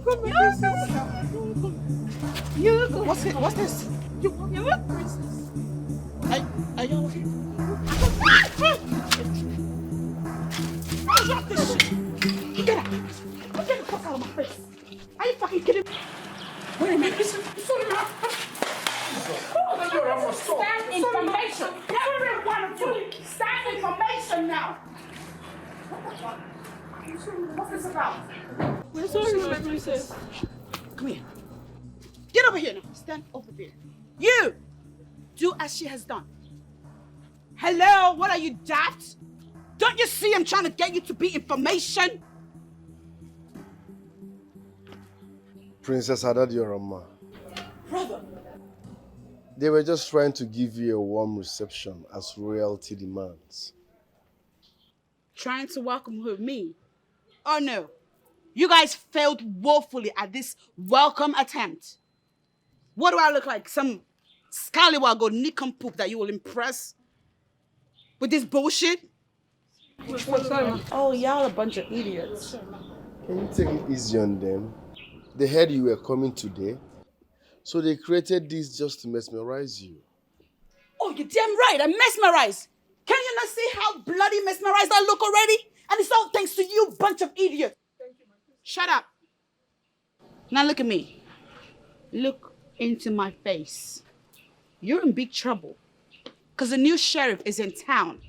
got my princess. You got What's this? You got princess. Are you okay? Drop this shit. Get out. Get the fuck out of my face. Are you fucking kidding me? Wait a minute. Sorry, man. Stand information. Every one of you. Stand information now. What the fuck? What's this about? We're sorry, my princess. Come here. Get over here now. Stand over there. You! Do as she has done. Hello? What are you, daft? Don't you see I'm trying to get you to be information? Princess Haddad Yorama. Brother. They were just trying to give you a warm reception as royalty demands. Trying to welcome me? Oh no. You guys failed woefully at this welcome attempt. What do I look like? Some scallywag or nincompoop that you will impress with this bullshit? Oh, y'all a bunch of idiots. Can you take it easy on them? They heard you were coming today, so they created this just to mesmerize you. Oh, you're damn right. I'm mesmerized. Can you not see how bloody mesmerized I look already? And it's all thanks to you, bunch of idiots. Shut up. Now look at me. Look into my face. You're in big trouble. Because the new sheriff is in town.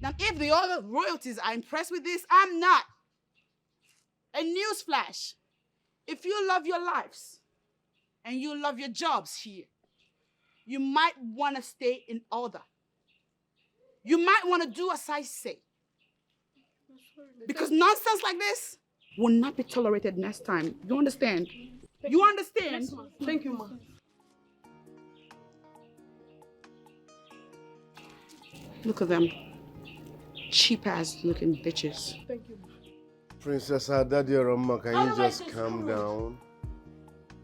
Now, if the other royalties are impressed with this, I'm not. A newsflash. If you love your lives and you love your jobs here, you might want to stay in order. You might want to do as I say. Because nonsense like this will not be tolerated next time. You understand? You understand? Yes, ma'am. Thank you, ma'am. Look at them. Cheap-ass looking bitches. Thank you, ma'am. Princess Haddad Yorama, can you just calm down?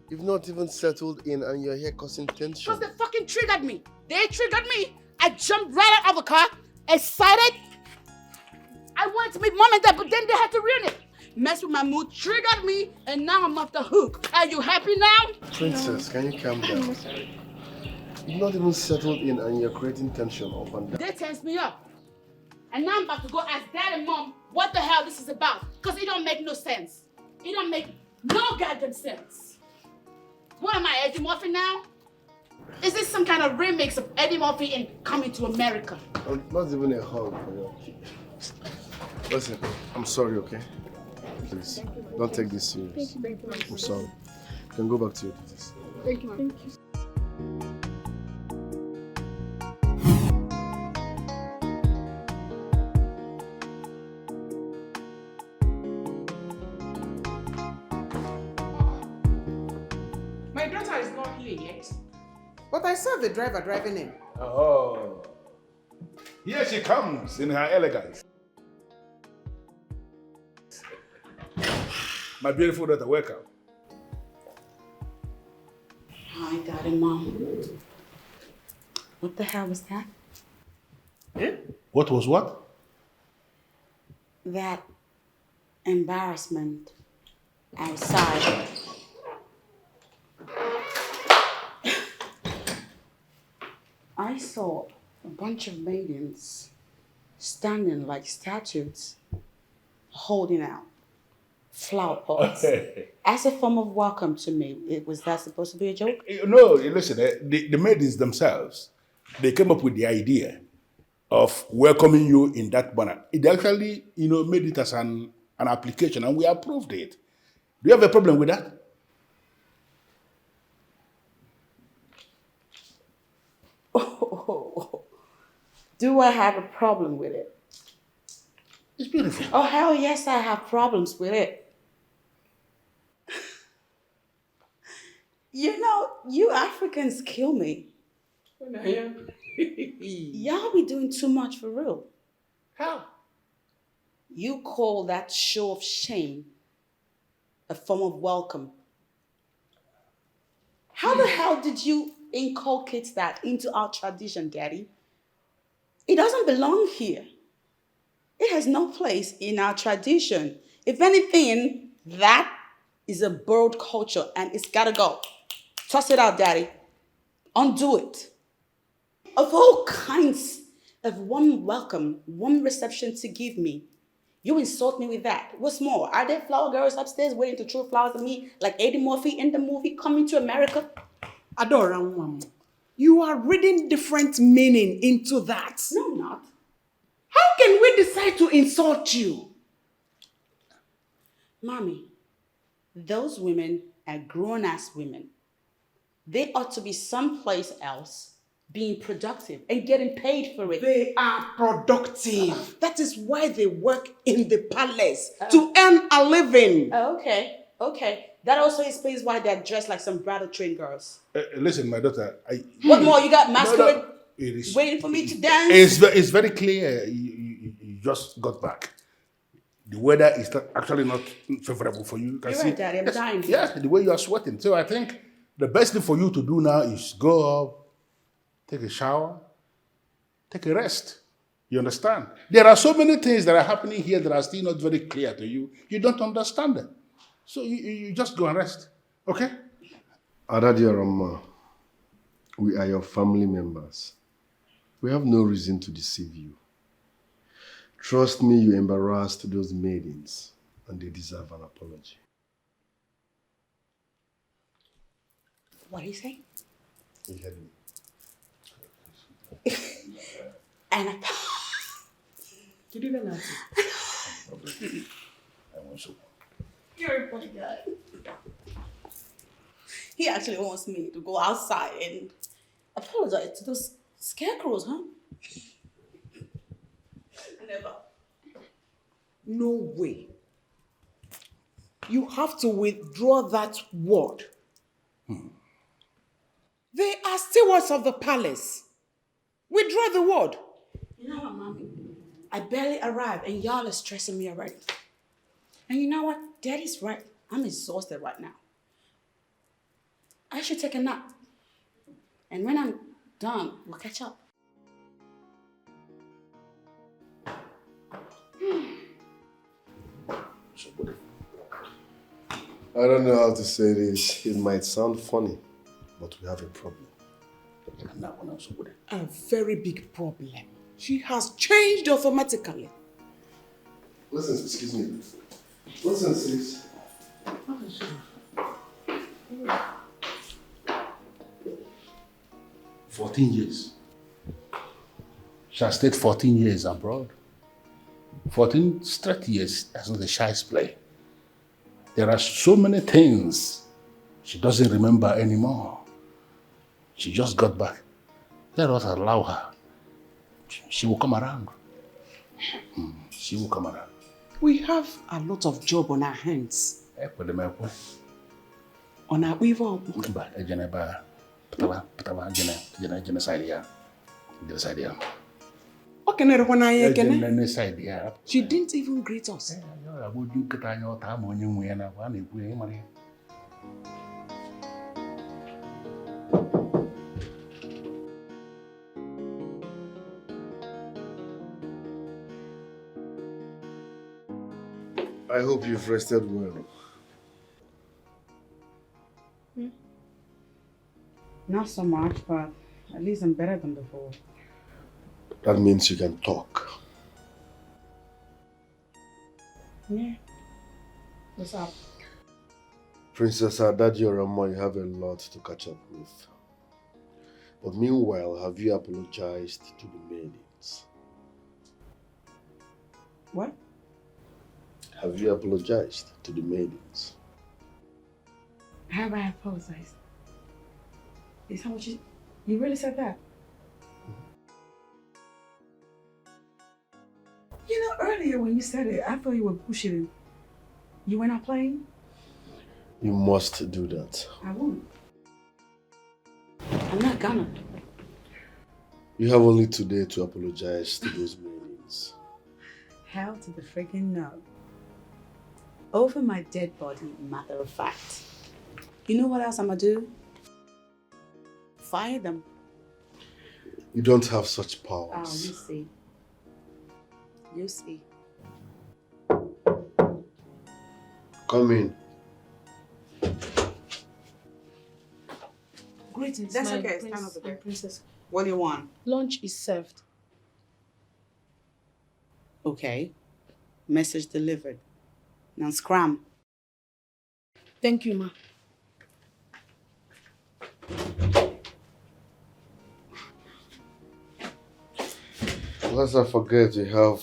You've not even settled in and you're here causing tension. Because they fucking triggered me. They triggered me. I jumped right out of the car, excited. I wanted to meet mom and dad, but then they had to ruin it. Mess with my mood, triggered me, and now I'm off the hook. Are you happy now? Princess, can you calm down? You've not even settled in and you're creating tension up and down. They tensed me up. And now I'm about to go ask dad and mom what the hell this is about. Because it don't make no sense. It don't make no goddamn sense. What am I, Eddie Murphy now? Is this some kind of remix of Eddie Murphy in Coming to America? Not even a hug for you. Listen, I'm sorry, okay? Please, don't take this serious. Thank you, ma'am. I'm sorry. You can go back to your duties. Thank you, ma'am. Thank you. My daughter is not here yet. But I saw the driver driving in. Oh. Here she comes in her elegance. My beautiful daughter, welcome. Hi, Dad and Mom. What the hell was that? Eh? What was what? That embarrassment outside. I saw a bunch of maidens standing like statues, holding out flower pots as a form of welcome to me. Was that supposed to be a joke? No, listen, the maidens themselves, they came up with the idea of welcoming you in that manner. It actually, made it as an application and we approved it. Do you have a problem with that? Oh, do I have a problem with it? It's beautiful. Oh, hell yes, I have problems with it. You Africans kill me. Y'all be doing too much for real. How? You call that show of shame a form of welcome. How the hell did you inculcate that into our tradition, Daddy? It doesn't belong here. It has no place in our tradition. If anything, That is a borrowed culture and it's gotta go. Toss it out, daddy. Undo it. Of all kinds of warm welcome, warm reception to give me, you insult me with that. What's more, are there flower girls upstairs waiting to throw flowers at me like Eddie Murphy in the movie Coming to America? Adora, you are reading different meaning into that. No, I'm not. How can we decide to insult you? Mommy, those women are grown-ass women. They ought to be someplace else being productive and getting paid for it. They are productive. That is why they work in the palace, to earn a living. Okay. That also explains why they're dressed like some bridal train girls. Listen, my daughter. What more? You got masquerade It is, waiting for me to dance? it's very clear. You just got back. The weather is actually not favorable for you. You can You're see, right, Daddy. I'm dying. Yeah, the way you are sweating. So I think the best thing for you to do now is go up, take a shower, take a rest. You understand? There are so many things that are happening here that are still not very clear to you. You don't understand them. So you just go and rest. Okay? Adadiarama, we are your family members. We have no reason to deceive you. Trust me, you embarrassed those maidens, and they deserve an apology. What do you say? You heard me. And I... You didn't answer. I want to. You're a funny guy. He actually wants me to go outside and apologize to those scarecrows, huh? Never. No way. You have to withdraw that word. They are stewards of the palace. Withdraw the word. You know what, Mommy? I barely arrived and y'all are stressing me already. And you know what? Daddy's right. I'm exhausted right now. I should take a nap. And when I'm done, we'll catch up. I don't know how to say this. It might sound funny, but we have a problem. A very big problem. She has changed automatically. Listen, excuse me. Listen, sis. 14 years. She has stayed 14 years abroad. 14 straight years as the shy's play. There are so many things she doesn't remember anymore. She just got back. Let us allow her. She will come around. She will come around. We have a lot of job on our hands. On our weaver. She didn't even greet us. I hope you've rested well. Not so much, but at least I'm better than before. That means you can talk. Yeah. What's up? Princess Adadiorama, you have a lot to catch up with. But meanwhile, have you apologized to the maidens? What? Have you apologized to the maidens? Have I apologized? Is that what you really said that? You know, earlier when you said it, I thought you were pushing it. You were not playing? You must do that. I won't. I'm not gonna. You have only today to apologize to those maidens. Hell to the friggin' no. Over my dead body, matter of fact. You know what else I'm gonna do? Fire them. You don't have such powers. Oh, you see. You see. Come in. Greetings, That's my okay, prince, stand over there. my princess. What do you want? Lunch is served. Okay. Message delivered. Now scram. Thank you, ma. Lest I forget, you have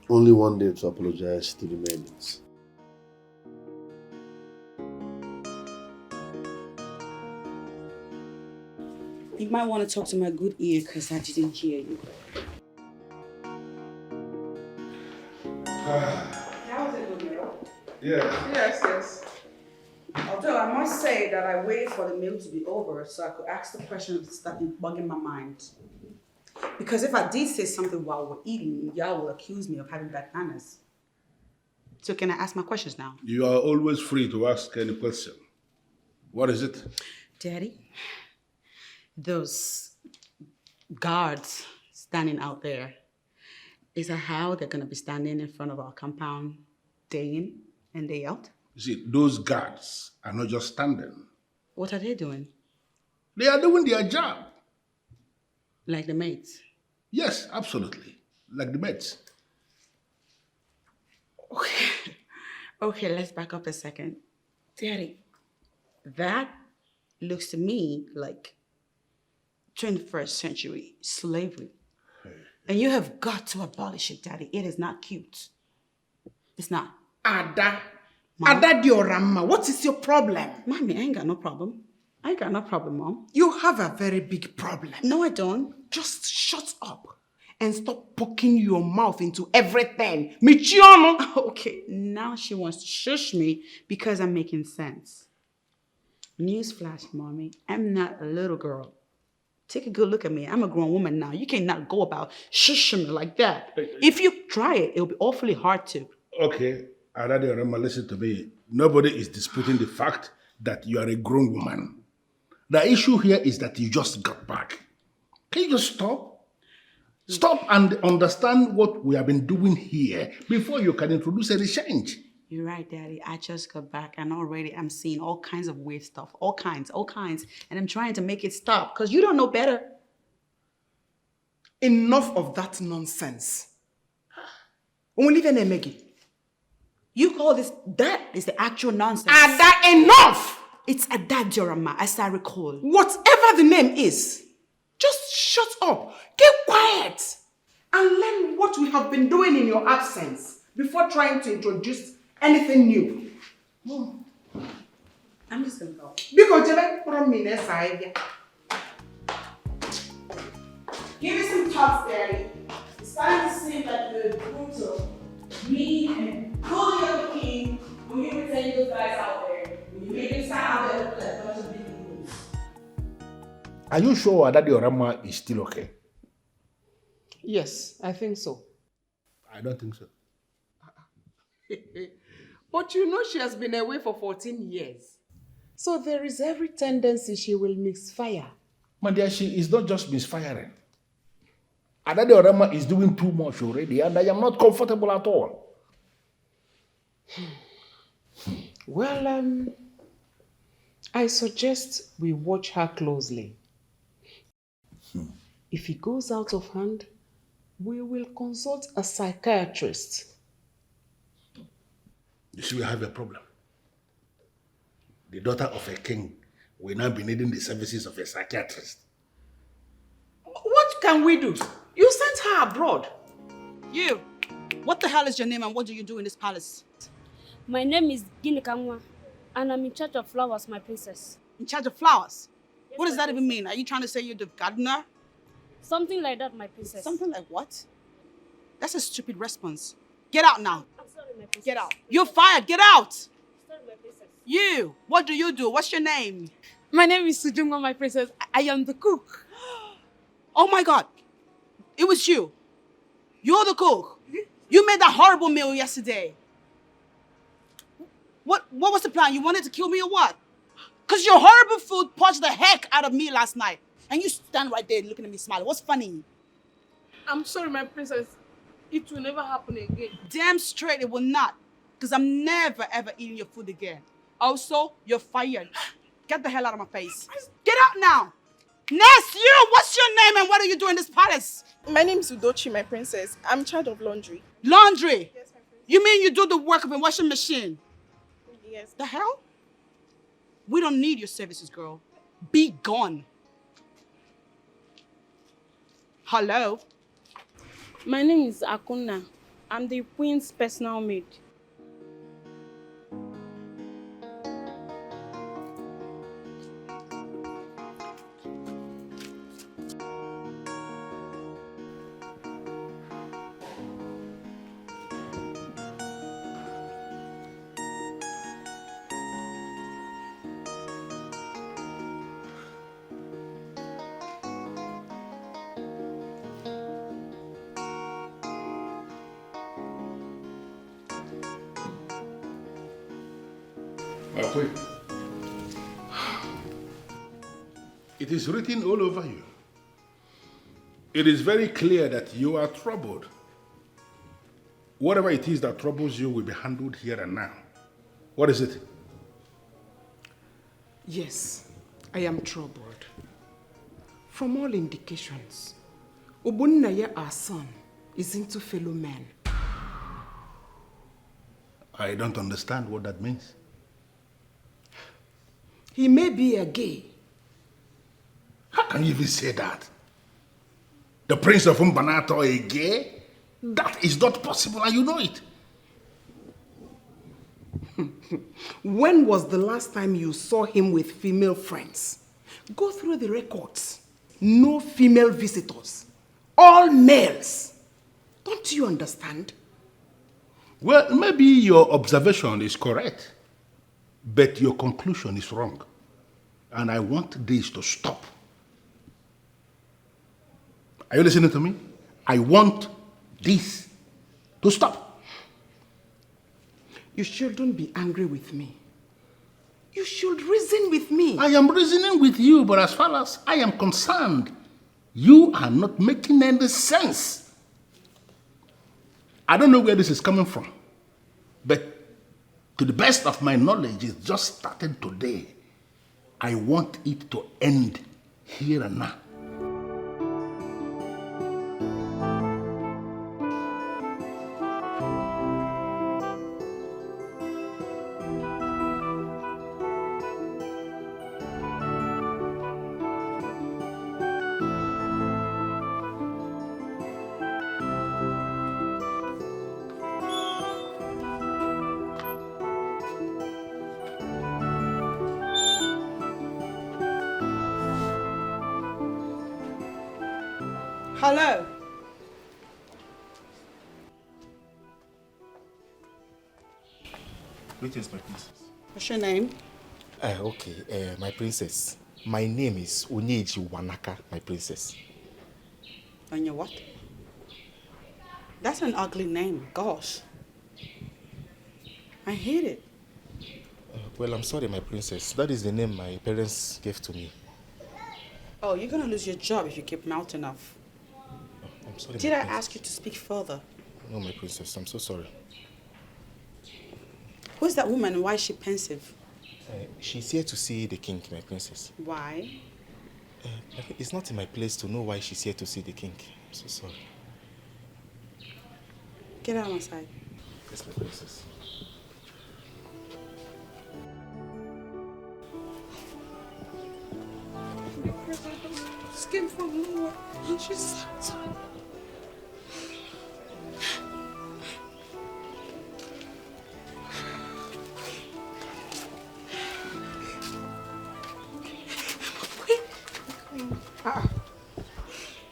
only one day to apologize to the maidens. You might want to talk to my good ear because I didn't hear you. How was it, good girl? Yeah. Yes. Although I must say that I waited for the meal to be over so I could ask the questions that been bugging my mind. Because if I did say something while we're eating, y'all will accuse me of having bad manners. So can I ask my questions now? You are always free to ask any question. What is it? Daddy, those guards standing out there, is that how they're going to be standing in front of our compound day in and day out? You see, those guards are not just standing. What are they doing? They are doing their job. Like the maids? Yes, absolutely. Like the maids. Okay, let's back up a second. Daddy, that looks to me like 21st century slavery. And you have got to abolish it, Daddy. It is not cute. It's not. Ada. Mom? Ada Diorama, what is your problem? Mommy, I ain't got no problem. I ain't got no problem, Mom. You have a very big problem. No, I don't. Just shut up and stop poking your mouth into everything. Michiono. Okay, now she wants to shush me because I'm making sense. Newsflash, Mommy. I'm not a little girl. Take a good look at me. I'm a grown woman now. You cannot go about shushing me like that. If you try it, it'll be awfully hard to. Okay, Aradi Rama, listen to me. Nobody is disputing the fact that you are a grown woman. The issue here is that you just got back. Can you just stop? Stop and understand what we have been doing here before you can introduce any change. You're right, Daddy. I just got back and already I'm seeing all kinds of weird stuff. All kinds. And I'm trying to make it stop because you don't know better. Enough of that nonsense. Only even Emegi. You call this, that is the actual nonsense. Ada, enough! It's Ada Diorama, as I recall. Whatever the name is, just shut up, keep quiet, and learn what we have been doing in your absence before trying to introduce anything new. I'm just gonna go. Because you Give me some thoughts, Daddy. It's starting to seem like the brutal, mean, and bully of the king when you pretend those guys out there. When you make them stand out there with a bunch of big moves. Are you sure Adadi Orama is still okay? Yes, I think so. I don't think so. But you know she has been away for 14 years. So there is every tendency she will misfire. My dear, she is not just misfiring. Adadi Orama is doing too much already, and I am not comfortable at all. Well, I suggest we watch her closely. If it goes out of hand, we will consult a psychiatrist. You see, we have a problem. The daughter of a king will now be needing the services of a psychiatrist. What can we do? You sent her abroad. You, what the hell is your name and what do you do in this palace? My name is Ginikamwa, and I'm in charge of flowers, my princess. In charge of flowers? Yes, What does my that even mean? Are you trying to say you're the gardener? Something like that, my princess. Something like what? That's a stupid response. Get out now. I'm sorry, my princess. Get out. You're fired. Get out. Sorry, my princess. You, what do you do? What's your name? My name is Sujungwa, my princess. I am the cook. Oh my God. It was you. You're the cook. You made that horrible meal yesterday. What was the plan? You wanted to kill me or what? Because your horrible food punched the heck out of me last night. And you stand right there looking at me smiling. What's funny? I'm sorry, my princess. It will never happen again. Damn straight it will not. Because I'm never, ever eating your food again. Also, you're fired. Get the hell out of my face. Get out now. Ness, you, what's your name and what do you do in this palace? My name is Edochie, my princess. I'm in charge of laundry. Laundry? Yes, my princess. You mean you do the work of a washing machine? Yes. The hell? We don't need your services, girl. Be gone. Hello? My name is Akuna. I'm the queen's personal maid. Wait. It is written all over you. It is very clear that you are troubled. Whatever it is that troubles you will be handled here and now. What is it? Yes, I am troubled. From all indications, Obunnaya, our son, is into fellow men. I don't understand what that means. He may be a gay. How can you even say that? The Prince of Mbanato a gay? That is not possible and you know it. When was the last time you saw him with female friends? Go through the records. No female visitors. All males. Don't you understand? Well, maybe your observation is correct, but your conclusion is wrong. And I want this to stop. Are you listening to me? I want this to stop. You shouldn't be angry with me. You should reason with me. I am reasoning with you, but as far as I am concerned, you are not making any sense. I don't know where this is coming from, but to the best of my knowledge, it just started today. I want it to end here and now. Hello? Greetings, my princess. What's your name? Okay, my princess. My name is Onyeji Wanaka, my princess. And your what? That's an ugly name, gosh. I hate it. Well, I'm sorry, my princess. That is the name my parents gave to me. Oh, you're gonna lose your job if you keep mouthing off. I'm sorry, Did my I princess. ask you to speak further? No, my princess. I'm so sorry. Who's that woman and why is she pensive? She's here to see the king, my princess. Why? It's not in my place to know why she's here to see the king. I'm so sorry. Get out of my sight. Yes, my princess. Just came from nowhere and she sucked.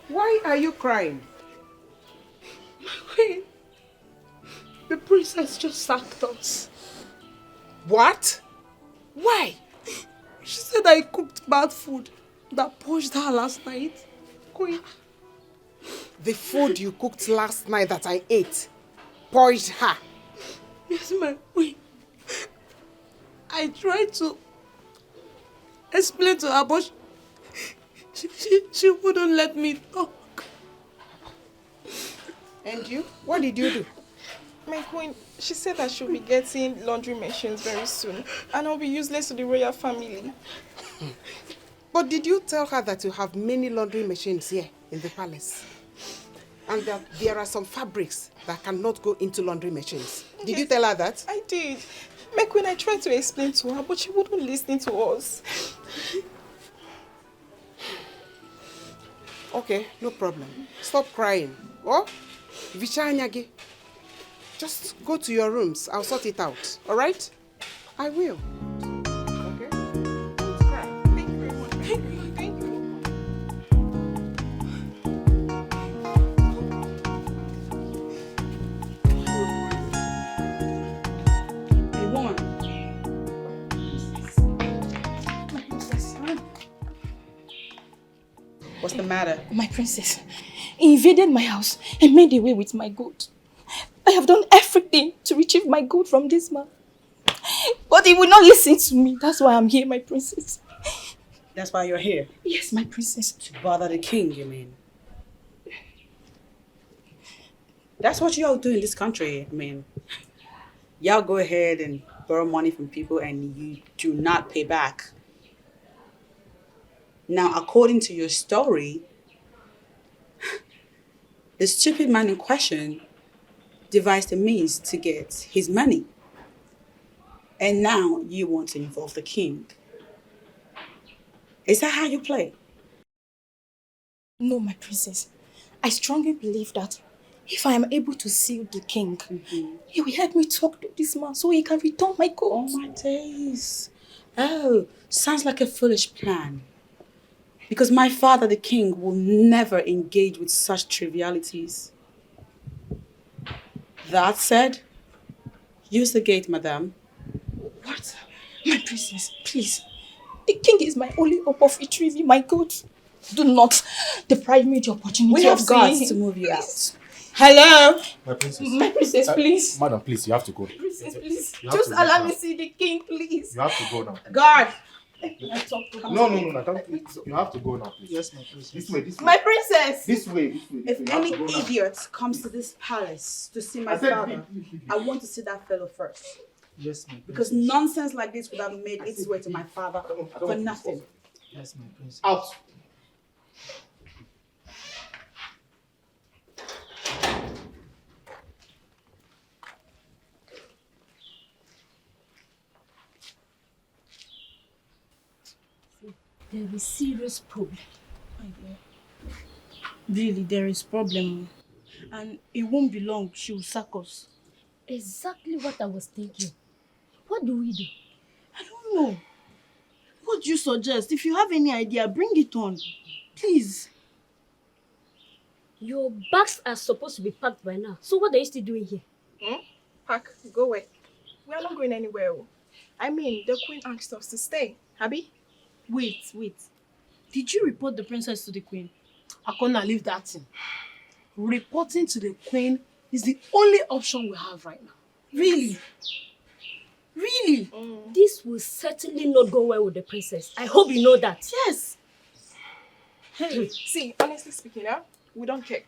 Why are you crying? My queen, the princess just sacked us. What? Why? She said I cooked bad food that pushed her last night. Queen. The food you cooked last night that I ate poisoned her. Yes, my queen. I tried to explain to her, but she wouldn't let me talk. And you? What did you do? My queen, she said that she'll be getting laundry machines very soon, and I'll be useless to the royal family. But did you tell her that you have many laundry machines here in the palace? And that there are some fabrics that cannot go into laundry machines. Did you tell her that? I did. My queen, I tried to explain to her, but she wouldn't listen to us. Okay, no problem. Stop crying. Oh, Vichanyagi. Just go to your rooms. I'll sort it out. All right? I will. Okay? Don't cry. Thank you very much. Thank you. Thank you. Hey, woman. What's the matter? My princess, he invaded my house and made away with my gold. I have done everything to retrieve my gold from this man. But he will not listen to me. That's why I'm here, my princess. That's why you're here? Yes, my princess. To bother the king, you mean? That's what y'all do in this country. I mean, y'all go ahead and borrow money from people and you do not pay back. Now, according to your story, the stupid man in question devised a means to get his money. And now you want to involve the king. Is that how you play? No, my princess. I strongly believe that if I am able to seal the king, he will help me talk to this man so he can return my gold. Oh my days. Oh, sounds like a foolish plan. Because my father, the king, will never engage with such trivialities. That said, use the gate, madame. What? My princess, please. The king is my only hope of retrieving my gold. Do not deprive me of the opportunity We have of guards seeing to him. move you out. Hello? My princess. My princess, please. Madam, please, you have to go. Princess, please. You have Just to leave allow now. me see the king, please. You have to go now. Guard! I talk to him. No. You have to go now, please. Yes, my princess. This way, this way. My princess! This way, this way. If You have any to go now. idiot comes to this palace to see my I said, father, leave. I want to see that fellow first. Yes, my princess. Because nonsense like this would have made its way to my father I don't for want to nothing. discuss. Yes, my princess. Out. There is serious problem. My dear. Really, there is problem. And it won't be long. She will sack us. Exactly what I was thinking. What do we do? I don't know. What do you suggest? If you have any idea, bring it on. Please. Your bags are supposed to be packed by now. So what are you still doing here? Pack, go away. We are not going anywhere. I mean, the queen asked us to stay. Abby? Wait. Did you report the princess to the queen? I can't leave that thing. Reporting to the queen is the only option we have right now. Really? Really? This will certainly not go well with the princess. I hope you know that. Yes. Hey, see, honestly speaking, we don't care.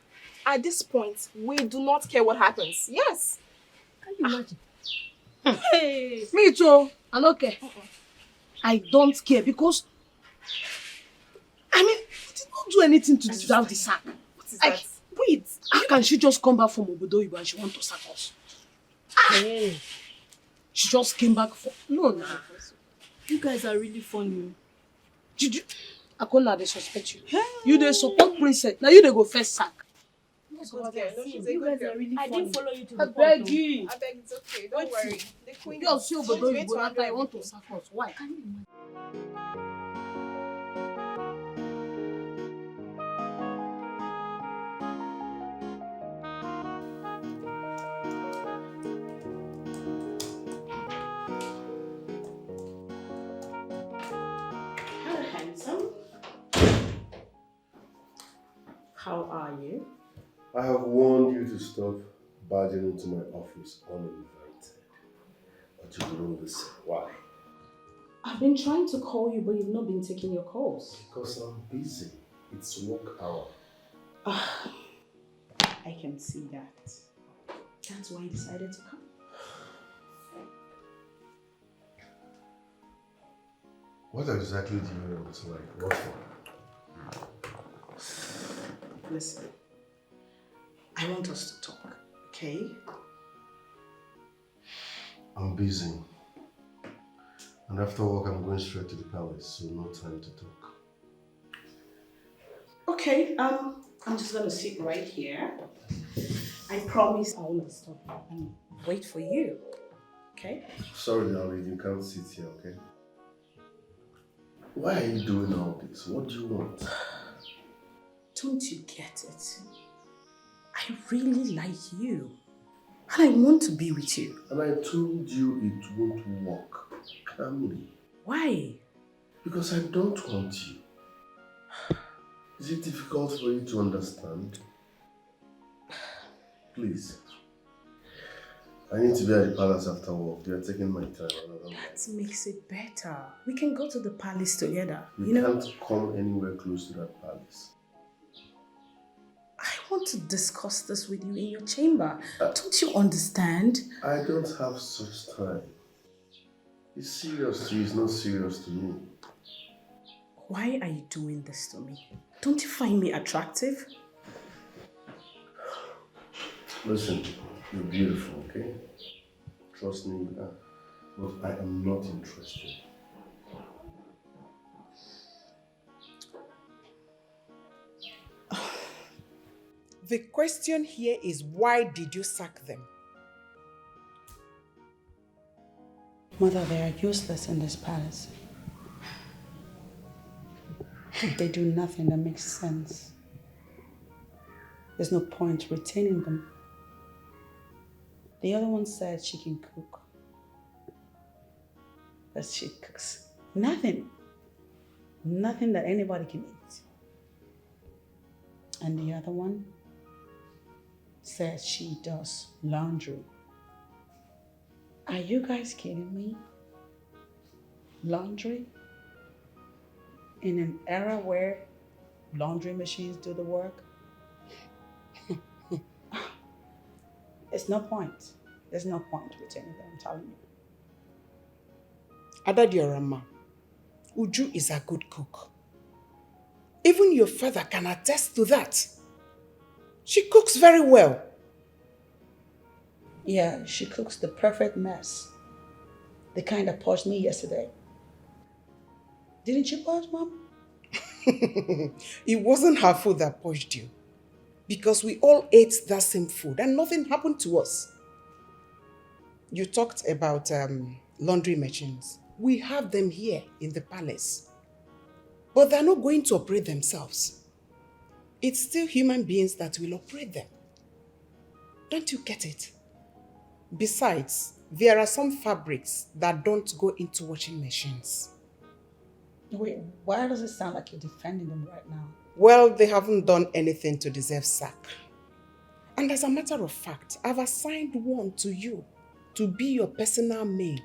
At this point, we do not care what happens. Yes. Can you imagine? Hey. Me too. I don't care. I don't care because I mean, we did not do anything to deserve the sack. What is that? Wait, how can she just come back from Obodo and she want to sack us? Hey. She just came back for no. You guys are really funny. Did you? Akona, they suspect you. You they support princess. Now you they go first sack. She's a good girl. No, she's a You good guys girl. are really I funny. didn't follow you to I the beg court, you. I beg, it's okay. Don't worry. The queen. You see Obodo Wait you to go I want to sack us. Why? Can you imagine? Hello, handsome. How are you? I have warned you to stop barging into my office uninvited. But you wouldn't listen. Why? I've been trying to call you, but you've not been taking your calls. Because I'm busy. It's work hour. I can see that. That's why I decided to come. What exactly do you want? Like, what for? Listen, I want us to talk, okay? I'm busy. And after work, I'm going straight to the palace, so no time to talk. Okay, I'm just gonna sit right here. I promise I won't disturb you and wait for you, okay? Sorry, Nolly, you can't sit here, okay? Why are you doing all this? What do you want? Don't you get it? I really like you. And I want to be with you. And I told you it won't work. Calmly. Why? Because I don't want you. Is it difficult for you to understand? Please. I need to be at the palace after work. They are taking my time. That makes it better. We can go to the palace together. You can't come anywhere close to that palace. I want to discuss this with you in your chamber. Don't you understand? I don't have such time. It's serious to you, it's not serious to me. Why are you doing this to me? Don't you find me attractive? Listen, you're beautiful, okay? Trust me, you are. But I am not interested. The question here is, why did you sack them? Mother, they are useless in this palace. They do nothing that makes sense. There's no point retaining them. The other one said she can cook. But she cooks nothing. Nothing that anybody can eat. And the other one said she does laundry. Are you guys kidding me? Laundry? In an era where laundry machines do the work? It's no point. There's no point retaining them, I'm telling you. Adadiorama, Uju is a good cook. Even your father can attest to that. She cooks very well. Yeah, she cooks the perfect mess. The kind that purged me yesterday. Didn't you purge, Mom? It wasn't her food that purged you. Because we all ate that same food and nothing happened to us. You talked about laundry machines. We have them here in the palace. But they're not going to operate themselves. It's still human beings that will operate them. Don't you get it? Besides, there are some fabrics that don't go into washing machines. Wait, why does it sound like you're defending them right now? Well, they haven't done anything to deserve sack. And as a matter of fact, I've assigned one to you to be your personal maid.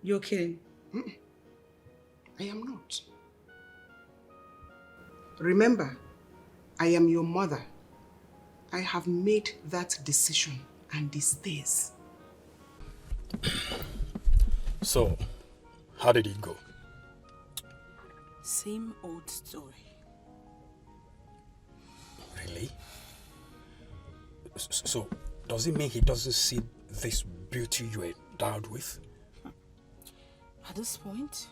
You're kidding? I am not. Remember, I am your mother. I have made that decision and it stays. So, how did it go? Same old story. Really? So, does it mean he doesn't see this beauty you endowed with? At this point,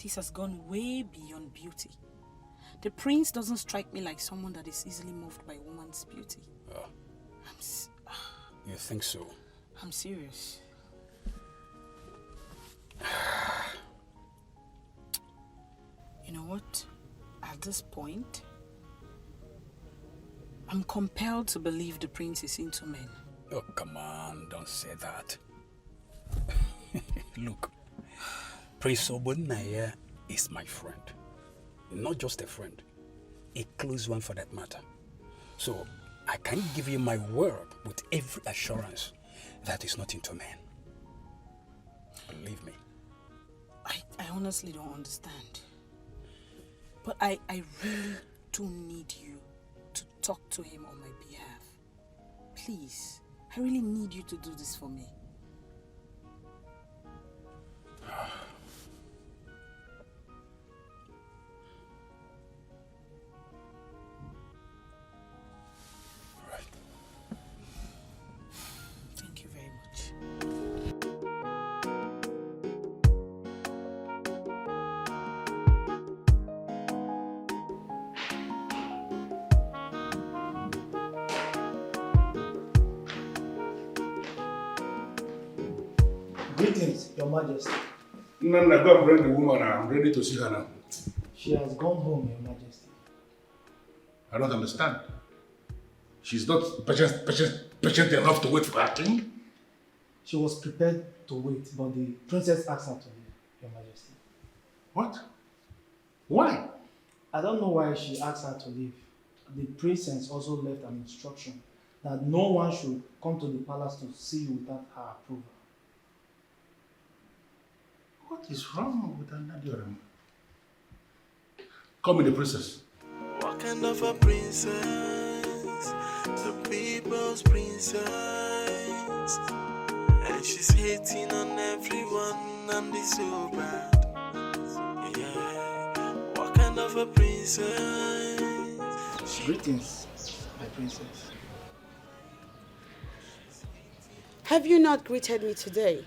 this has gone way beyond beauty. The prince doesn't strike me like someone that is easily moved by a woman's beauty. You think so? I'm serious. You know what? At this point, I'm compelled to believe the prince is into men. Oh, come on, don't say that. Look, Prince Obunaya is my friend. Not just a friend, a close one for that matter. So, I can give you my word with every assurance that he's not into men. Believe me. I honestly don't understand. But I really do need you to talk to him on my behalf. Please, I really need you to do this for me. Thank you very much. Greetings, Your Majesty. No, go and bring the woman. I'm ready to see her now. She has gone home, Your Majesty. I don't understand. She's not patient enough to wait for her king? She was prepared to wait, but the princess asked her to leave, Your Majesty. What? Why? I don't know why she asked her to leave. The princess also left an instruction that no one should come to the palace to see you without her approval. What is wrong with Nigerian Nollywood? Call me the princess. What kind of a princess? The people's princess. And she's hating on everyone and it's so bad. Yeah. What kind of a princess? Greetings, my princess. Have you not greeted me today?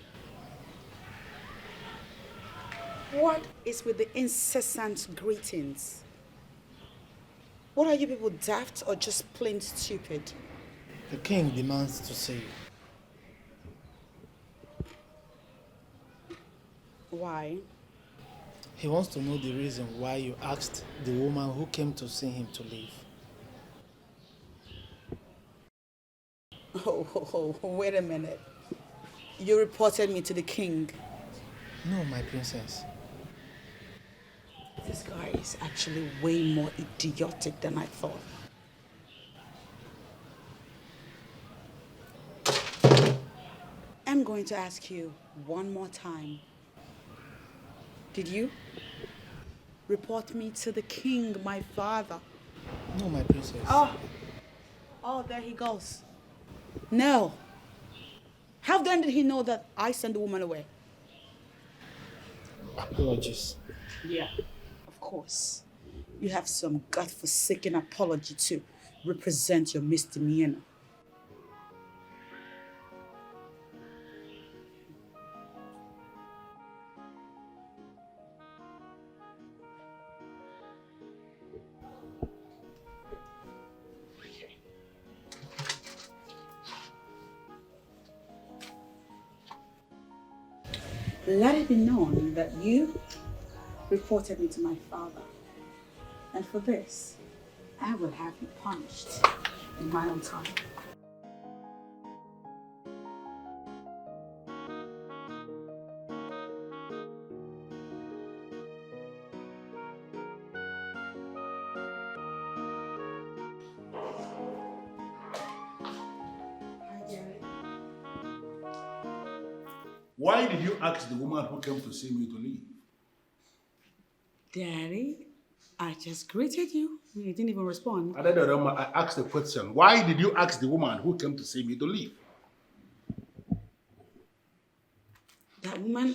What is with the incessant greetings? What are you people, daft or just plain stupid? The king demands to see you. Why? He wants to know the reason why you asked the woman who came to see him to leave. Oh, wait a minute. You reported me to the king. No, my princess. This guy is actually way more idiotic than I thought. I'm going to ask you one more time. Did you report me to the king, my father? No, my princess. Oh, there he goes. No. How then did he know that I sent the woman away? Apologies. Yeah, of course. You have some God-forsaken apology to represent your misdemeanor. Let it be known that you reported me to my father. And for this, I will have you punished in my own time. Why did you ask the woman who came to see me to leave? Daddy, I just greeted you. You didn't even respond. I asked the question. Why did you ask the woman who came to see me to leave? That woman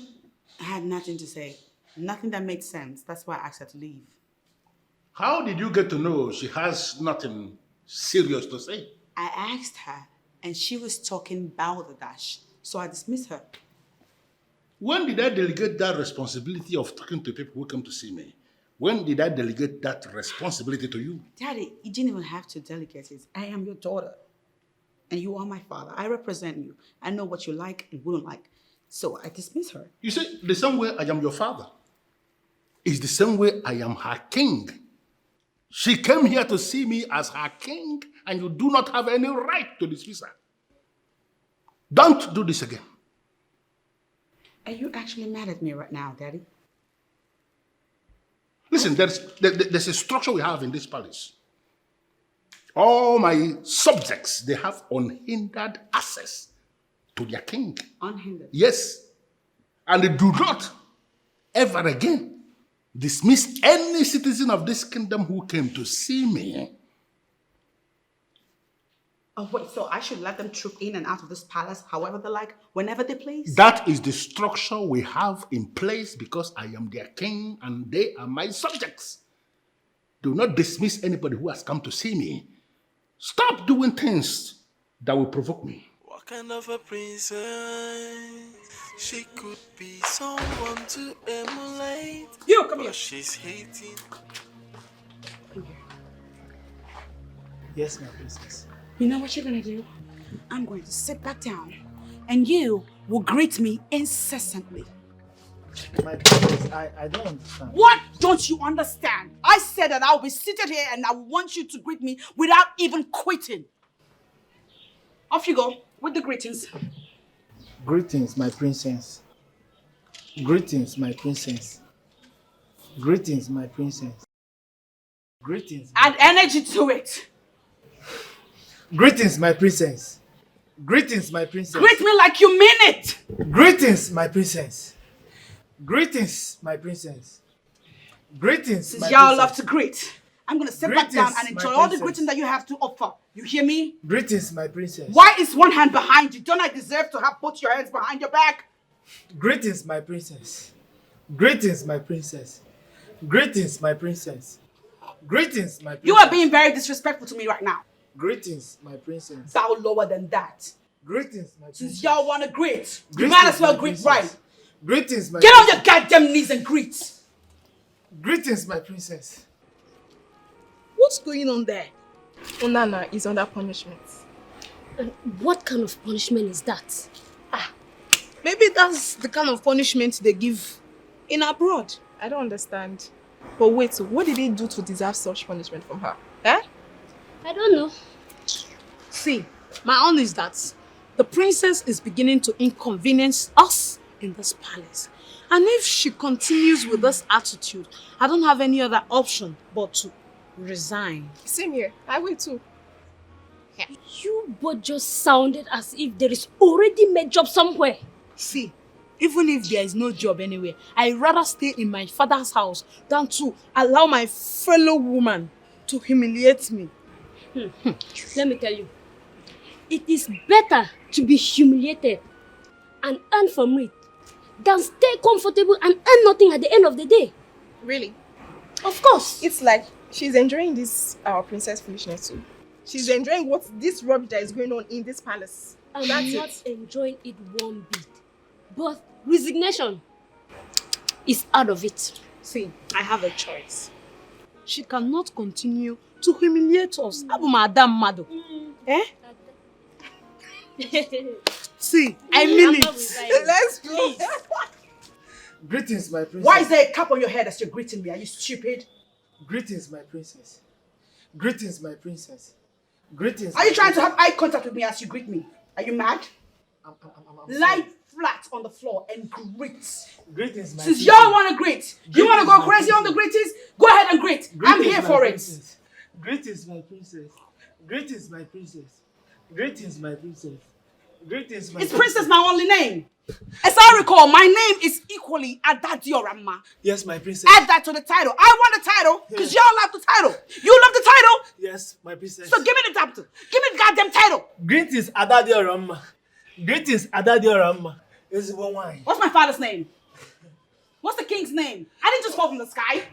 had nothing to say. Nothing that made sense. That's why I asked her to leave. How did you get to know she has nothing serious to say? I asked her, and she was talking balderdash, so I dismissed her. When did I delegate that responsibility of talking to people who come to see me? When did I delegate that responsibility to you? Daddy, you didn't even have to delegate it. I am your daughter, and you are my father. I represent you. I know what you like and wouldn't like, so I dismiss her. You see, the same way I am your father is the same way I am her king. She came here to see me as her king, and you do not have any right to dismiss her. Don't do this again. Are you actually mad at me right now, Daddy? Listen, there's a structure we have in this palace. All my subjects, they have unhindered access to their king. Unhindered? Yes. And they do not ever again dismiss any citizen of this kingdom who came to see me. Oh, wait, so I should let them troop in and out of this palace however they like, whenever they please? That is the structure we have in place because I am their king and they are my subjects. Do not dismiss anybody who has come to see me. Stop doing things that will provoke me. What kind of a princess? She could be someone to emulate. You, come here. She's hating. Yes, my princess. You know what you're gonna do? I'm going to sit back down and you will greet me incessantly. My princess, I don't understand. What don't you understand? I said that I'll be seated here and I want you to greet me without even quitting. Off you go with the greetings. Greetings, my princess. Greetings, my princess. Greetings, my princess. Greetings. Add energy to it. Greetings, my princess. Greetings, my princess. Greet me like you mean it. Greetings, my princess. Greetings, my princess. Greetings, Since my y'all princess. love to greet, I'm gonna sit back down Greetings, and enjoy my all the princess. greeting that you have to offer. You hear me? Greetings, my princess. Why is one hand behind you? Don't I deserve to have both your hands behind your back? Greetings, my princess. Greetings, my princess. Greetings, my princess. Greetings, my princess. You are being very disrespectful to me right now. Greetings, my princess. Bow lower than that. Greetings, my princess. Since y'all want to greet, you Greetings, might as well my greet princess. right. Greetings, my Get on princess. your goddamn knees and greet. Greetings, my princess. What's going on there? Onana is under punishment. And what kind of punishment is that? Maybe that's the kind of punishment they give in abroad. I don't understand. But wait, so what did he do to deserve such punishment from her? Eh? I don't know. See, my own is that the princess is beginning to inconvenience us in this palace. And if she continues with this attitude, I don't have any other option but to resign. Same here. I will too. You both just sounded as if there is already made job somewhere. See, even if there is no job anywhere, I'd rather stay in my father's house than to allow my fellow woman to humiliate me. Let me tell you, it is better to be humiliated and earn from it than stay comfortable and earn nothing at the end of the day. Really? Of course. It's like she's enjoying this our princess foolishness too. She's enjoying this rubbish that is going on in this palace. I'm That's not it. enjoying it one bit. But resignation is out of it. See, I have a choice. She cannot continue to humiliate us. Abu Madam Mado. Eh? See, I mean it. Let's go. Greetings, my princess. Why is there a cap on your head as you're greeting me? Are you stupid? Greetings, my princess. Greetings, my princess. Greetings. Are you trying to have eye contact with me as you greet me? Are you mad? I'm Lie flat on the floor and greet. Greetings, my Since princess. y'all want to greet, you want to Greetings, go my crazy on the princess. greetings? Go ahead and greet. I'm Greetings, here my for princess. Greetings, my princess. Greetings, my princess. Greetings, my princess. Greetings, my it. Is princess my only name? As I recall, my name is equally Adadiorama. Yes, my princess. Add that to the title. I want the title because y'all love the title. You love the title? Yes, my princess. So give me the title. Give me the goddamn title. Greetings, Adadiorama. Greetings, Adadiorama. Is one wine. What's my father's name? What's the king's name? I didn't just fall from the sky.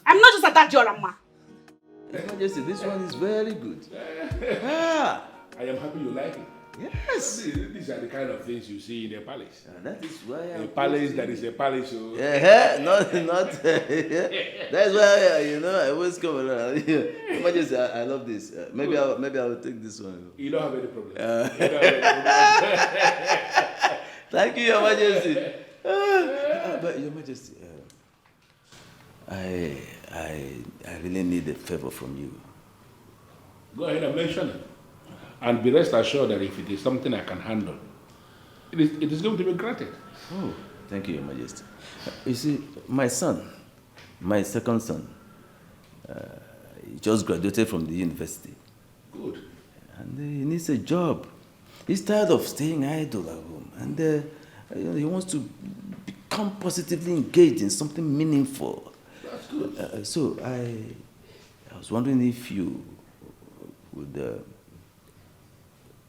I'm not just Adadiorama. Your Majesty, this one is very good. I am happy you like it. Yes. These are the kind of things you see in a palace. That is why a palace that is a palace. So. Not. That's why I always come around. Your Majesty, I love this. Maybe I'll take this one. You don't have any problem. Thank you, Your Majesty. But Your Majesty, I really need a favor from you. Go ahead and mention it. And be rest assured that if it is something I can handle, it is going to be granted. Oh, thank you, Your Majesty. You see, my son, my second son, he just graduated from the university. Good. And he needs a job. He's tired of staying idle at home. And he wants to become positively engaged in something meaningful. That's good. So I was wondering if you would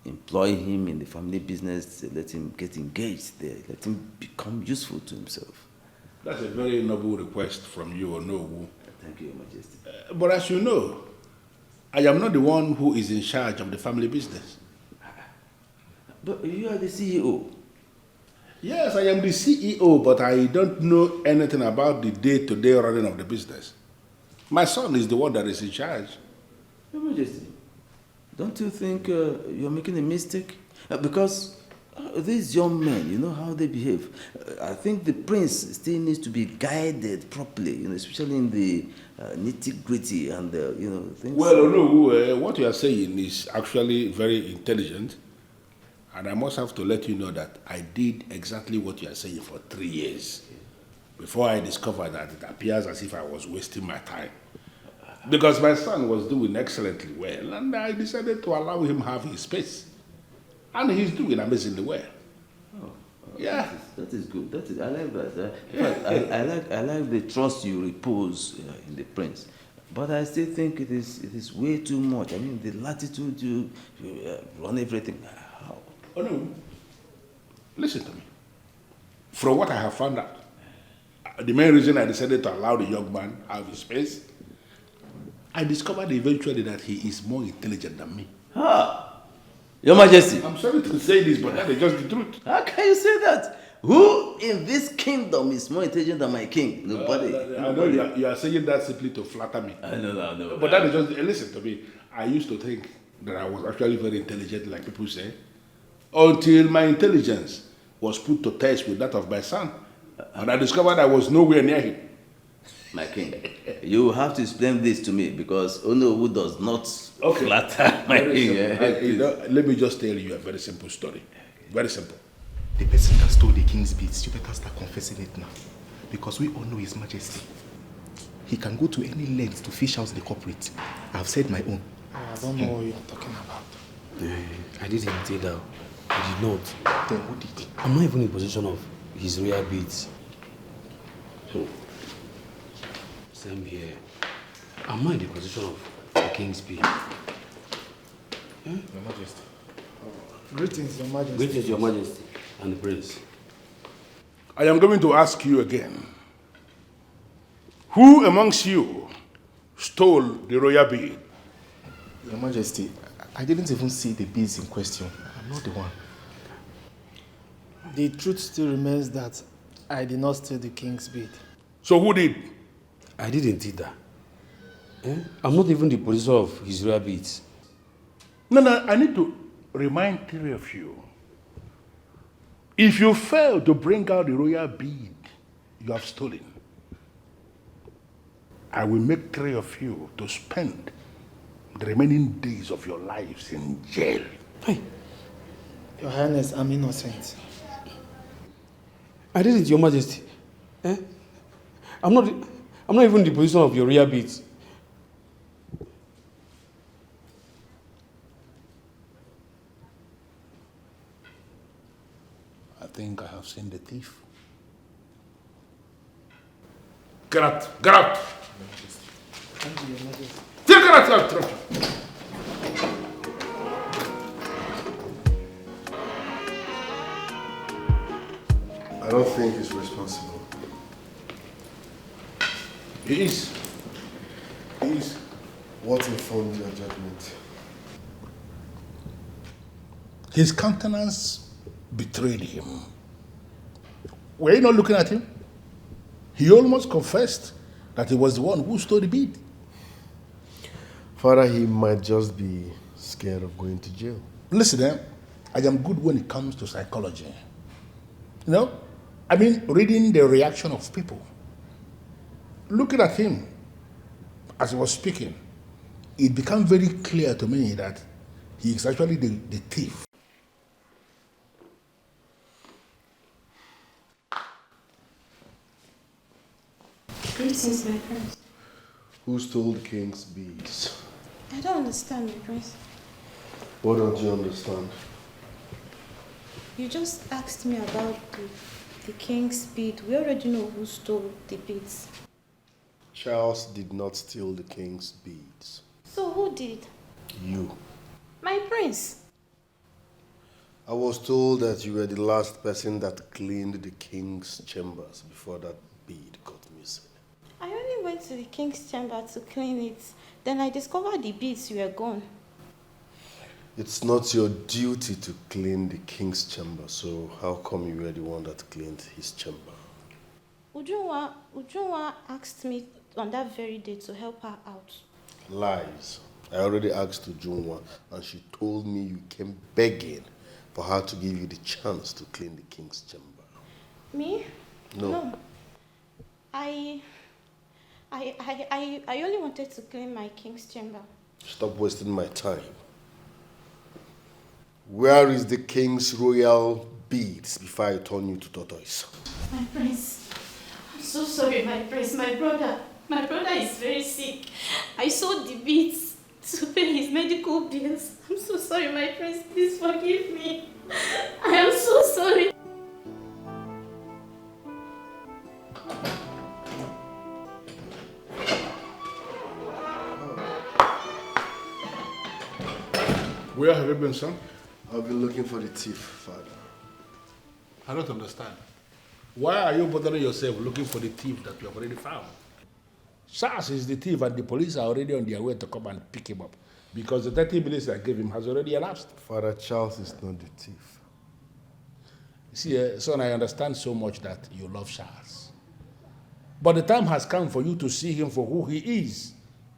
employ him in the family business, let him get engaged there, let him become useful to himself. That's a very noble request from you, Onowu. Thank you, Your Majesty. But as you know, I am not the one who is in charge of the family business. But you are the CEO. Yes, I am the CEO, but I don't know anything about the day-to-day running of the business. My son is the one that is in charge. Your Majesty, don't you think you're making a mistake? Because these young men, you know how they behave. I think the prince still needs to be guided properly, you know, especially in the nitty-gritty and, you know, things. Well, no, what you are saying is actually very intelligent. And I must have to let you know that I did exactly what you are saying for 3 years before I discovered that it appears as if I was wasting my time. Because my son was doing excellently well, and I decided to allow him have his space. And he's doing amazingly well. Yeah. That is good. I like that. In fact, I like the trust you repose in the prince. But I still think it is way too much. I mean, the latitude you run everything. How? Oh, no. Listen to me. From what I have found out, the main reason I decided to allow the young man have his space, I discovered eventually that he is more intelligent than me. Your Majesty. I'm sorry to say this, but that is just the truth. How can you say that? Who in this kingdom is more intelligent than my king? Nobody. I know you are saying that simply to flatter me. I know. But that is just, listen to me. I used to think that I was actually very intelligent, like people say, until my intelligence was put to test with that of my son. And I discovered I was nowhere near him. My king, you have to explain this to me because Onowu does not flatter my king. Let me just tell you a very simple story. Very simple. The person that stole the king's beads, you better start confessing it now. Because we all know His Majesty. He can go to any length to fish out the culprit. I've said my own. I don't know what you're talking about. I didn't say that. I did not. Then who did? I'm not even in possession of his royal beads. So, same here. I'm not in the possession of the king's bead. Your Majesty. Greetings, Your Majesty. Greetings, Your Majesty and the prince. I am going to ask you again. Who amongst you stole the royal bead? Your Majesty, I didn't even see the beads in question. I'm not the one. The truth still remains that I did not steal the king's bead. So who did? I didn't either. I'm not even the possessor of his royal beads. No, I need to remind three of you. If you fail to bring out the royal bead you have stolen, I will make three of you to spend the remaining days of your lives in jail. Hey. Your Highness, I'm innocent. I didn't, Your Majesty. I'm not even in the position of your royal beads. I think I have seen the thief. Get out! Get out! Thank you, Your Majesty. Get out! I don't think he's responsible. He is. He is. What informed your judgment? His countenance betrayed him. Were you not looking at him? He almost confessed that he was the one who stole the bead. Father, he might just be scared of going to jail. Listen, I am good when it comes to psychology. You know, I mean, reading the reaction of people. Looking at him as he was speaking, it became very clear to me that he is actually the thief. Greetings, my prince. Who stole the king's beads? I don't understand, my prince. What don't you understand? You just asked me about the king's bead. We already know who stole the beads. Charles did not steal the king's beads. So who did? You. My prince. I was told that you were the last person that cleaned the king's chambers before that bead got missing. I only went to the king's chamber to clean it. Then I discovered the beads were gone. It's not your duty to clean the king's chamber, so how come you were the one that cleaned his chamber? Ujunwa asked me on that very day to help her out. Lies. I already asked Ujunwa, and she told me you came begging for her to give you the chance to clean the king's chamber. Me? No. I only wanted to clean my king's chamber. Stop wasting my time. Where is the king's royal beads before I turn you to tortoise? My prince, I'm so sorry, my prince. My brother is very sick. I sold the beads to pay his medical bills. I'm so sorry, my prince. Please forgive me. I am so sorry. Where have you been, son? I've been looking for the thief, father. I don't understand. Why are you bothering yourself looking for the thief that you have already found? Charles is the thief and the police are already on their way to come and pick him up because the 30 minutes I gave him has already elapsed. Father, Charles is not the thief. See, son, I understand so much that you love Charles. But the time has come for you to see him for who he is,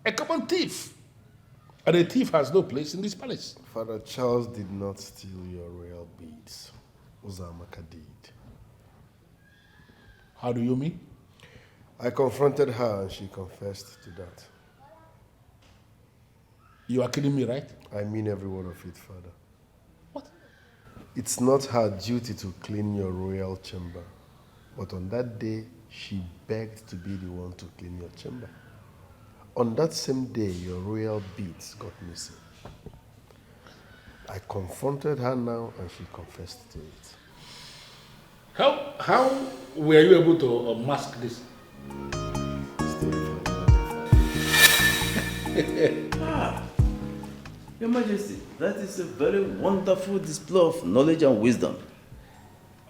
a common thief. And a thief has no place in this palace. Father, Charles did not steal your royal beads. Uzamaka did. How do you mean? I confronted her and she confessed to that. You are kidding me, right? I mean every word of it, Father. What? It's not her duty to clean your royal chamber. But on that day, she begged to be the one to clean your chamber. On that same day, your royal beads got missing. I confronted her now and she confessed to it. How were you able to mask this? Your Majesty, that is a very wonderful display of knowledge and wisdom.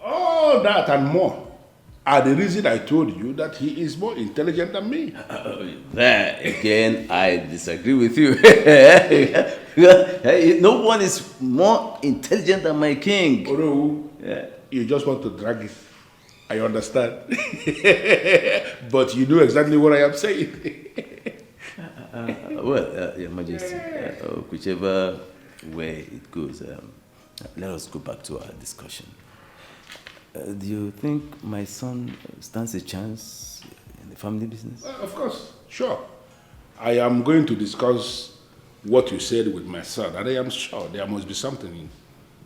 All that and more are the reason I told you that he is more intelligent than me. There again, I disagree with you. No one is more intelligent than my king. Oh no, you just want to drag it. I understand. But you know exactly what I am saying. Well, Your Majesty, whichever way it goes, let us go back to our discussion. Do you think my son stands a chance in the family business? Of course, sure. I am going to discuss what you said with my son, and I am sure there must be something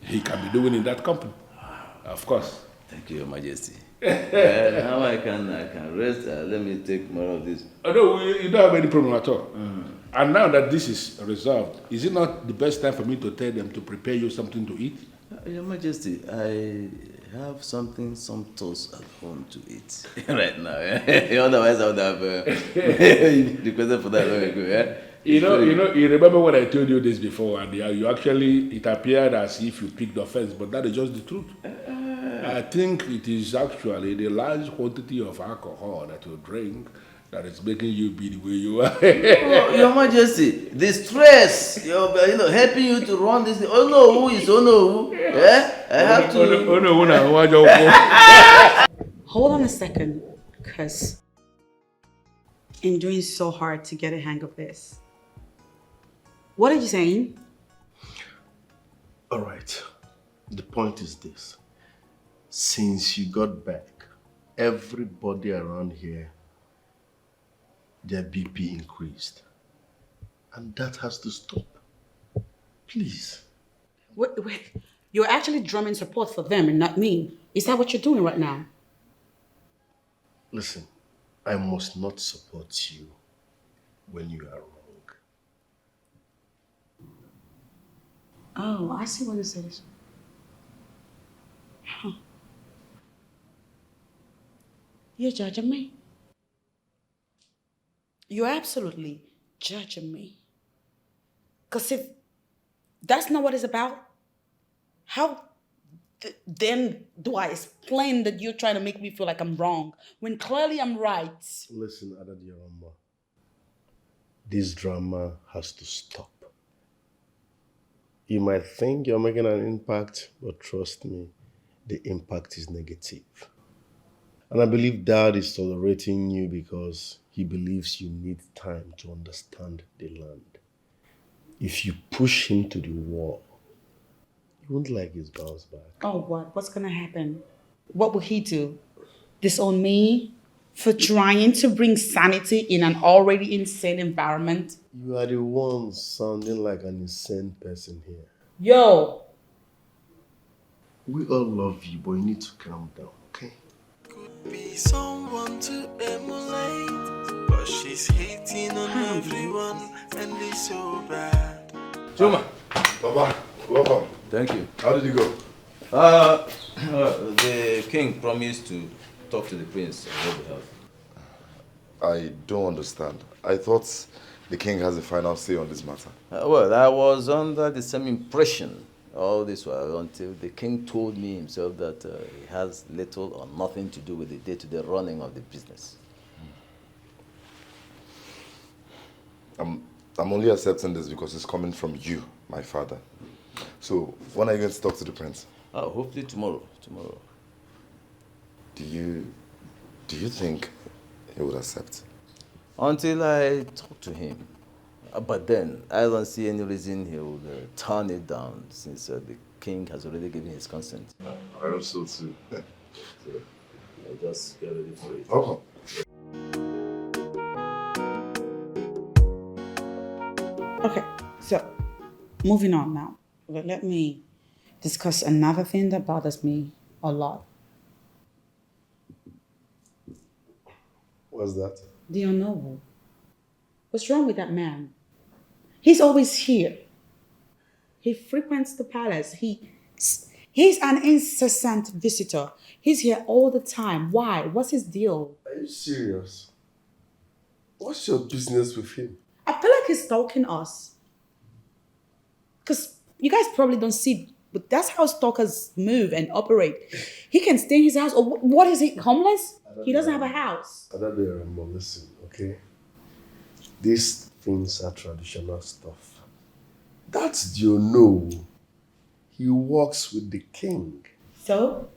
he can be doing in that company. Of course. Thank you, Your Majesty. Now I can rest. Let me take more of this. Oh, no, you don't have any problem at all. And now that this is resolved, is it not the best time for me to tell them to prepare you something to eat? Your Majesty, I have some toast at home to eat right now. Otherwise, I would have requested for that long ago. You remember when I told you this before, and you actually, it appeared as if you picked offense, but that is just the truth. I think it is actually the large quantity of alcohol that you drink that is making you be the way you are. Your Majesty, the stress, helping you to run this. Oh no, who is oh no? I have to. Hold on a second, because I'm doing so hard to get a hang of this. What are you saying? All right. The point is this. Since you got back, everybody around here, their BP increased. And that has to stop. Please. Wait. You're actually drumming support for them and not me. Is that what you're doing right now? Listen, I must not support you when you are wrong. Oh, I see what this is. Huh. You're judging me. You're absolutely judging me. Because if that's not what it's about, how then do I explain that you're trying to make me feel like I'm wrong when clearly I'm right? Listen, Adadiarama. This drama has to stop. You might think you're making an impact, but trust me, the impact is negative. And I believe Dad is tolerating you because he believes you need time to understand the land. If you push him to the wall, he won't like his bounce back. Oh, what? What's gonna happen? What will he do? Disown me for trying to bring sanity in an already insane environment? You are the one sounding like an insane person here. Yo! We all love you, but you need to calm down, okay? Be someone to emulate, but she's hating on everyone, and it's so bad. Juma. Papa, welcome. Thank you. How did it go? The king promised to talk to the prince on your behalf. I don't understand. I thought the king has a final say on this matter. Well, I was under the same impression all this while until the king told me himself that he has little or nothing to do with the day-to-day running of the business. I'm only accepting this because it's coming from you, my father. So, when are you going to talk to the prince? Hopefully tomorrow. Do you think he would accept? Until I talk to him. But then, I don't see any reason he will turn it down since the king has already given his consent. I hope so too. So, I just get ready for it. Okay. Okay, so moving on now. Let me discuss another thing that bothers me a lot. What's that? The unknowable. What's wrong with that man? He's always here. He frequents the palace. He's an incessant visitor. He's here all the time. Why? What's his deal? Are you serious? What's your business with him? I feel like he's stalking us. Because you guys probably don't see, but that's how stalkers move and operate. He can stay in his house, or what is he, homeless? He doesn't have a house. Adadiarama, listen, okay? These things are traditional stuff. That's no. He works with the king. So?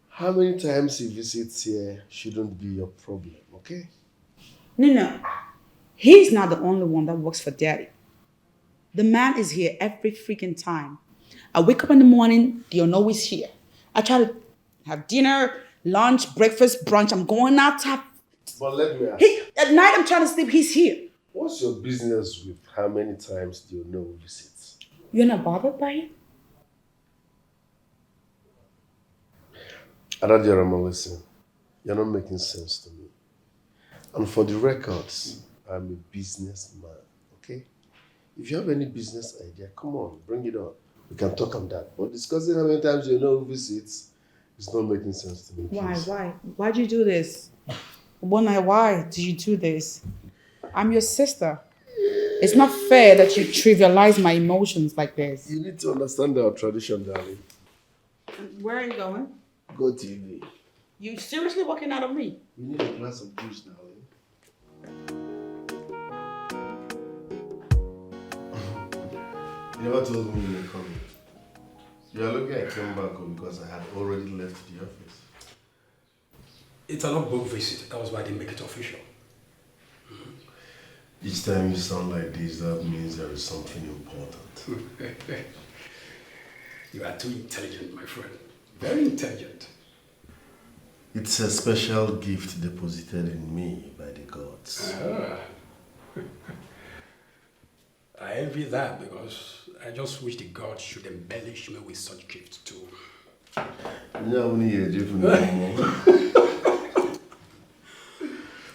How many times he visits here shouldn't be your problem, okay? No. He's not the only one that works for Daddy. The man is here every freaking time. I wake up in the morning, they're always here. I try to have dinner, lunch, breakfast, brunch. I'm going out to have... But let me ask. At night, I'm trying to sleep. He's here. What's your business with how many times visits? You're not bothered by it? Adadiarama, listen. You're not making sense to me. And for the records, I'm a businessman, okay? If you have any business idea, come on, bring it on. We can talk on that. But discussing how many times visits, it's not making sense to me. Please. Why? Why'd you do this? Why did you do this? I'm your sister. It's not fair that you trivialize my emotions like this. You need to understand our tradition, darling. Where are you going? Go TV. You seriously walking out of me? You need a glass of juice, darling. You never told me you were coming. You are lucky I came back home because I had already left the office. It's an off-book visit. That was why I didn't make it official. Each time you sound like this, that means there is something important. You are too intelligent, my friend. Very intelligent. It's a special gift deposited in me by the gods. I envy that because I just wish the gods should embellish me with such gifts too.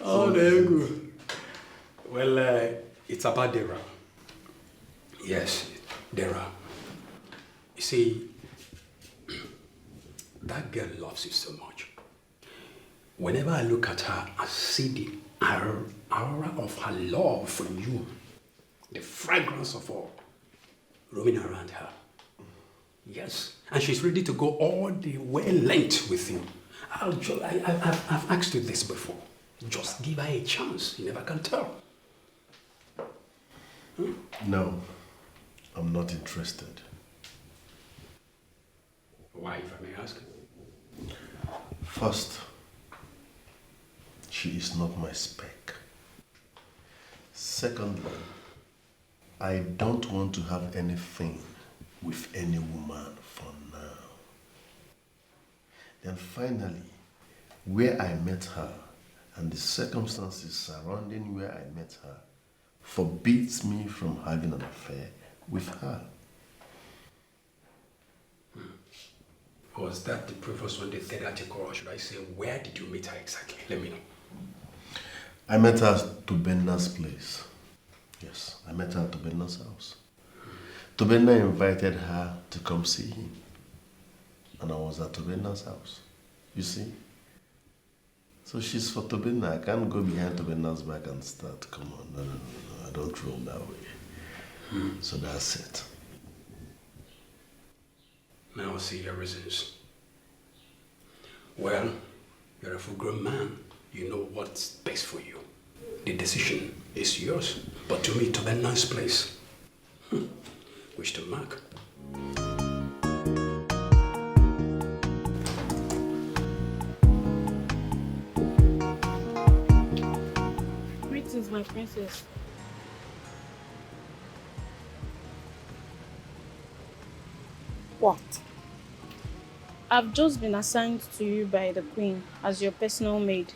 Oh, there you go. Well, it's about Dara. Yes, Dara. You see, that girl loves you so much. Whenever I look at her, I see the aura of her love for you, the fragrance of her roaming around her. Yes, and she's ready to go all the way length with you. I've asked you this before. Just give her a chance. You never can tell. No, I'm not interested. Why, if I may ask? First, she is not my spec. Secondly, I don't want to have anything with any woman for now. Then finally, where I met her and the circumstances surrounding where I met her forbids me from having an affair with her. Was that the previous one, the third article, or should I say, where did you meet her exactly? Let me know. I met her at Tobenda's place. Yes, I met her at Tobenda's house. Tobenda invited her to come see him. And I was at Tobenda's house. You see? So she's for Tobenda. I can't go behind Tobenda's back and start. Come on, no. I don't roll that way. So that's it. Now I see your reasons. Well, you're a full-grown man. You know what's best for you. The decision is yours. But to me, to be a nice place. Wish to mark. Greetings, my princess. What? I've just been assigned to you by the queen as your personal maid.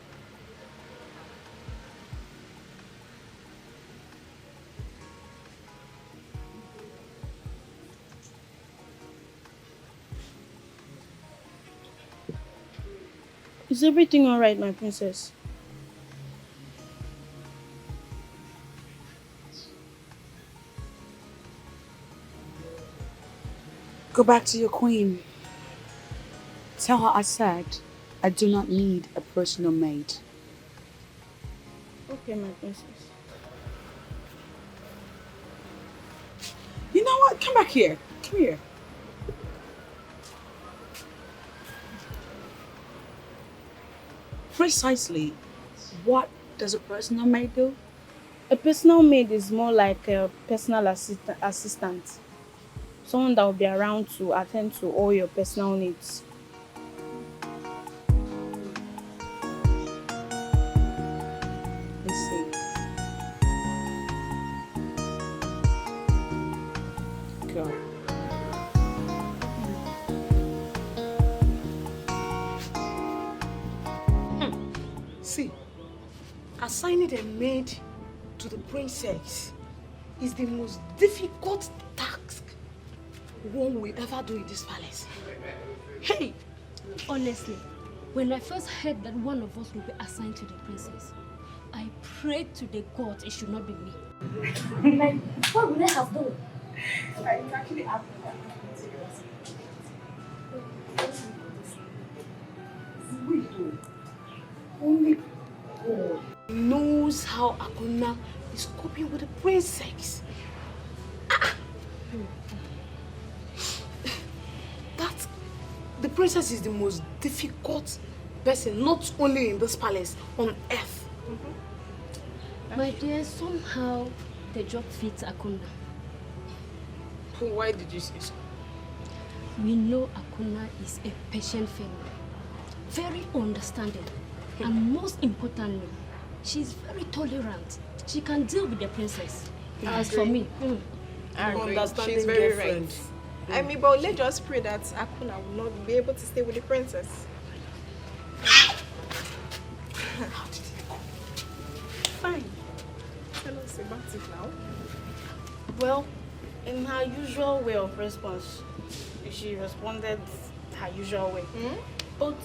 Is everything alright, my princess? Go back to your queen. Tell her I said I do not need a personal maid. Okay, my princess. You know what? Come back here. Come here. Precisely, what does a personal maid do? A personal maid is more like a personal assistant. Someone that will be around to attend to all your personal needs. Let's see. Go. See, assigning a maid to the princess is the most difficult task one will ever do in this palace. Hey! Honestly, when I first heard that one of us will be assigned to the princess, I prayed to the gods it should not be me. Like, what would I have done? It's actually happened. Only God knows how Akuna is coping with the princess. The princess is the most difficult person, not only in this palace, on earth. My dear, somehow the job fits Akuna. Why did you say so? We know Akuna is a patient female, very understanding, and most importantly, she's very tolerant. She can deal with the princess. As for me, I agree. Understanding She's very girlfriend. right. I mean, but let's just pray that Akuna will not be able to stay with the princess. How did it go? Fine. Tell us about it now. Well, in her usual way of response, she responded her usual way. But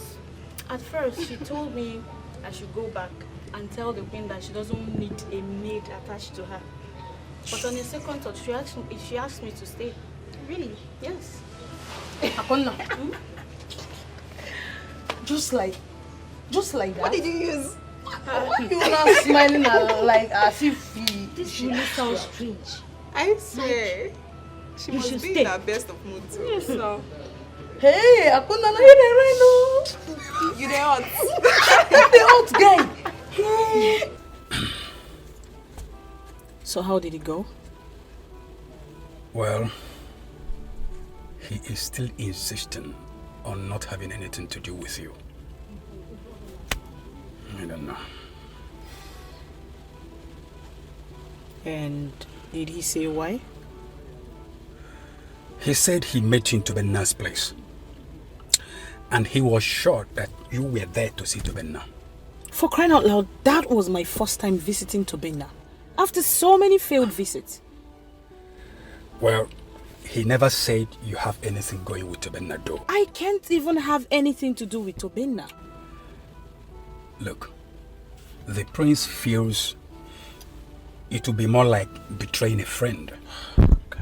at first, she told me I should go back and tell the queen that she doesn't need a maid attached to her. But on a second thought, she asked me to stay. Really? Yes. Akona. Just like that. What did you use? You are smiling like as if this really sounds strange. I swear. She You must should be stay. in her best of mood too. Yes, sir. Hey, Akuna, no, you dey rain, no. You dey hot. The hot guy. Hey. So how did it go? Well, he is still insisting on not having anything to do with you. I don't know. And did he say why? He said he met you in Tobenna's place. And he was sure that you were there to see Tobenna. For crying out loud, that was my first time visiting Tobenna. After so many failed visits. Well, he never said you have anything going with Tobenna though. I can't even have anything to do with Tobenna. Look, the prince feels it will be more like betraying a friend.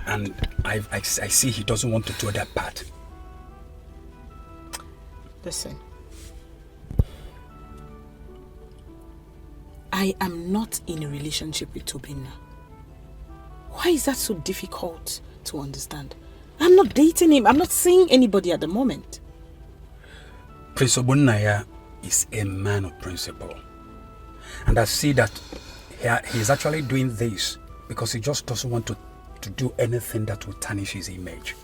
And I see he doesn't want to do that part. Listen. I am not in a relationship with Tobenna. Why is that so difficult to understand? I'm not dating him. I'm not seeing anybody at the moment. Prince Obunnaya is a man of principle. And I see that he's actually doing this because he just doesn't want to do anything that will tarnish his image.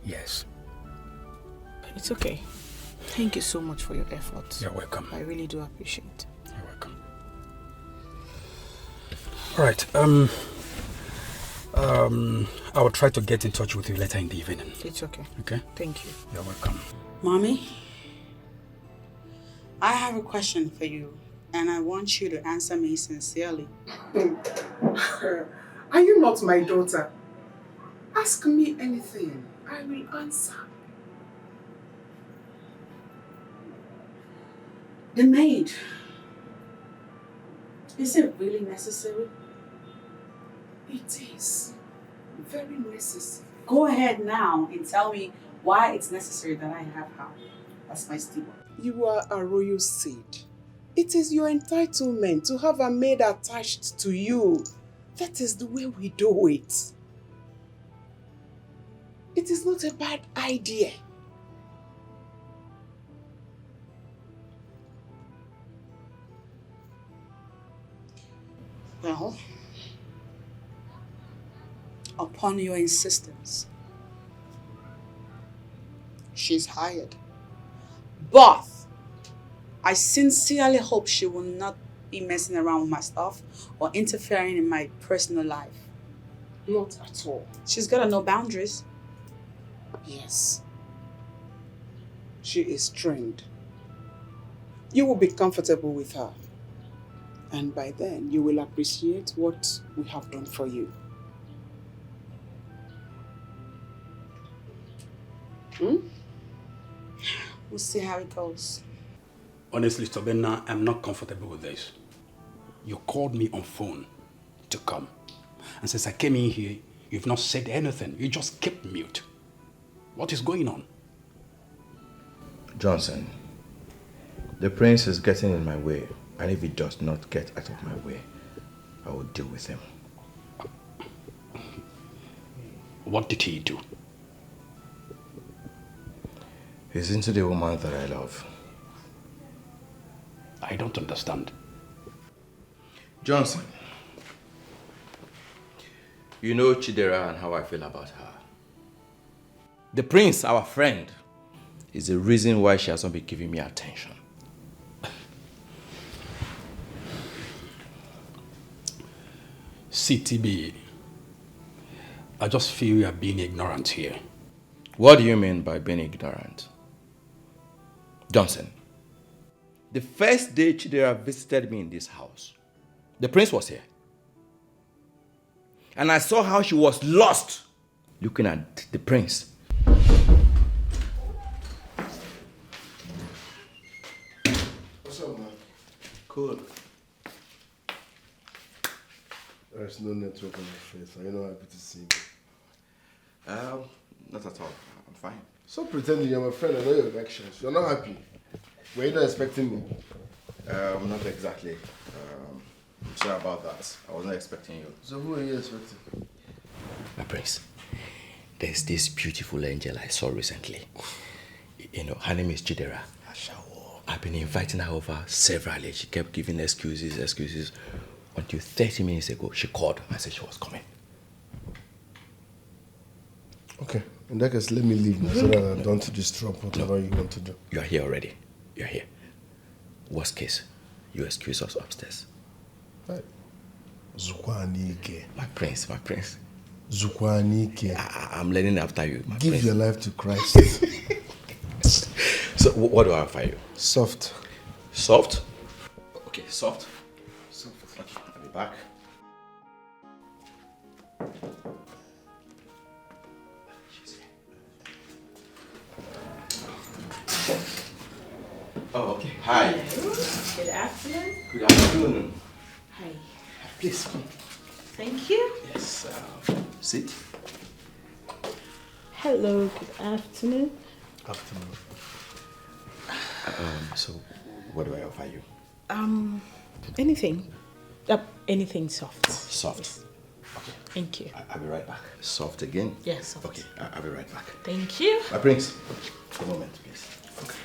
Yes. It's okay. Thank you so much for your efforts. You're welcome. I really do appreciate it. You're welcome. All right. I will try to get in touch with you later in the evening. It's okay. Okay? Thank you. You're welcome. Mommy, I have a question for you, and I want you to answer me sincerely. Are you not my daughter? Ask me anything. I will answer. The maid. Is it really necessary? It is very necessary. Go ahead now and tell me why it's necessary that I have her. That's my steward. You are a royal seed. It is your entitlement to have a maid attached to you. That is the way we do it. It is not a bad idea. Well, upon your insistence, she's hired. But I sincerely hope she will not be messing around with my stuff or interfering in my personal life. Not at all. She's got to know boundaries. Yes. She is trained. You will be comfortable with her. And by then, you will appreciate what we have done for you. We'll see how it goes. Honestly, Tobenna, I'm not comfortable with this. You called me on phone to come. And since I came in here, you've not said anything. You just kept mute. What is going on? Johnson, the prince is getting in my way. And if he does not get out of my way, I will deal with him. What did he do? He's into the woman that I love. I don't understand. Johnson, you know Chidera and how I feel about her. The prince, our friend, is the reason why she has not been giving me attention. CTB, I just feel you are being ignorant here. What do you mean by being ignorant? Johnson, the first day Chidera visited me in this house, the prince was here. And I saw how she was lost looking at the prince. What's up, man? Cool. There's no network on your face. Are you not happy to see me? Not at all. I'm fine. Stop pretending you're my friend. I know your actions. You're not happy. Were you not expecting me? Not exactly. I'm sorry about that. I was not expecting you. So who are you expecting? My prince, There's this beautiful angel I saw recently. You know, her name is Chidera. I've been inviting her over severally. She kept giving excuses. Until 30 minutes ago, she called and said she was coming. Okay, in that case, let me leave now so that I don't disrupt whatever you want to do. You are here already. You're here. Worst case, you excuse us upstairs. Right. Zukwanike. My prince. Zukwanike. I'm learning after you, my Give prince. your life to Christ. So, what do I offer you? Soft. Soft? Okay, soft. Okay, I'll be back. Oh, okay. Hi. Good afternoon. Good afternoon. Hi. Please come. Thank you. Yes, sit. Hello, good afternoon. Afternoon. So, what do I offer you? Anything. Anything soft. Soft. Okay. Thank you. I'll be right back. Soft again? Yes, soft. Okay, I'll be right back. Thank you. My prince, a moment, please. Okay.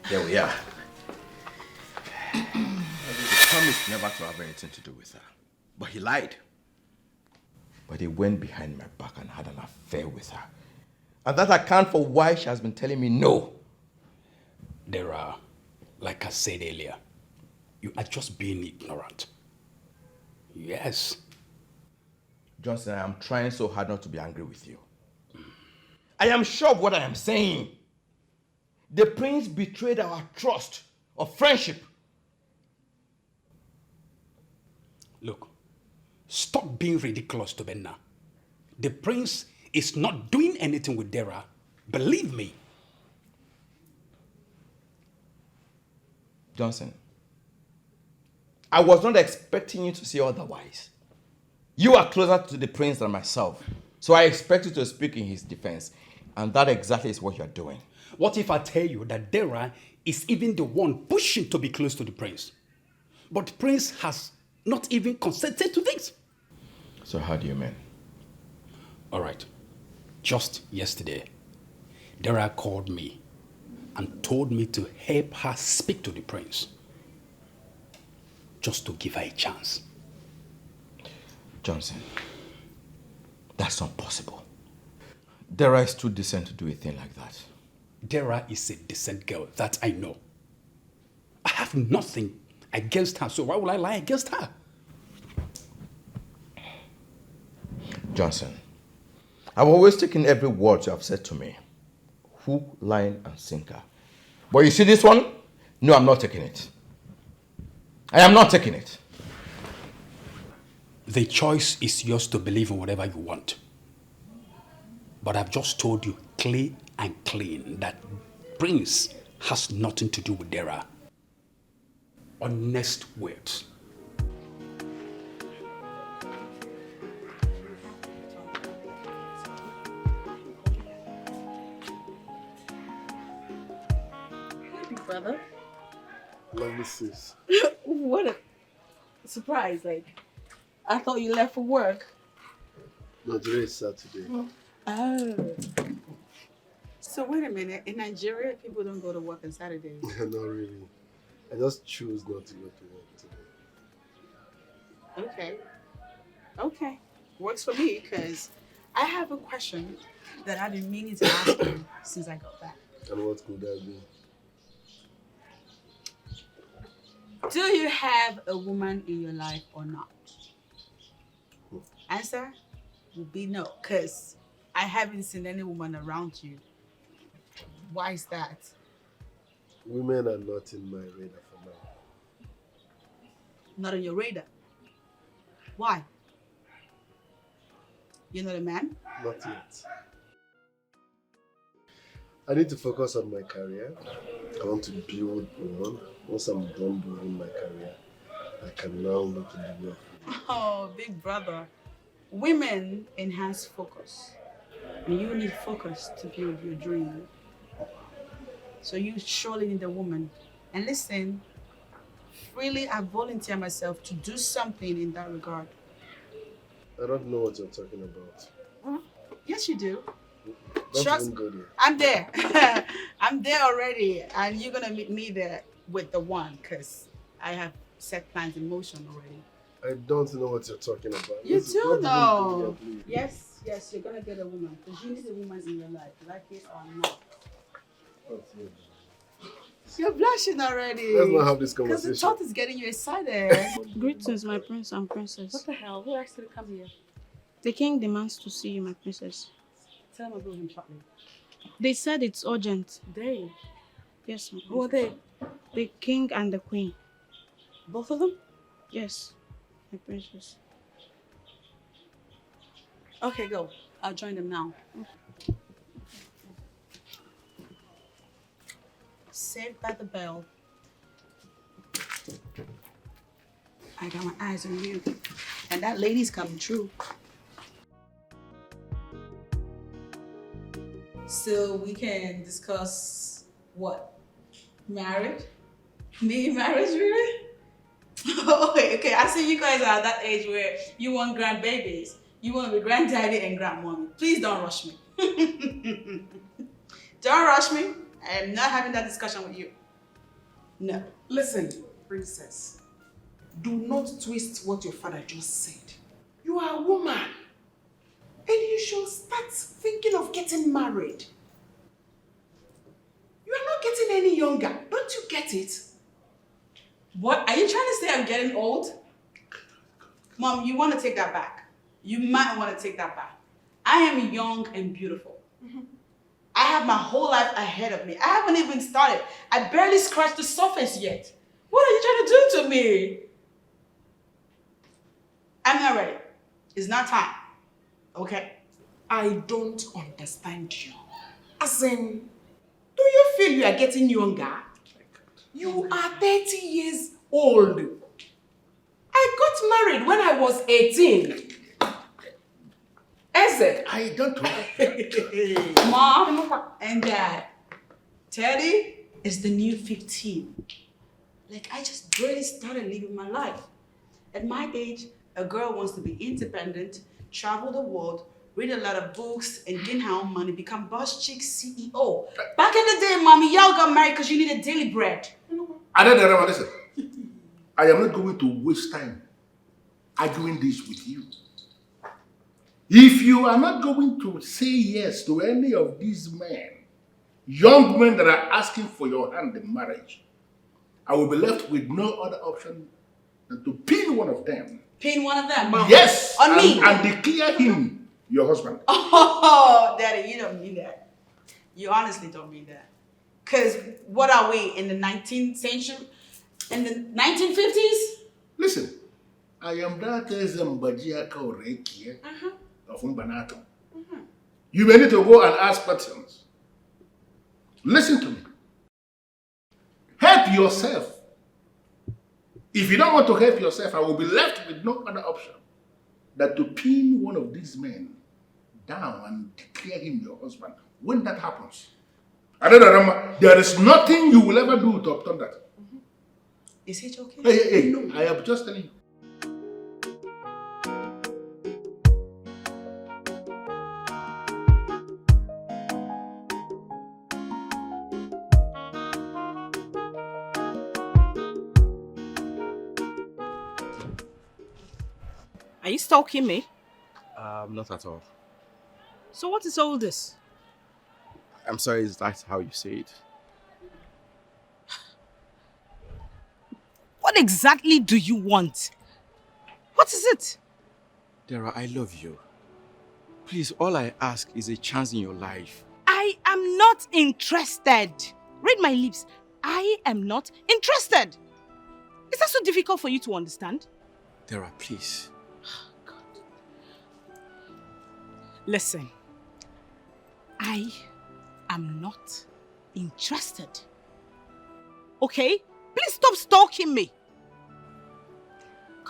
There we are. He promised never to have anything to do with her. But he lied. But he went behind my back and had an affair with her. And that accounts for why she has been telling me no. There are, like I said earlier, you are just being ignorant. Yes. Johnson, I am trying so hard not to be angry with you. I am sure of what I am saying. The prince betrayed our trust of friendship. Look, stop being ridiculous to Brenda. The prince is not doing anything with Dara. Believe me. Johnson, I was not expecting you to say otherwise. You are closer to the prince than myself, so I expect you to speak in his defense, and that exactly is what you're doing. What if I tell you that Dara is even the one pushing to be close to the prince? But the prince has not even consented to this. So how do you mean? All right. Just yesterday, Dara called me and told me to help her speak to the prince. Just to give her a chance. Johnson, that's not possible. Dara is too decent to do a thing like that. Dara is a decent girl, that I know. I have nothing against her, so why would I lie against her? Johnson, I've always taken every word you have said to me. Hook, line, and sinker. But you see this one? No, I'm not taking it. I am not taking it. The choice is yours to believe in whatever you want. But I've just told you clear and clean that Prince has nothing to do with Dara. Honest words. Brother. Lovely sis. What a surprise. Like, I thought you left for work. No, today is Saturday. Oh. So wait a minute. In Nigeria, people don't go to work on Saturdays. Not really. I just choose not to go to work today. Okay. Okay. Works for me because I have a question that I've been meaning to ask you since I got back. And what could that be? Do you have a woman in your life or not? Answer would be no, because I haven't seen any woman around you. Why is that? Women are not in my radar for now. Not on your radar? Why? You're not a man? Not yet. I need to focus on my career. I want to build one. Once I'm done building my career, I can now look in the way of Oh, big brother. Women enhance focus. And you need focus to build your dream. So you surely need a woman. And listen, freely I volunteer myself to do something in that regard. I don't know what you're talking about. Yes, you do. Don't Trust even go there. I'm there. I'm there already. And you're going to meet me there with the one because I have set plans in motion already. I don't know what you're talking about. You Don't do even know. go there, please. Yes, you're going to get a woman because you need a woman in your life, like it or not. You're blushing already. Let's not have this Because the conversation. thought is getting you excited. Greetings, my prince and princess. What the hell? Who asked you to come here? The king demands to see you, my princess. Tell him I'll go him shortly. They said it's urgent. They? Yes, my princess. Who are they? The king and the queen. Both of them? Yes, my princess. Okay, go. I'll join them now. Saved by the bell. I got my eyes on you. And that lady's coming true. So we can discuss what? Marriage? Me marriage, really? Okay. I see you guys are at that age where you want grandbabies. You want to be granddaddy and grandmommy. Please don't rush me. Don't rush me. I am not having that discussion with you. No. Listen, princess. Do not twist what your father just said. You are a woman. And you should start thinking of getting married. You are not getting any younger. Don't you get it? What? Are you trying to say I'm getting old? Mom, you want to take that back. You might want to take that back. I am young and beautiful. I have my whole life ahead of me. I haven't even started. I barely scratched the surface yet. What are you trying to do to me? I'm not ready. It's not time. Okay? I don't understand you. As in, do you feel you are getting younger? You are 30 years old. I got married when I was 18. Eze. I don't know. Mom and Dad, Teddy is the new 15. Like, I just barely started living my life. At my age, a girl wants to be independent, travel the world, read a lot of books, and gain her own money, become boss chick CEO. Back in the day, mommy, y'all got married because you needed daily bread. Adadara, listen. I am not going to waste time arguing this with you. If you are not going to say yes to any of these men, young men that are asking for your hand in marriage, I will be left with no other option than to pin one of them. Pin one of them? Yes! On me? And declare him your husband. Oh, Daddy, you don't mean that. You honestly don't mean that. Because what are we, in the 19th century? In the 1950s? Listen, I am that Zambajia Kaureki of Umbanato. You may need to go and ask questions. Listen to me. Help yourself. If you don't want to help yourself, I will be left with no other option than to pin one of these men down and declare him your husband. When that happens, there is nothing you will ever do to obtain that. Is it okay? Hey, no, I am just telling you. Are you stalking me? Not at all. So what is all this? I'm sorry, is that how you say it? What exactly do you want? What is it? Dara, I love you. Please, all I ask is a chance in your life. I am not interested. Read my lips. I am not interested. Is that so difficult for you to understand? Dara, please. Listen, I am not interested. Okay? Please stop stalking me.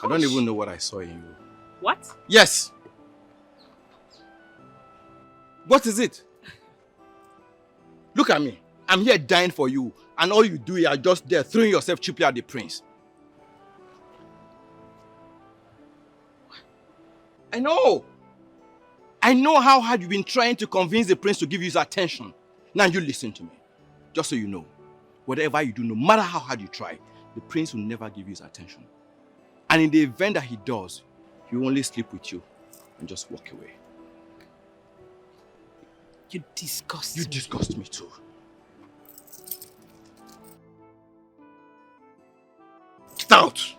I don't even know what I saw in you. What? Yes! What is it? Look at me. I'm here dying for you, and all you do is just there throwing yourself cheaply at the prince. I know how hard you've been trying to convince the prince to give you his attention. Now you listen to me. Just so you know, whatever you do, no matter how hard you try, the prince will never give you his attention. And in the event that he does, he will only sleep with you and just walk away. You disgust me. You disgust me too. Get out!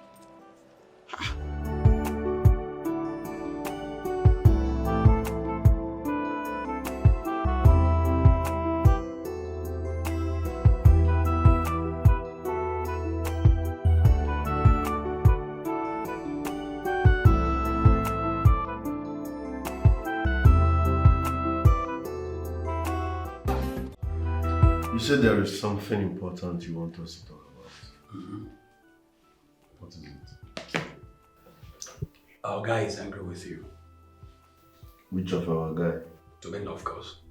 You said there is something important you want us to talk about. What is it? Our guy is angry with you. Which of our guy? Brenda, of course.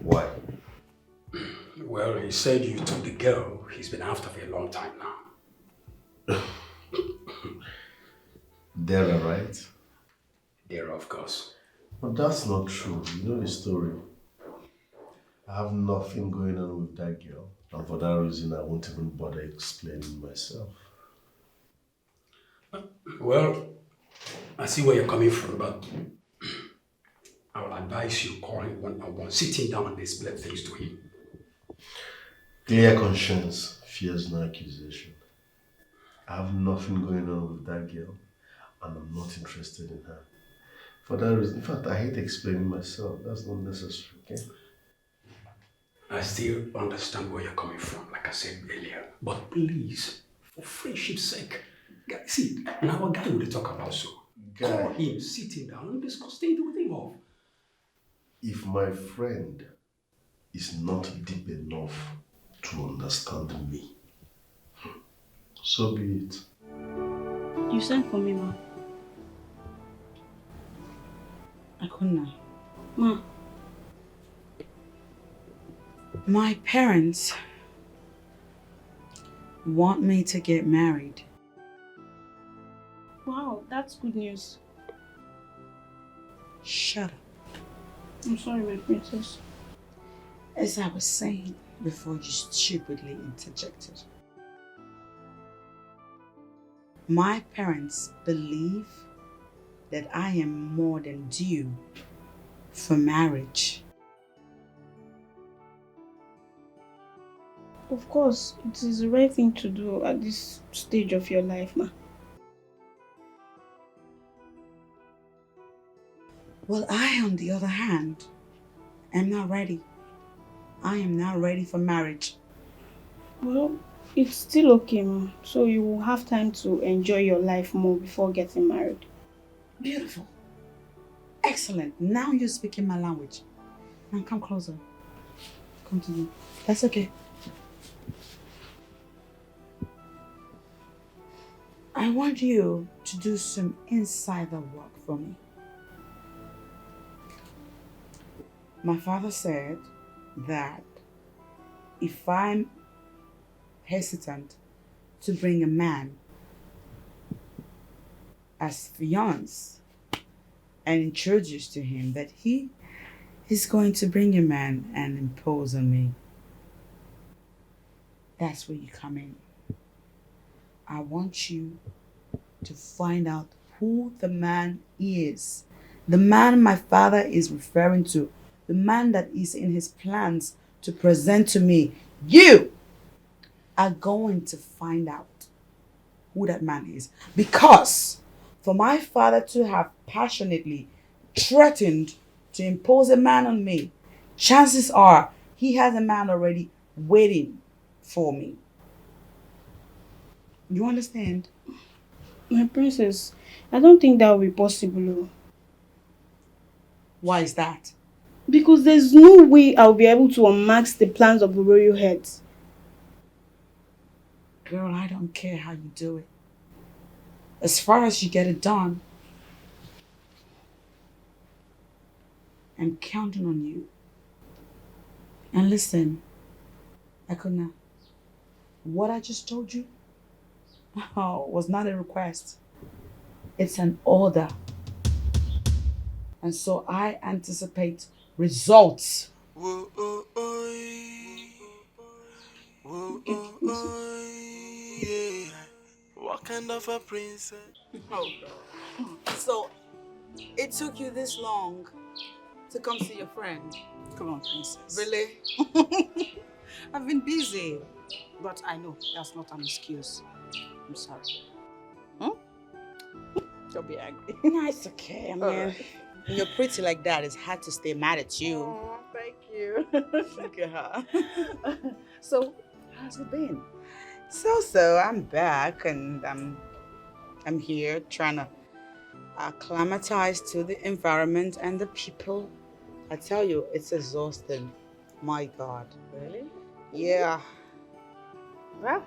Why? Well, he said you took the girl he's been after for a long time now. Dara, right? Dara, of course. But that's not true. You know the story. I have nothing going on with that girl. And for that reason, I won't even bother explaining myself. Well, I see where you're coming from, but I will advise you call him one-on-one, sit him down and explain things to him. Clear conscience fears no accusation. I have nothing going on with that girl, and I'm not interested in her. For that reason, in fact, I hate explaining myself. That's not necessary, okay? I still understand where you're coming from, like I said earlier. But please, for friendship's sake, see, now our guy will talk about so. Call him, sit him down and discuss things with him off. If my friend is not deep enough to understand me, so be it. You sent for me, Ma. Akuna. Ma. My parents want me to get married. Wow, that's good news. Shut up. I'm sorry, my princess. As I was saying before you stupidly interjected, my parents believe that I am more than due for marriage. Of course, it is the right thing to do at this stage of your life, Ma. Well, I, on the other hand, am not ready. I am not ready for marriage. Well, it's still okay, Ma. So you will have time to enjoy your life more before getting married. Beautiful. Excellent. Now you're speaking my language. Now come closer. Come to me. That's okay. I want you to do some insider work for me. My father said that if I'm hesitant to bring a man as fiancé and introduce to him, that he is going to bring a man and impose on me. That's where you come in. I want you to find out who the man is. The man my father is referring to. The man that is in his plans to present to me. You are going to find out who that man is. Because for my father to have passionately threatened to impose a man on me, chances are he has a man already waiting for me. You understand? My princess, I don't think that will be possible. Why is that? Because there's no way I'll be able to unmask the plans of the royal heads. Girl, I don't care how you do it. As far as you get it done, I'm counting on you. And listen, Akuna, what I just told you was not a request. It's an order. And so I anticipate results. Whoa, oh, oh, whoa, oh, oh, yeah. What kind of a princess? Oh, so it took you this long to come see your friend? Come on, princess. Really? I've been busy. But I know that's not an excuse. I'm sorry. Don't be angry. No, it's okay. I mean, when you're pretty like that, it's hard to stay mad at you. Oh, thank you. Look at her. So, how's it been? So, I'm back and I'm here trying to acclimatize to the environment and the people. I tell you, it's exhausting. My God. Really? Yeah. Well,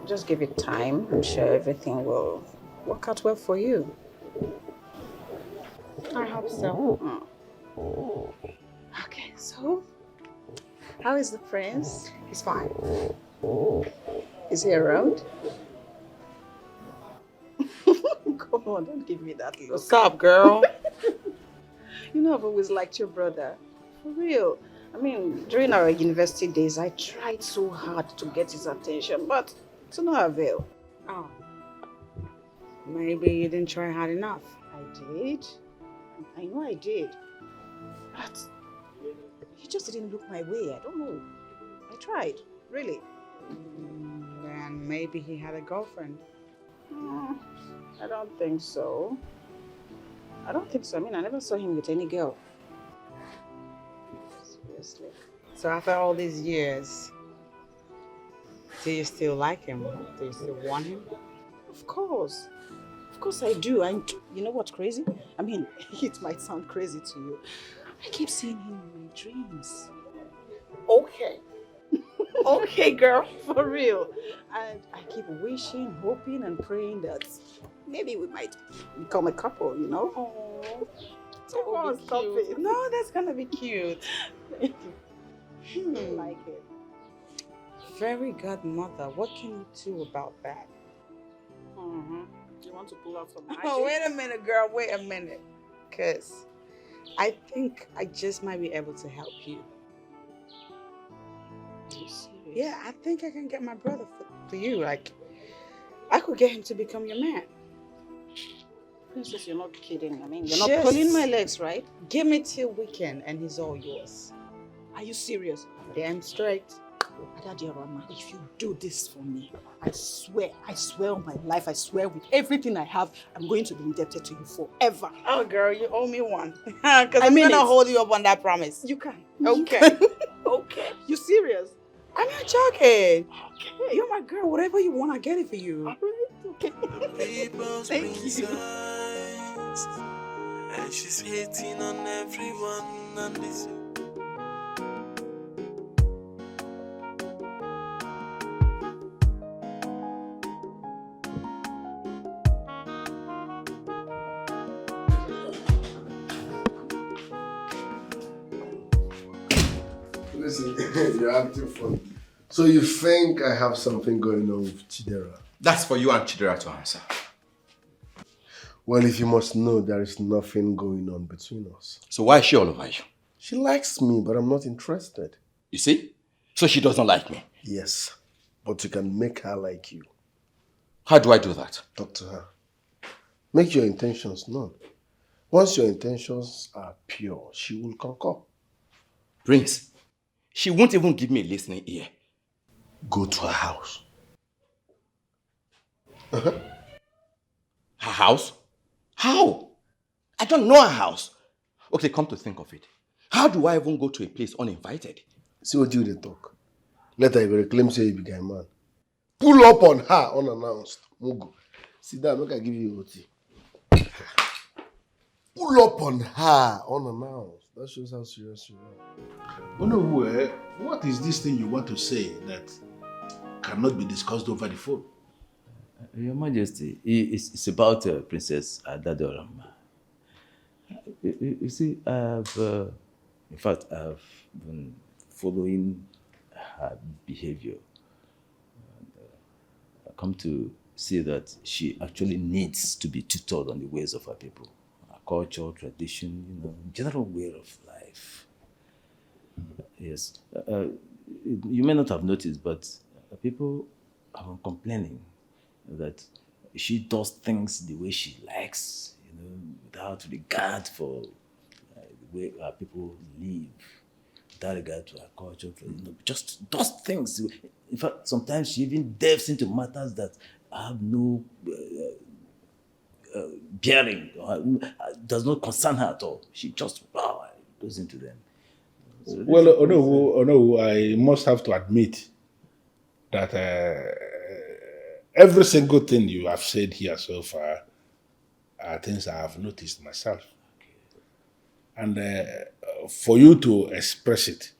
just give it time. I'm sure everything will work out well for you. I hope so. Okay, so how is the prince? He's fine. Is he around? Come on, don't give me that look. What's up, girl? You know I've always liked your brother. For real. I mean, during our university days, I tried so hard to get his attention, but to no avail. Oh. Maybe you didn't try hard enough. I did. I know I did. But he just didn't look my way. I don't know. I tried, really. Then maybe he had a girlfriend. I don't think so. I don't think so. I mean, I never saw him with any girl. Seriously. So after all these years, do you still like him? Do you still want him? Of course. Of course I do. And you know what's crazy? I mean, it might sound crazy to you. I keep seeing him in my dreams. Okay. Okay, girl, for real. And I keep wishing, hoping, and praying that maybe we might become a couple, you know? Oh, come on, stop it. No, that's gonna be cute. Thank you. I like it. Fairy godmother, what can you do about that? You want to pull out some magic? Oh, wait a minute, girl. Wait a minute. Because I think I just might be able to help you. Are you serious? Yeah, I think I can get my brother for you. Like, I could get him to become your man. Princess, you're not kidding. I mean, you're not pulling my legs, right? Give me till weekend and he's all yours. Are you serious? Damn straight. If you do this for me, I swear on my life, I swear with everything I have, I'm going to be indebted to you forever. Oh, girl, you owe me one. Because I'm going to hold you up on that promise. You can. Okay. Okay. You serious? I'm not joking. Okay. You're my girl. Whatever you want, I get it for you. All right. Okay. Thank you. And she's hating on everyone and this. Listen, you're acting funny. So you think I have something going on with Chidera? That's for you and Chidera to answer. Well, if you must know, there is nothing going on between us. So why is she all over you? She likes me, but I'm not interested. You see? So she doesn't like me? Yes, but you can make her like you. How do I do that? Talk to her. Make your intentions known. Once your intentions are pure, she will concur. Prince, she won't even give me a listening ear. Go to her house. Her house? How? I don't know her house. Okay, come to think of it. How do I even go to a place uninvited? See what you talk. Let her reclaim say you be guy man. Pull up on her unannounced. Mugu. Sit down, make I give you OT. pull up on her unannounced. That shows how serious you are. Onowu, what is this thing you want to say that cannot be discussed over the phone? Your Majesty, it's about Princess Adadoram. You see, in fact, I've been following her behavior. I come to see that she actually needs to be tutored on the ways of her people, her culture, tradition, general way of life. Yes, you may not have noticed, but people have been complaining that she does things the way she likes, without regard for the way our people live, without regard to our culture, just does things. In fact, sometimes she even delves into matters that have no bearing, does not concern her at all. She just goes into them. So well, Onowu, I must have to admit that every single thing you have said here so far are things I have noticed myself. And for you to express it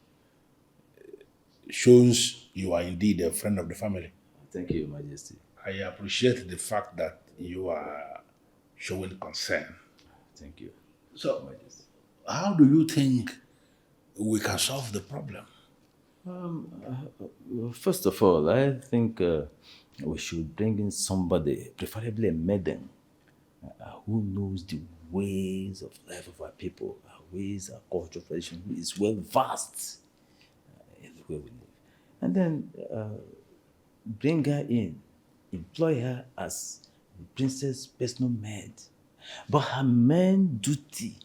shows you are indeed a friend of the family. Thank you, Your Majesty. I appreciate the fact that you are showing concern. Thank you. So, how do you think we can solve the problem? First of all, I think we should bring in somebody, preferably a maiden, who knows the ways of life of our people, our ways, our culture, tradition, who is well versed in the way we live. And then bring her in, employ her as the princess' personal maid. But her main duty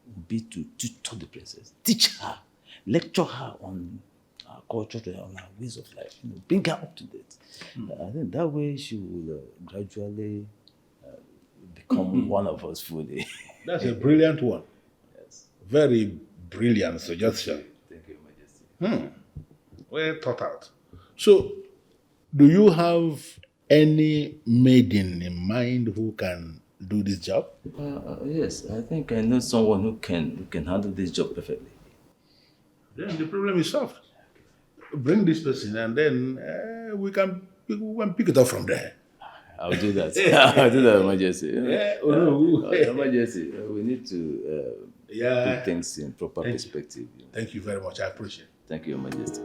will be to tutor the princess, teach her, lecture her on our culture, on our ways of life, bring her up to date. I think that way she will gradually become one of us fully. That's a brilliant one. Yes. Very brilliant suggestion. Thank you, Majesty. Well thought out. So, do you have any maiden in mind who can do this job? Yes, I think I know someone who can handle this job perfectly. Then the problem is solved. Bring this person and then we can pick it up from there. I'll do that. I'll do that, Majesty. Your Majesty, we need to put things in proper perspective. Thank you very much. I appreciate it. Thank you, Your Majesty.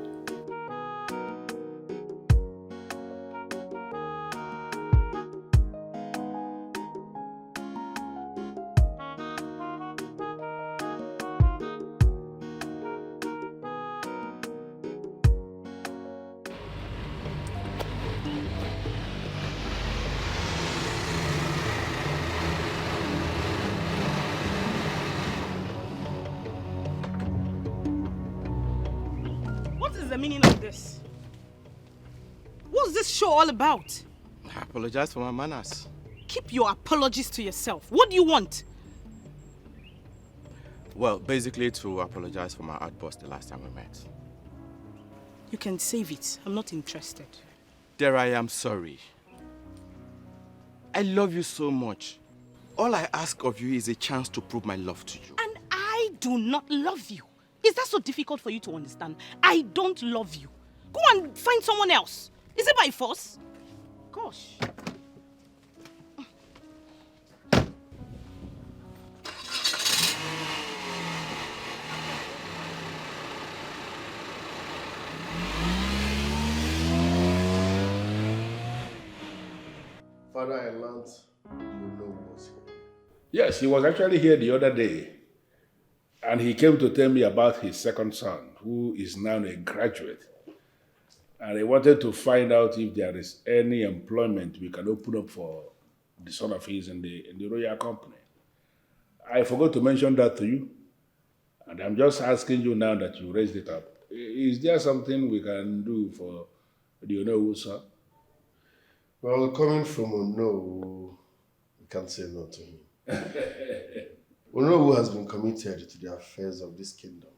The meaning of this? What's this show all about? I apologize for my manners. Keep your apologies to yourself. What do you want? Well, basically to apologize for my outburst the last time we met. You can save it. I'm not interested. There I am sorry. I love you so much. All I ask of you is a chance to prove my love to you. And I do not love you. Is that so difficult for you to understand? I don't love you. Go and find someone else. Is it by force? Gosh. Father, I learned you know was here. Yes, he was actually here the other day. And he came to tell me about his second son, who is now a graduate. And he wanted to find out if there is any employment we can open up for the son of his in the royal company. I forgot to mention that to you. And I'm just asking you now that you raised it up. Is there something we can do for the Onowu son? Well, coming from Onowu, we can't say no to him. Onowu has been committed to the affairs of this kingdom.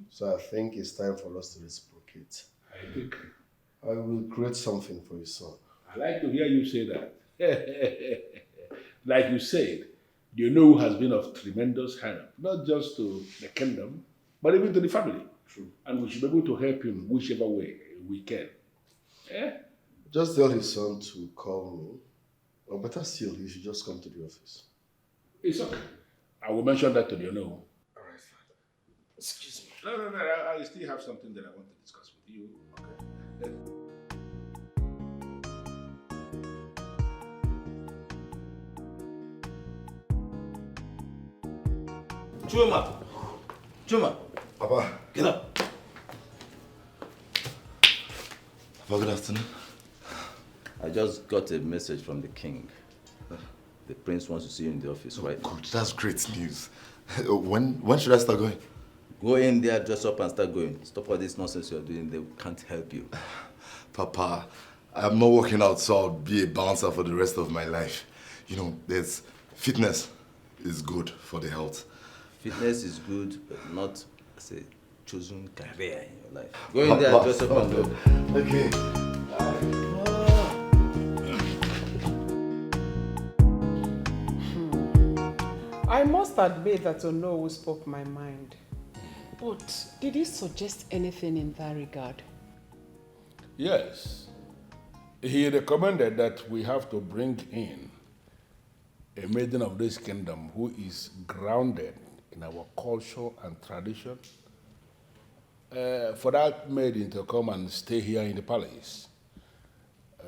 So I think it's time for us to reciprocate. I think. I will create something for your son. I like to hear you say that. Like you said, The know has been of tremendous help, not just to the kingdom, but even to the family. True. And we should be able to help him whichever way we can. Eh? Just tell his son to call me. Or better still, he should just come to the office. It's okay. I will mention that to the know. All right, Father. Excuse me. No. I still have something that I want to discuss with you. Okay. Chuma. Papa. Get up. Papa, good afternoon. I just got a message from the king. The prince wants to see you in the office, right? Good, that's great news. When should I start going? Go in there, dress up and start going. Stop all this nonsense you're doing. They can't help you. Papa, I'm not working out, so I'll be a bouncer for the rest of my life. You know, fitness is good for the health. Fitness is good, but not as a chosen career in your life. Go in there, dress up and go. Okay. I must admit that Ono spoke my mind. But did he suggest anything in that regard? Yes. He recommended that we have to bring in a maiden of this kingdom who is grounded in our culture and tradition. For that maiden to come and stay here in the palace.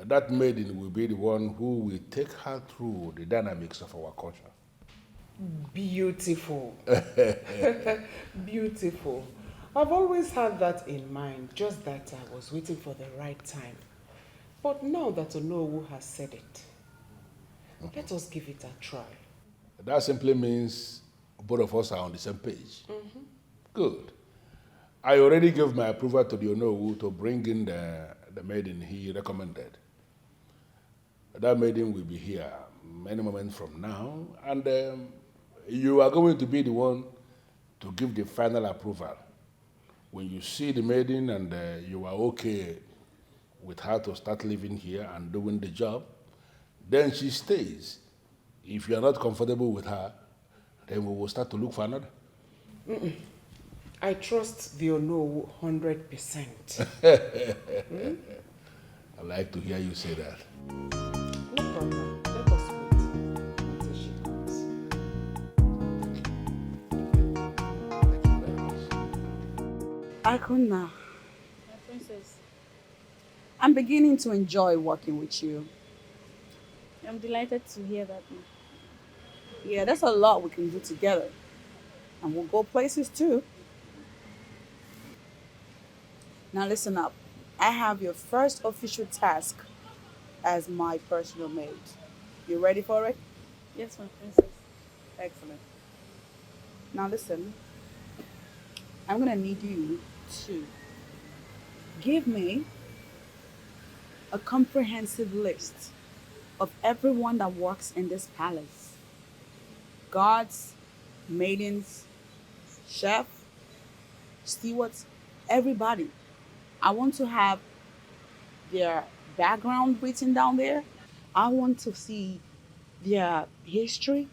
That maiden will be the one who will take her through the dynamics of our culture. Beautiful. Beautiful. I've always had that in mind, just that I was waiting for the right time. But now that Onowu has said it, let us give it a try. That simply means both of us are on the same page. Good. I already gave my approval to the Onowu to bring in the maiden he recommended. That maiden will be here any moment from now, and you are going to be the one to give the final approval. When you see the maiden and you are okay with her to start living here and doing the job, then she stays. If you are not comfortable with her, then we will start to look for another. I trust the Onowu 100%. I like to hear you say that. No problem. Let us wait until she comes. Akuna, My princess, I'm beginning to enjoy working with you. I'm delighted to hear that. Yeah, there's a lot we can do together. And we'll go places too. Now listen up. I have your first official task as my personal maid. You ready for it? Yes, my princess. Excellent. Now listen. I'm gonna need you to give me a comprehensive list of everyone that works in this palace. Guards, maidens, chef, stewards, everybody. I want to have their background written down there. I want to see their history,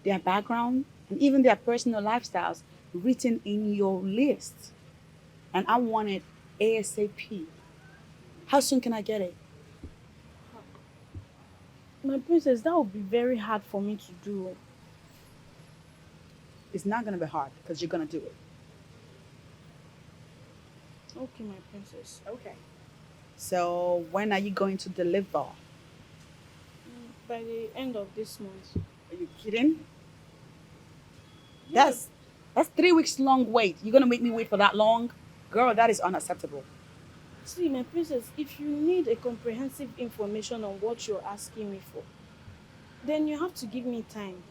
their background, and even their personal lifestyles written in your list. And I want it ASAP. How soon can I get it? My princess, that would be very hard for me to do. It's not gonna be hard because you're gonna do it. Okay, my princess. Okay. So when are you going to deliver? By the end of this month. Are you kidding? That's 3 weeks long wait. You're gonna make me wait for that long? Girl, that is unacceptable. See, my princess, if you need a comprehensive information on what you're asking me for, then you have to give me time.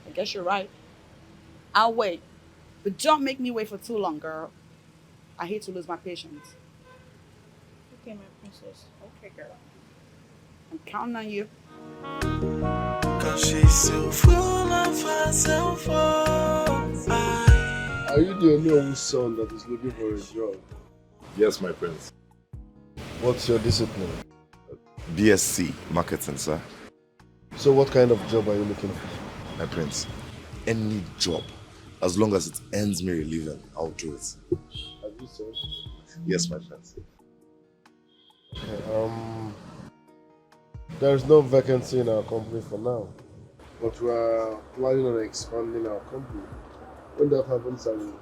I guess you're right. I'll wait. But don't make me wait for too long, girl. I hate to lose my patience. Okay, my princess. Okay, girl. I'm counting on you. Cause she's so full of herself. Are you the only son that is looking for a job? Yes, my prince. What's your discipline? BSc Marketing, sir. So what kind of job are you looking for? My prince, any job, as long as it earns me a living, I'll do it. Have you said? Yes, my prince. Okay, there's no vacancy in our company for now, but we are planning on expanding our company. When that happens, I will.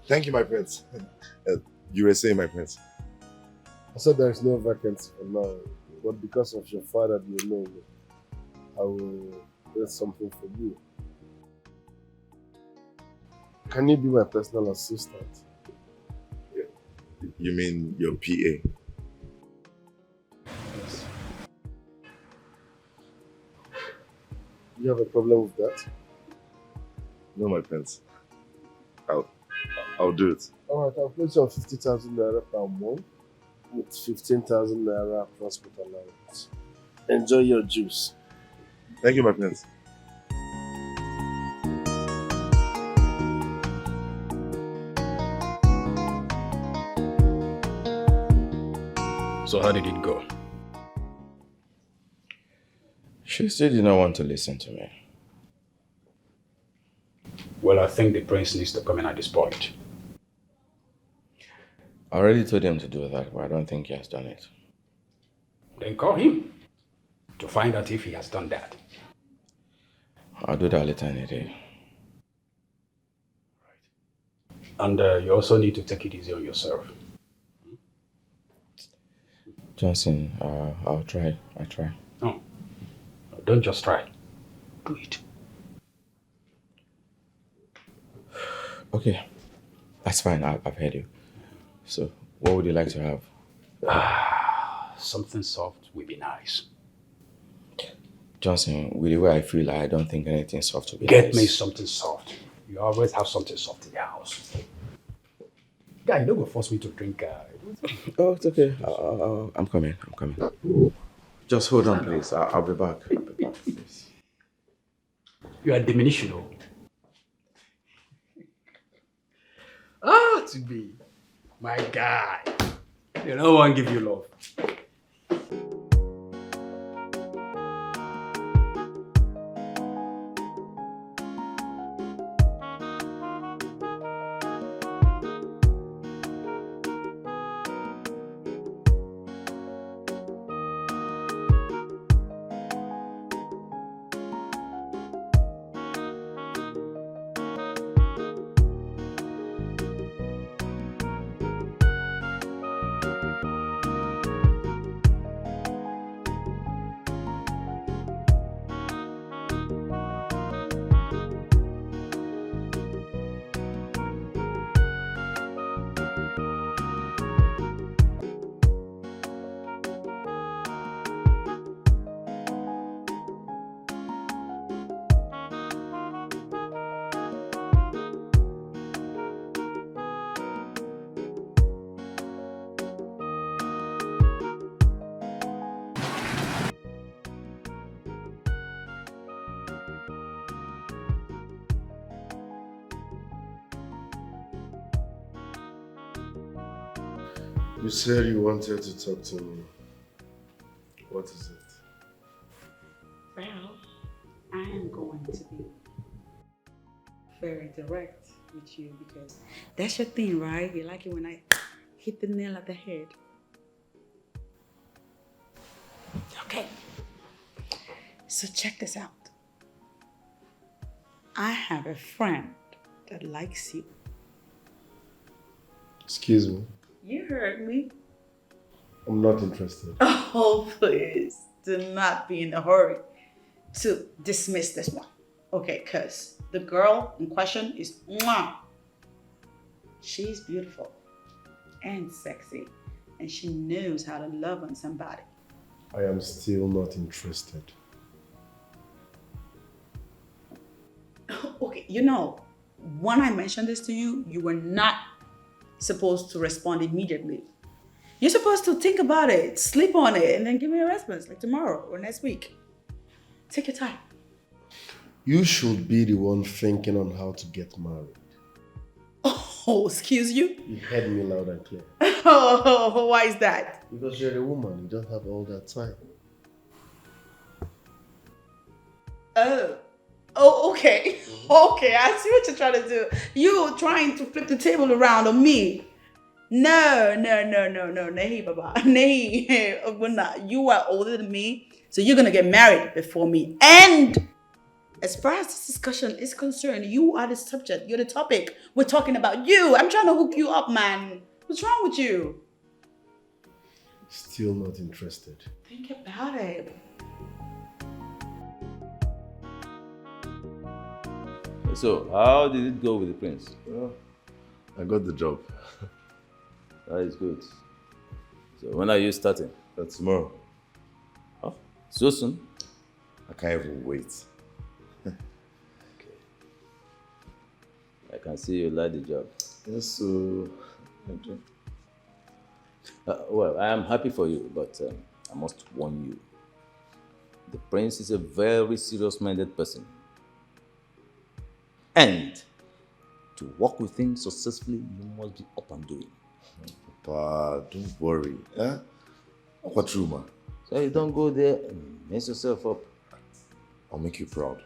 Thank you, my prince. You were saying, my prince. I said there is no vacancy for now, but because of your father, you know, I will get something for you. Can you be my personal assistant? You mean your PA? Yes. You have a problem with that? No, my prince. I'll do it. Alright, I'll place you on 50,000 naira per month with 15,000 naira transport allowance. Enjoy your juice. Thank you, my prince. So how did it go? She still did not want to listen to me. Well, I think the prince needs to come in at this point. I already told him to do that, but I don't think he has done it. Then call him to find out if he has done that. I'll do that later in the day. And you also need to take it easy on yourself. Johnson, I'll try. I try. No, don't just try. Do it. Okay, that's fine. I've heard you. So, what would you like to have? Something soft would be nice. Johnson, with the way I feel, I don't think anything soft will be Get nice. me something soft. You always have something soft in the house. Guy, you don't go force me to drink. Oh, it's okay. I'm coming. Just hold on, please. I'll be back. Please. You are diminishing, though. To be my guy. You know one give you love. You said you wanted to talk to me. What is it? Well, I am going to be very direct with you because that's your thing, right? You like it when I hit the nail on the head. Okay. So check this out. I have a friend that likes you. Excuse me. You heard me. I'm not interested. Oh, please. Do not be in a hurry to dismiss this one. Okay, because the girl in question is mwah. She's beautiful and sexy, and she knows how to love on somebody. I am still not interested. Okay, you know, when I mentioned this to you, you were not supposed to respond immediately. You're supposed to think about it, sleep on it, and then give me a response like tomorrow or next week. Take your time. You should be the one thinking on how to get married. Oh, excuse you? You heard me loud and clear. Oh, why is that? Because you're a woman, you don't have all that time. Oh, okay. Okay, I see what you're trying to do. You trying to flip the table around on me. No, Nahi, Baba. Nahi, Oguna, you are older than me, so you're gonna get married before me. And as far as this discussion is concerned, you are the subject, you're the topic. We're talking about you. I'm trying to hook you up, man. What's wrong with you? Still not interested. Think about it. So, how did it go with the prince? Well, I got the job. That is good. So, when are you starting? That's tomorrow. Oh, so soon? I can't even wait. I can see you like the job. Yes, so... Well, I am happy for you, but I must warn you. The prince is a very serious-minded person. And to work with him successfully, you must be up and doing. Papa, don't worry. Eh? What's true, man? So you don't go there and mess yourself up. I'll make you proud.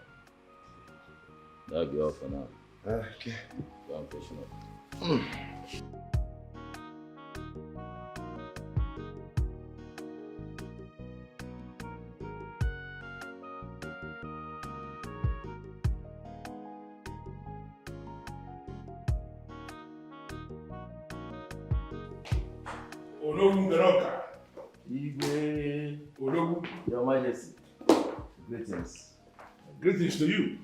That'll be all for now. Okay. Go and freshen up. Ologun Garoka. Igwe. Ologun. Your Majesty. Greetings. Greetings to you.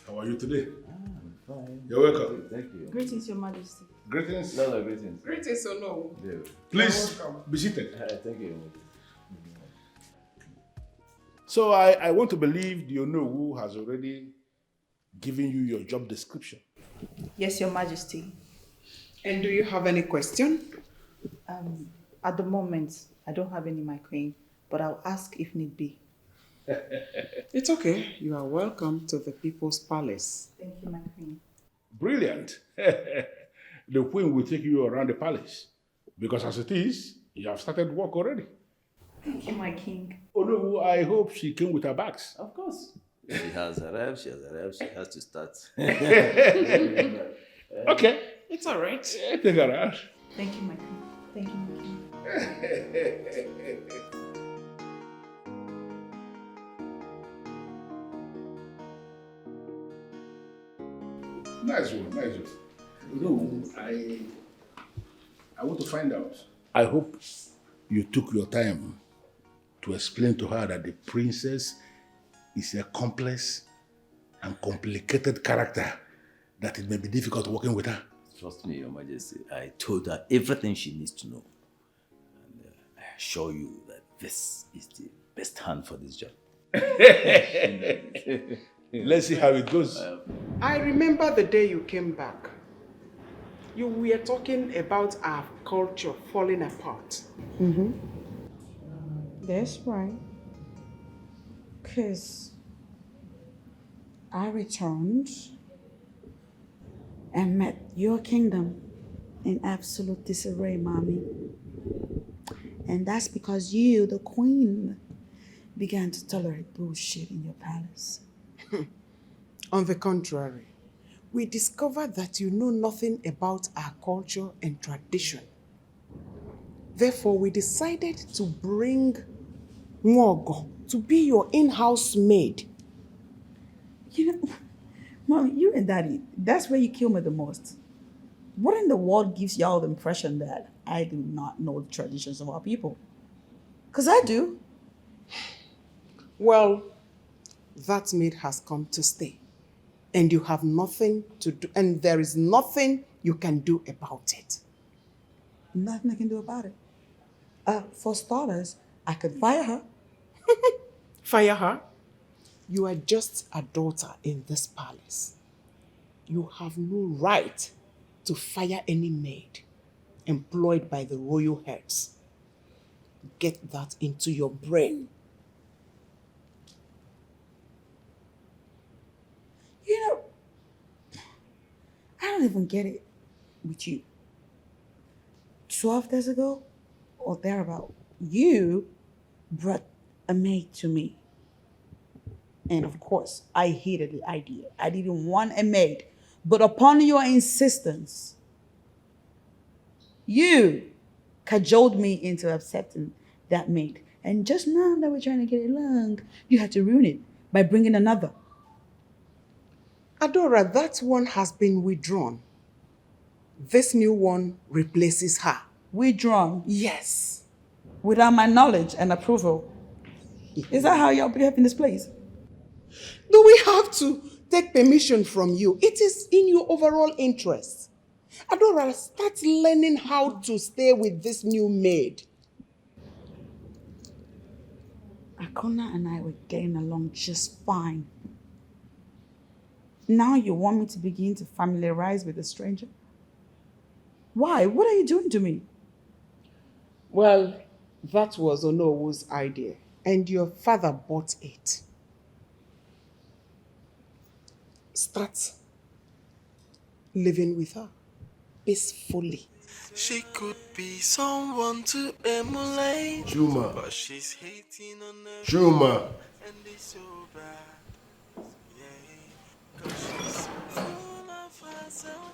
How are you today? I'm fine. You're welcome. Thank you. Greetings, Your Majesty. Greetings. No, greetings. Greetings or no? Yeah. Please be seated. Thank you, Your Majesty. So I want to believe the Onowu has already given you your job description. Yes, Your Majesty. And do you have any question? At the moment, I don't have any, my queen, but I'll ask if need be. It's okay. You are welcome to the People's Palace. Thank you, my queen. Brilliant. The queen will take you around the palace because as it is, you have started work already. Thank you, my king. Onowu, I hope she came with her bags. Of course. She has arrived, she has to start. Okay. It's all right. Take her out. Thank you, my queen. Thank you, my king. Nice one, nice one. No, I want to find out. I hope you took your time to explain to her that the princess is a complex and complicated character, that it may be difficult working with her. Trust me, Your Majesty. I told her everything she needs to know. And I assure you that this is the best hand for this job. Let's see how it goes. I remember the day you came back. You were talking about our culture falling apart. Mm-hmm. That's right. Because I returned and met your kingdom in absolute disarray, mommy. And that's because you, the queen, began to tolerate bullshit in your palace. On the contrary, we discovered that you know nothing about our culture and tradition. Therefore, we decided to bring Nwogo to be your in-house maid. You know, Mommy, you and Daddy, that's where you kill me the most. What in the world gives y'all the impression that I do not know the traditions of our people? Because I do. Well, that maid has come to stay. And you have nothing to do, and there is nothing you can do about it. Nothing I can do about it. For starters, I could fire her. Fire her? You are just a daughter in this palace. You have no right to fire any maid employed by the royal heads. get that into your brain. You know, I don't even get it with you. 12 days ago or thereabout, you brought a maid to me. And of course, I hated the idea. I didn't want a maid. But upon your insistence, you cajoled me into accepting that maid. And just now that we're trying to get along, you had to ruin it by bringing another. Adora, that one has been withdrawn. This new one replaces her. Withdrawn? Yes. Without my knowledge and approval. Is that how y'all behave in this place? Do we have to take permission from you? It is in your overall interest. Adora, start learning how to stay with this new maid. Akona and I were getting along just fine. Now you want me to begin to familiarize with a stranger? Why? What are you doing to me? Well, that was Onowu's idea, and your father bought it. Start living with her peacefully. She could be someone to emulate, Chuma. but she's hating on everyone, Chuma. and it's so bad. Yeah, 'cause she's full of herself.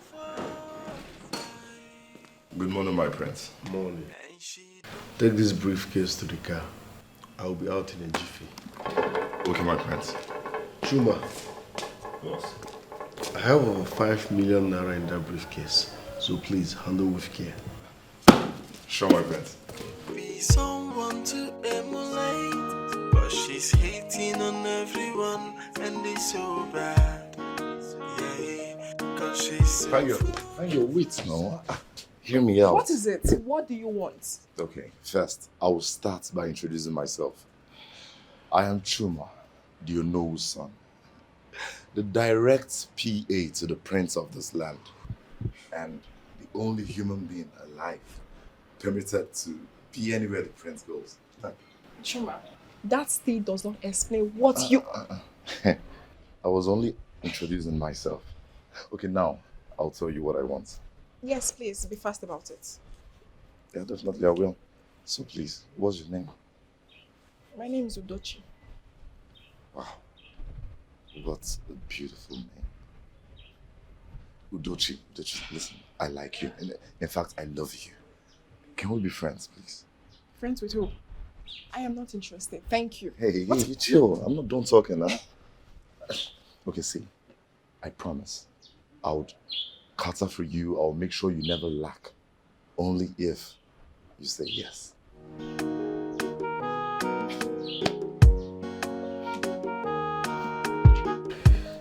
Good morning, my prince. Morning. Take this briefcase to the car. I'll be out in a jiffy. Okay, my prince. Chuma. Yes. I have over 5 million naira in that briefcase, so please handle with care. Sure, my prince. Be someone to emulate, but she's hating on everyone, and it's so bad. Yeah, 'cause she's so Find your wits, no? Hear me out. What is it? What do you want? Okay, first, I will start by introducing myself. I am Chuma, the Onowu's son, the direct PA to the prince of this land, and the only human being alive permitted to be anywhere the prince goes. Chuma, that still does not explain what you... I was only introducing myself. Okay, now I'll tell you what I want. Yes, please, be fast about it. Yeah, definitely I will. So please, what's your name? My name is Edochie. Wow, what a beautiful name. Edochie, listen, I like you. In fact, I love you. Can we be friends, please? Friends with who? I am not interested. Thank you. Hey, you chill. I'm not done talking, huh? Okay, see, I promise I would cater for you. I'll make sure you never lack. Only if you say yes.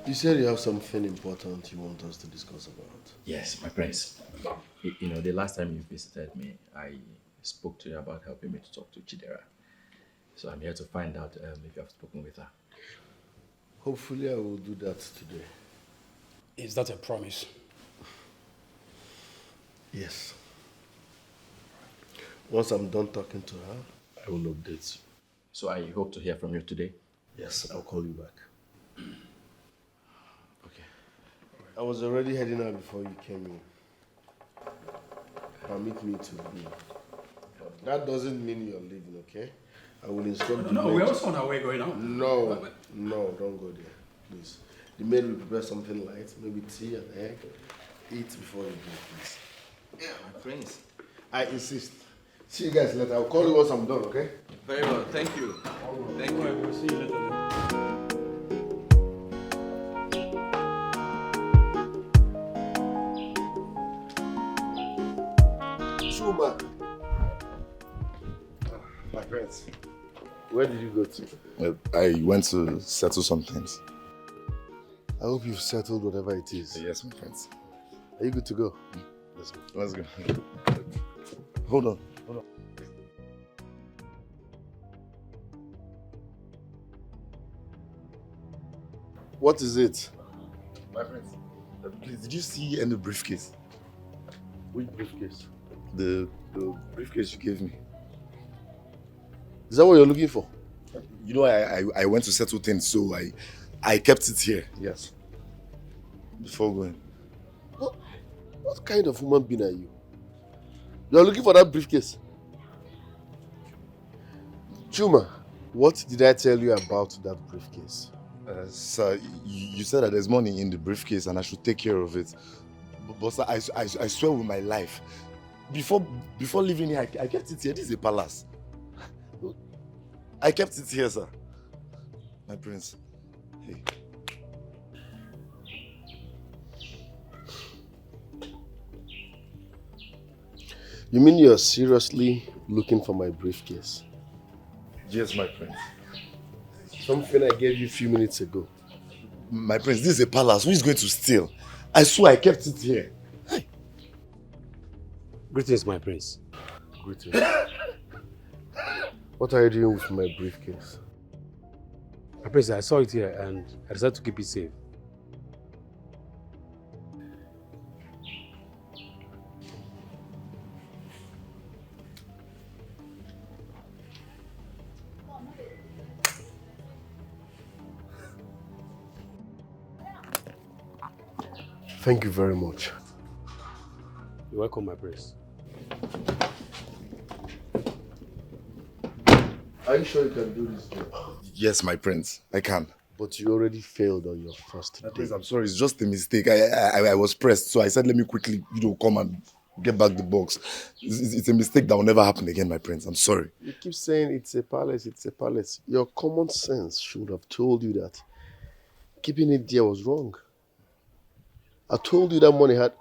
You said you have something important you want us to discuss about. Yes, my prince. You know, the last time you visited me, I spoke to you about helping me to talk to Chidera. So I'm here to find out if you have spoken with her. Hopefully I will do that today. Is that a promise? Yes. Once I'm done talking to her, I will update you. So I hope to hear from you today? Yes, I'll call you back. Okay. I was already heading out before you came in. Permit me to leave. That doesn't mean you're leaving, okay? I will instruct the No, maid. we're also on our way going out. No, don't go there, please. The maid will prepare something light, maybe tea and egg. Eat before you go, please. Yeah, my prince. I insist. See you guys later. I'll call you once I'm done, okay? Very well, thank you. Thank you. We'll see you later. Chuma. My friends, where did you go to? I went to settle some things. I hope you've settled whatever it is. Yes, my friends. Are you good to go? Let's go. Let's go. Hold on. What is it? My friends, please, did you see any briefcase? Which briefcase? The briefcase you gave me. Is that what you're looking for? You know, I went to settle things, so I kept it here. Yes. Before going. What kind of human being are you? You're looking for that briefcase? Chuma, what did I tell you about that briefcase? Sir, you said that there's money in the briefcase and I should take care of it. But sir, I swear with my life, before leaving here, I kept it here. This is a palace. I kept it here, sir. My prince. Hey. You mean you're seriously looking for my briefcase? Yes, my prince. Something I gave you a few minutes ago. My prince, this is a palace. Who is going to steal? I swear I kept it here. Hey. Greetings, my prince. Greetings. What are you doing with my briefcase? My prince, I saw it here and I decided to keep it safe. Thank you very much. You're welcome, my prince. Are you sure you can do this job? Yes, my prince. I can. But you already failed on your first day. Prince, I'm sorry. It's just a mistake. I was pressed, so I said, let me quickly, come and get back the box. It's a mistake that will never happen again, my prince. I'm sorry. You keep saying it's a palace, it's a palace. Your common sense should have told you that keeping it there was wrong. I told you that money had...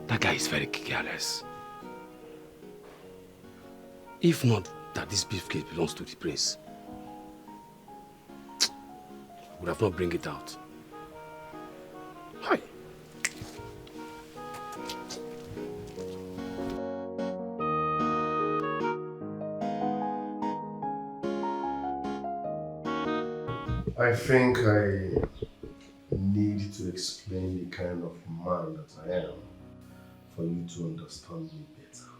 That guy is very careless. If not that this briefcase belongs to the prince, I would have not bring it out. Hi. I think I need to explain the kind of man that I am for you to understand me better.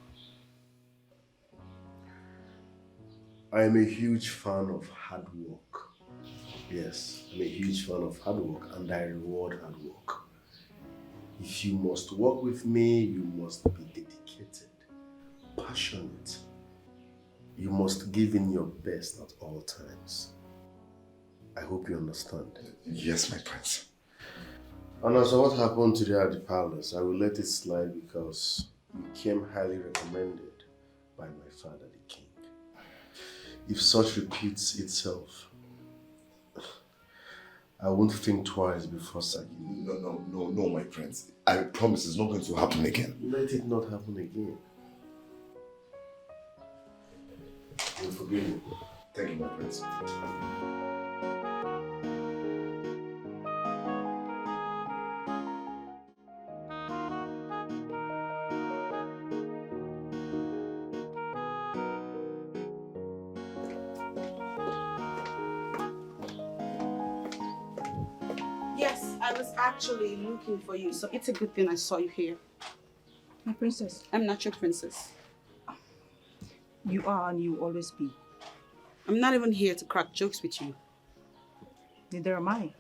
I am a huge fan of hard work. Yes, I'm a huge fan of hard work and I reward hard work. If you must work with me, you must be dedicated, passionate. You must give in your best at all times. I hope you understand. Yes, my prince. And as for what happened today at the palace, I will let it slide because you came highly recommended by my father, the king. If such repeats itself, I won't think twice before sacking you. No, my prince. I promise it's not going to happen again. Let it not happen again. You'll forgive me. Thank you, my prince. Yes, I was actually looking for you, so it's a good thing I saw you here. My princess. I'm not your princess. You are and you will always be. I'm not even here to crack jokes with you. Neither am I.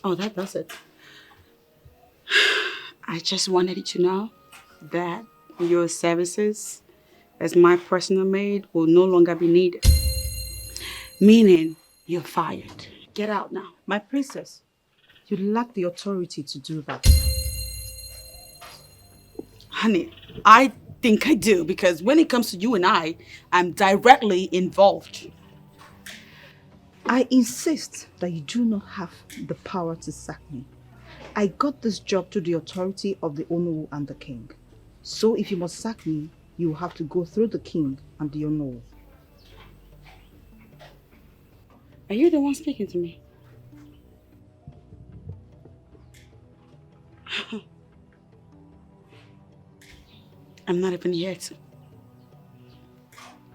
Oh, that does it. I just wanted you to know that your services as my personal maid will no longer be needed. Meaning, you're fired. Get out now. My princess, you lack the authority to do that. Honey, I think I do because when it comes to you and I'm directly involved. I insist that you do not have the power to sack me. I got this job through the authority of the Onowu and the king. So if you must sack me, you will have to go through the king and the Onowu. Are you the one speaking to me? I'm not even here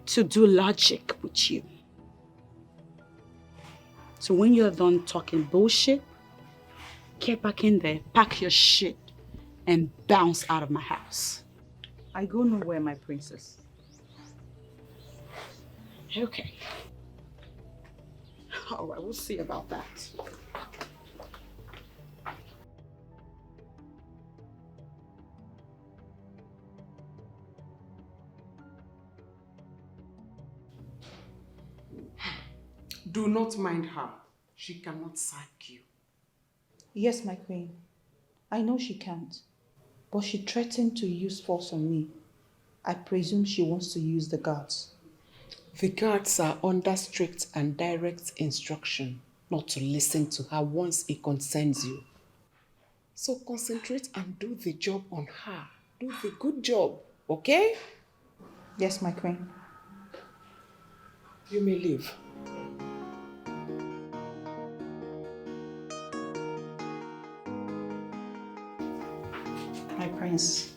to do logic with you. So when you're done talking bullshit, get back in there, pack your shit, and bounce out of my house. I go nowhere, my princess. Okay. All right, we'll see about that. Do not mind her. She cannot sack you. Yes, my queen. I know she can't. But she threatened to use force on me. I presume she wants to use the guards. The guards are under strict and direct instruction not to listen to her once it concerns you. So concentrate and do the job on her. Do the good job, okay? Yes, my queen. You may leave. My prince,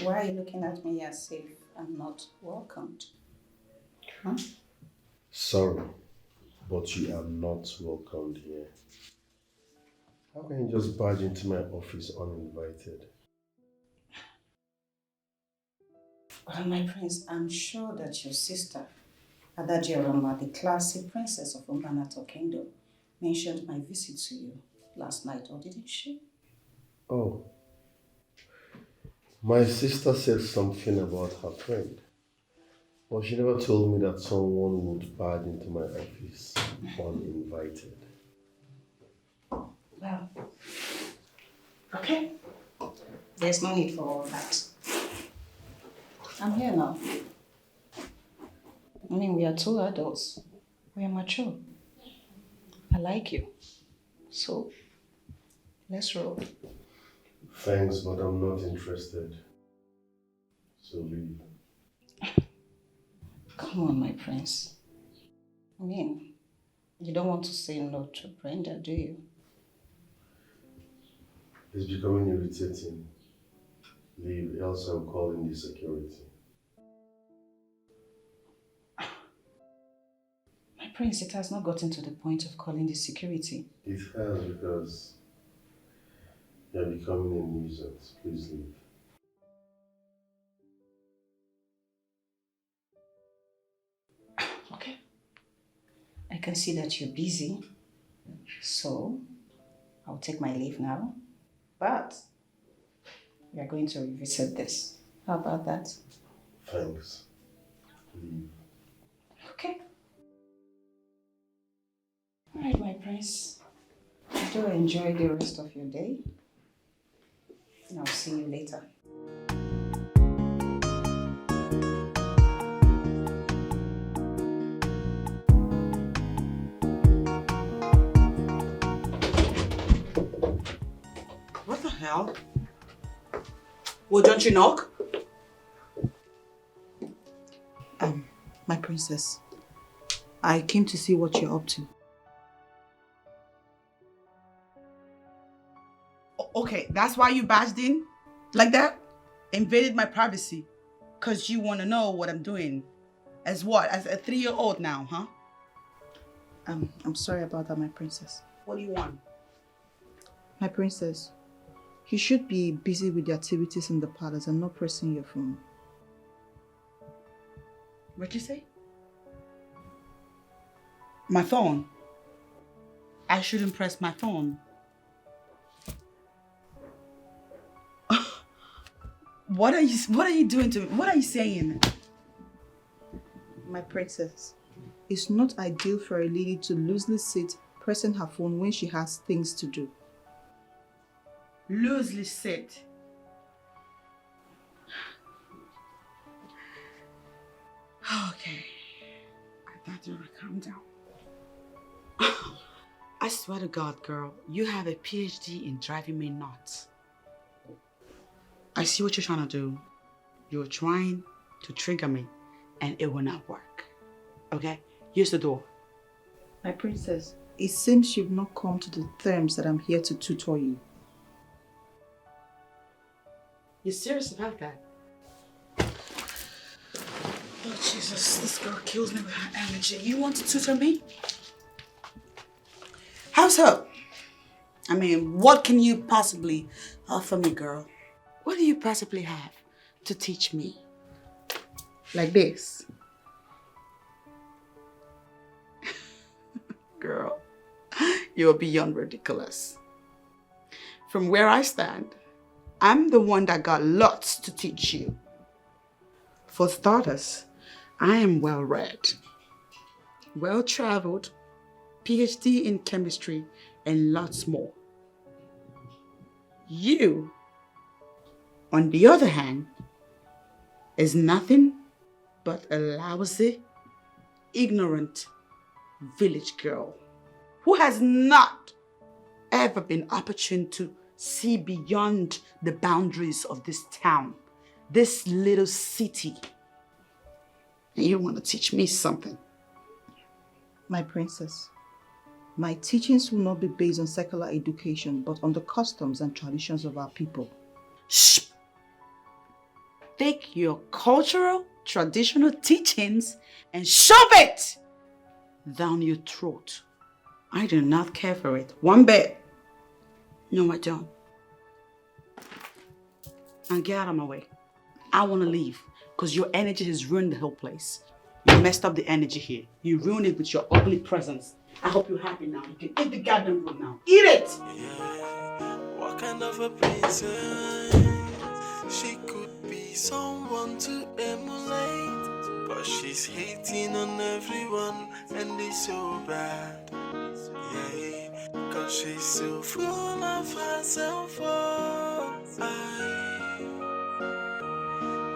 why are you looking at me as if I'm not welcomed? Huh? Sorry, but you are not welcomed here. How can you just barge into my office uninvited? Well, my prince, I'm sure that your sister, Adadiroma, the classy princess of Umbanato Kingdom, mentioned my visit to you last night, or didn't she? Oh, my sister said something about her friend, but she never told me that someone would barge into my office uninvited. Well, okay. There's no need for all that. I'm here now. I mean, we are two adults. We are mature. I like you. So, let's roll. Thanks, but I'm not interested. So leave. Come on, my prince. I mean, you don't want to say no to Brenda, do you? It's becoming irritating. Leave, else I'm calling the security. My prince, it has not gotten to the point of calling the security. It has, because you're becoming a nuisance. Please leave. Okay. I can see that you're busy, so I'll take my leave now. But we are going to revisit this. How about that? Thanks. Leave. Okay. All right, my prince. Do enjoy the rest of your day. And I'll see you later. What the hell? Well, don't you knock? My princess, I came to see what you're up to. Okay, that's why you barged in? Like that? Invaded my privacy? Because you want to know what I'm doing. As what? As a 3-year-old now, huh? I'm sorry about that, my princess. What do you want? My princess, you should be busy with the activities in the palace and not pressing your phone. What'd you say? My phone? I shouldn't press my phone. What are you doing to me? What are you saying? My princess, it's not ideal for a lady to loosely sit pressing her phone when she has things to do. Loosely sit? Okay. I thought you would calm down. I swear to God, girl, you have a PhD in driving me nuts. I see what you're trying to do. You're trying to trigger me, and it will not work. Okay? Use the door. My princess, it seems you've not come to the terms that I'm here to tutor you. You serious about that? Oh, Jesus, this girl kills me with her energy. You want to tutor me? How's her? I mean, what can you possibly offer me, girl? What do you possibly have to teach me? Like this. Girl, you're beyond ridiculous. From where I stand, I'm the one that got lots to teach you. For starters, I am well-read, well-traveled, PhD in chemistry, and lots more. You, on the other hand, is nothing but a lousy, ignorant village girl who has not ever been opportune to see beyond the boundaries of this town, this little city. And you want to teach me something? My princess, my teachings will not be based on secular education, but on the customs and traditions of our people. Shh! Take your cultural, traditional teachings and shove it down your throat. I do not care for it one bit. No, I don't. And get out of my way. I want to leave because your energy has ruined the whole place. You messed up the energy here. You ruined it with your ugly presence. I hope you're happy now. You can eat the goddamn food now. Eat it! What kind of a princess? She could be someone to emulate, but she's hating on everyone and it's so bad. Yeah, cause she's so full of herself.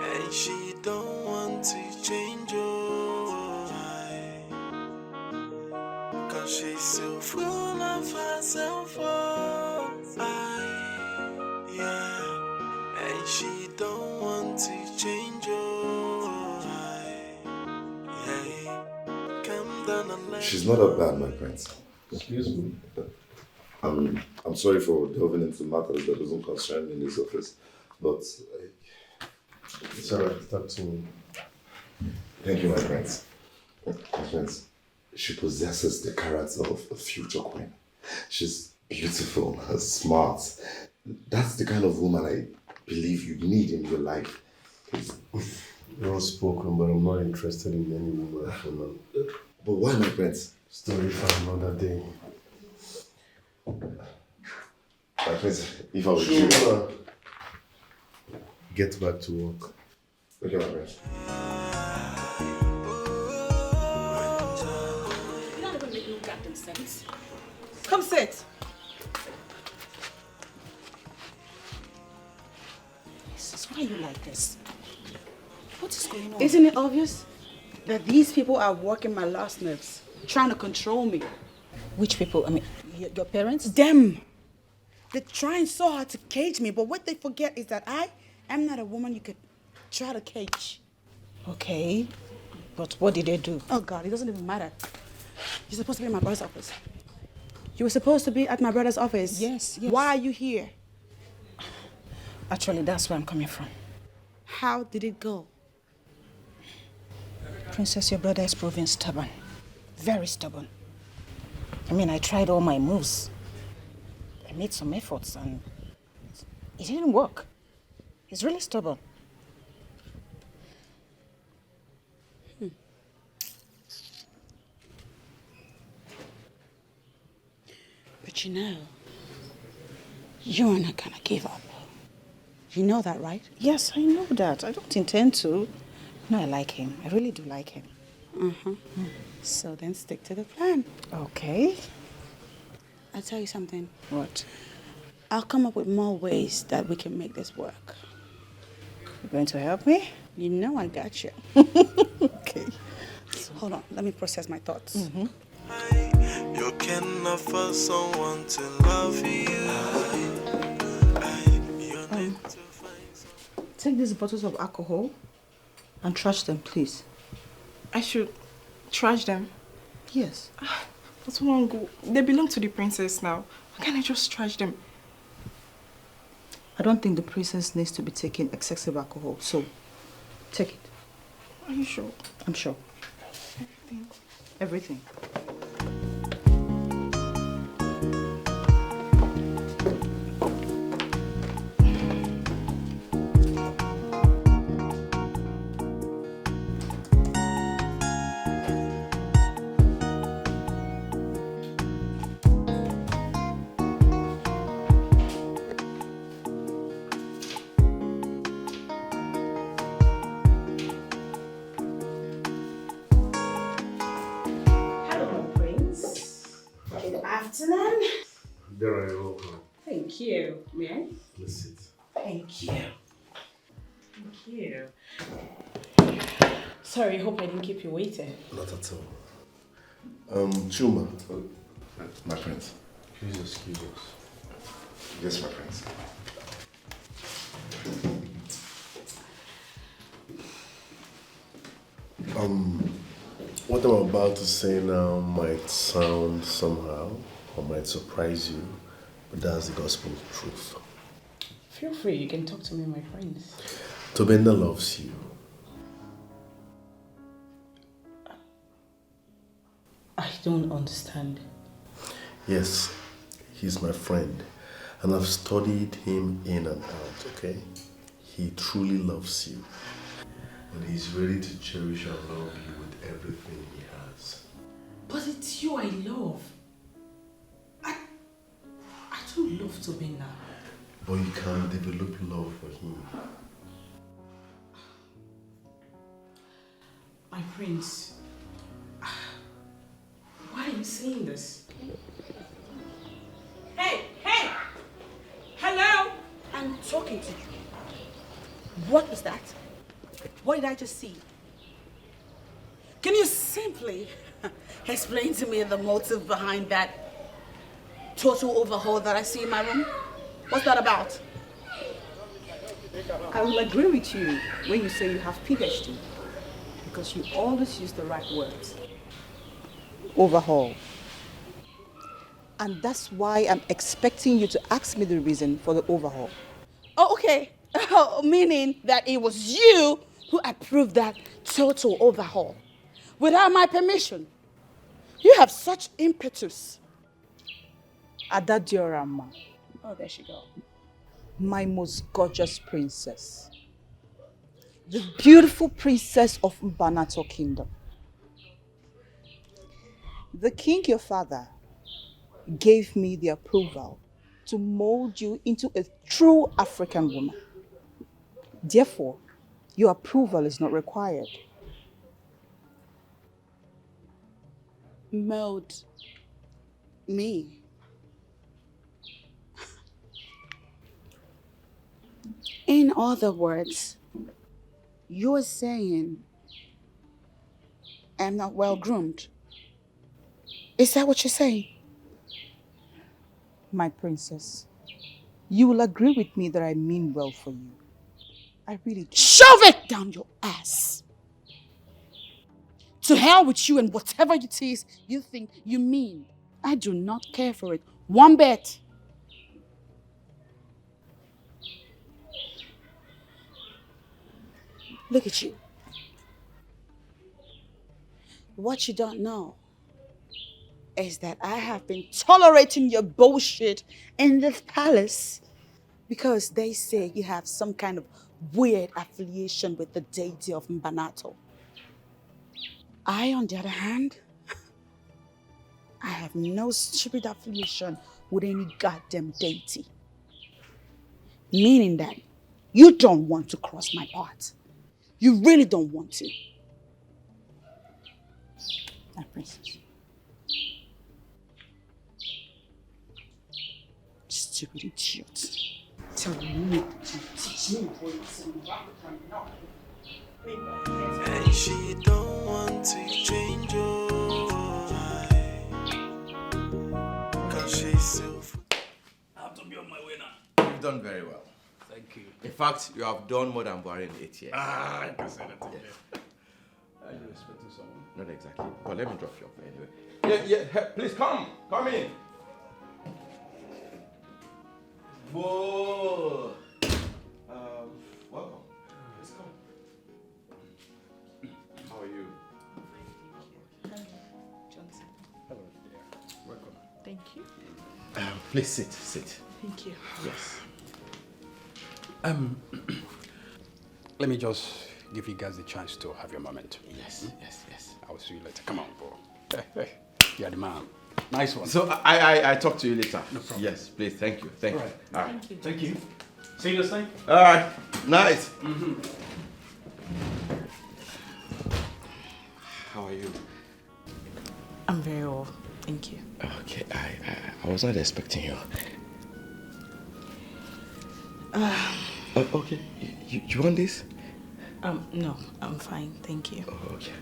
And she don't want to change. Cause she's so full of herself. Yeah, and she don't want to change. Yeah, come down and let She's not that bad, my prince. Excuse me. I'm sorry for delving into matters that doesn't concern me in this office, but it's alright. Talk to me. Thank you, my prince. My prince, she possesses the character of a future queen. She's beautiful, smart. That's the kind of woman I believe you need in your life. Well spoken, but I'm not interested in any woman for now. But why, my prince? Story for another day. My prince, if I was you, get back to work. Okay, my prince. You're not even making no goddamn sense. Come sit. Jesus, why are you like this? What is going on? Isn't it obvious that these people are working my last nerves, trying to control me? Which people? I mean, your parents? Them. They're trying so hard to cage me, but what they forget is that I am not a woman you could try to cage. Okay, but what did they do? Oh God, it doesn't even matter. You're supposed to be in my brother's office. You were supposed to be at my brother's office. Yes. Why are you here? Actually, that's where I'm coming from. How did it go? Princess, your brother is proving stubborn. Very stubborn. I mean, I tried all my moves. I made some efforts and it didn't work. He's really stubborn. But you know, you're not gonna give up. You know that, right? Yes, I know that. I don't intend to. No, I like him. I really do like him. So then stick to the plan. Okay. I'll tell you something. What? I'll come up with more ways that we can make this work. You're going to help me? You know I got you. Okay. Hold on, let me process my thoughts. You can offer someone to love you. Take these bottles of alcohol and trash them, please. I should trash them? Yes. But Wango, they belong to the princess now. Why can't I just trash them? I don't think the princess needs to be taking excessive alcohol, so take it. Are you sure? I'm sure. Everything. Everything. There, you're welcome. Thank you. May I? Please sit. Thank you. Thank you. Sorry, hope I didn't keep you waiting. Not at all. Chuma. My prince. Please excuse us. Yes, my prince. What I'm about to say now might sound somehow or might surprise you, but that's the gospel truth. Feel free, you can talk to me, my friends. Brenda loves you. I don't understand. Yes, he's my friend, and I've studied him in and out, okay? He truly loves you, and he's ready to cherish and love you with everything he has. But it's you I love. I don't love Tobina. But you can develop love for him. My prince, why are you saying this? Hey! Hello! I'm talking to you. What was that? What did I just see? Can you simply explain to me the motive behind that total overhaul that I see in my room? What's that about? I will agree with you when you say you have PhD, because you always use the right words. Overhaul. And that's why I'm expecting you to ask me the reason for the overhaul. Oh, okay. Meaning that it was you who approved that total overhaul without my permission. You have such impetus. Adadiorama. Oh, there she go. My most gorgeous princess. The beautiful princess of Mbanato Kingdom. The king, your father, gave me the approval to mold you into a true African woman. Therefore, your approval is not required. Mold me. In other words, you're saying I'm not well groomed. Is that what you're saying? My princess, you will agree with me that I mean well for you. I really do. Shove it down your ass! To hell with you and whatever it is you think you mean. I do not care for it one bit. Look at you. What you don't know is that I have been tolerating your bullshit in this palace because they say you have some kind of weird affiliation with the deity of Mbanato. I, on the other hand, I have no stupid affiliation with any goddamn deity. Meaning that you don't want to cross my path. You really don't want to. My princess. Stupid idiot. Tell me to teach me And she don't want to change your cause she's so I have to be on my way now. You've done very well. Thank you. In fact, you have done more than Buhari in 8 years. I can say that again. Are you expecting someone? Not exactly. But let me drop you off anyway. Yeah, please come. Come in. Whoa. Welcome. Please come. How are you? Johnson. Hello, dear. Welcome. Thank you. Please sit. Thank you. Yes. Let me just give you guys the chance to have your moment. Yes. I will see you later. Come on, bro. Hey, you're the man. Nice one. So I talk to you later. No problem. Yes, please. Thank you. All right. Thank you. See you next time. All right. Nice. How are you? I'm very well. Thank you. Okay. I was not expecting you. Okay. You want this? No, I'm fine. Thank you. Oh, okay.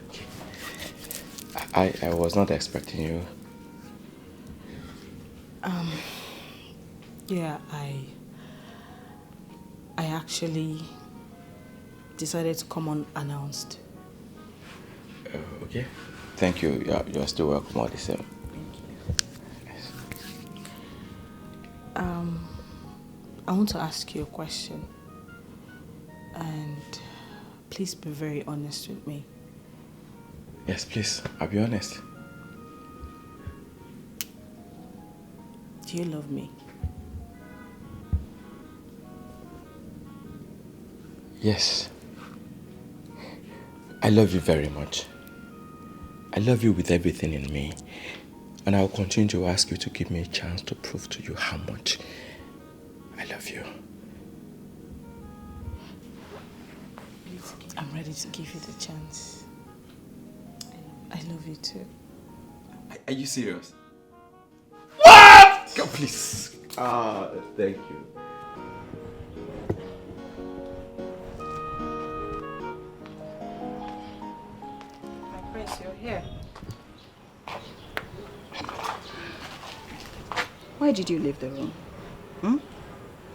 I was not expecting you. Yeah, I actually decided to come unannounced. Okay. Thank you. You're still welcome all the same. Thank you. I want to ask you a question. And please be very honest with me. Yes, please. I'll be honest. Do you love me? Yes. I love you very much. I love you with everything in me. And I'll continue to ask you to give me a chance to prove to you how much I love you. I'm ready to give you the chance. I love you too. Are you serious? What? God, please. Thank you. My prince, you're here. Why did you leave the room?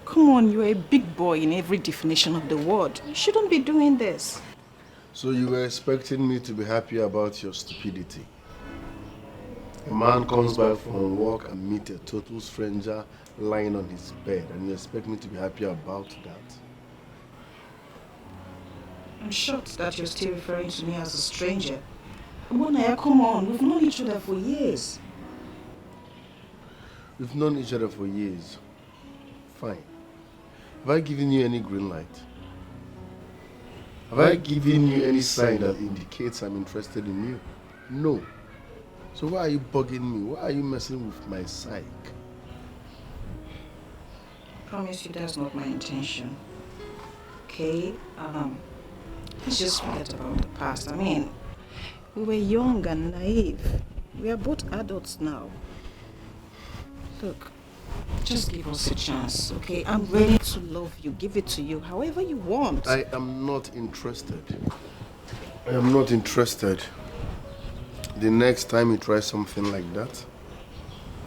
Come on, you're a big boy in every definition of the word. You shouldn't be doing this. So you were expecting me to be happy about your stupidity? A man comes back from work and meets a total stranger lying on his bed, and you expect me to be happy about that? I'm shocked that you're still referring to me as a stranger. Bonaya, come on, we've known each other for years. We've known each other for years. Fine. Have I given you any green light? Have I given you any sign that indicates I'm interested in you? No. So why are you bugging me? Why are you messing with my psyche? I promise you that's not my intention. Okay? Let's just forget about the past. I mean, we were young and naive. We are both adults now. Look, just give us a chance, okay? I'm ready to love you, give it to you, however you want. I am not interested. I am not interested. The next time you try something like that,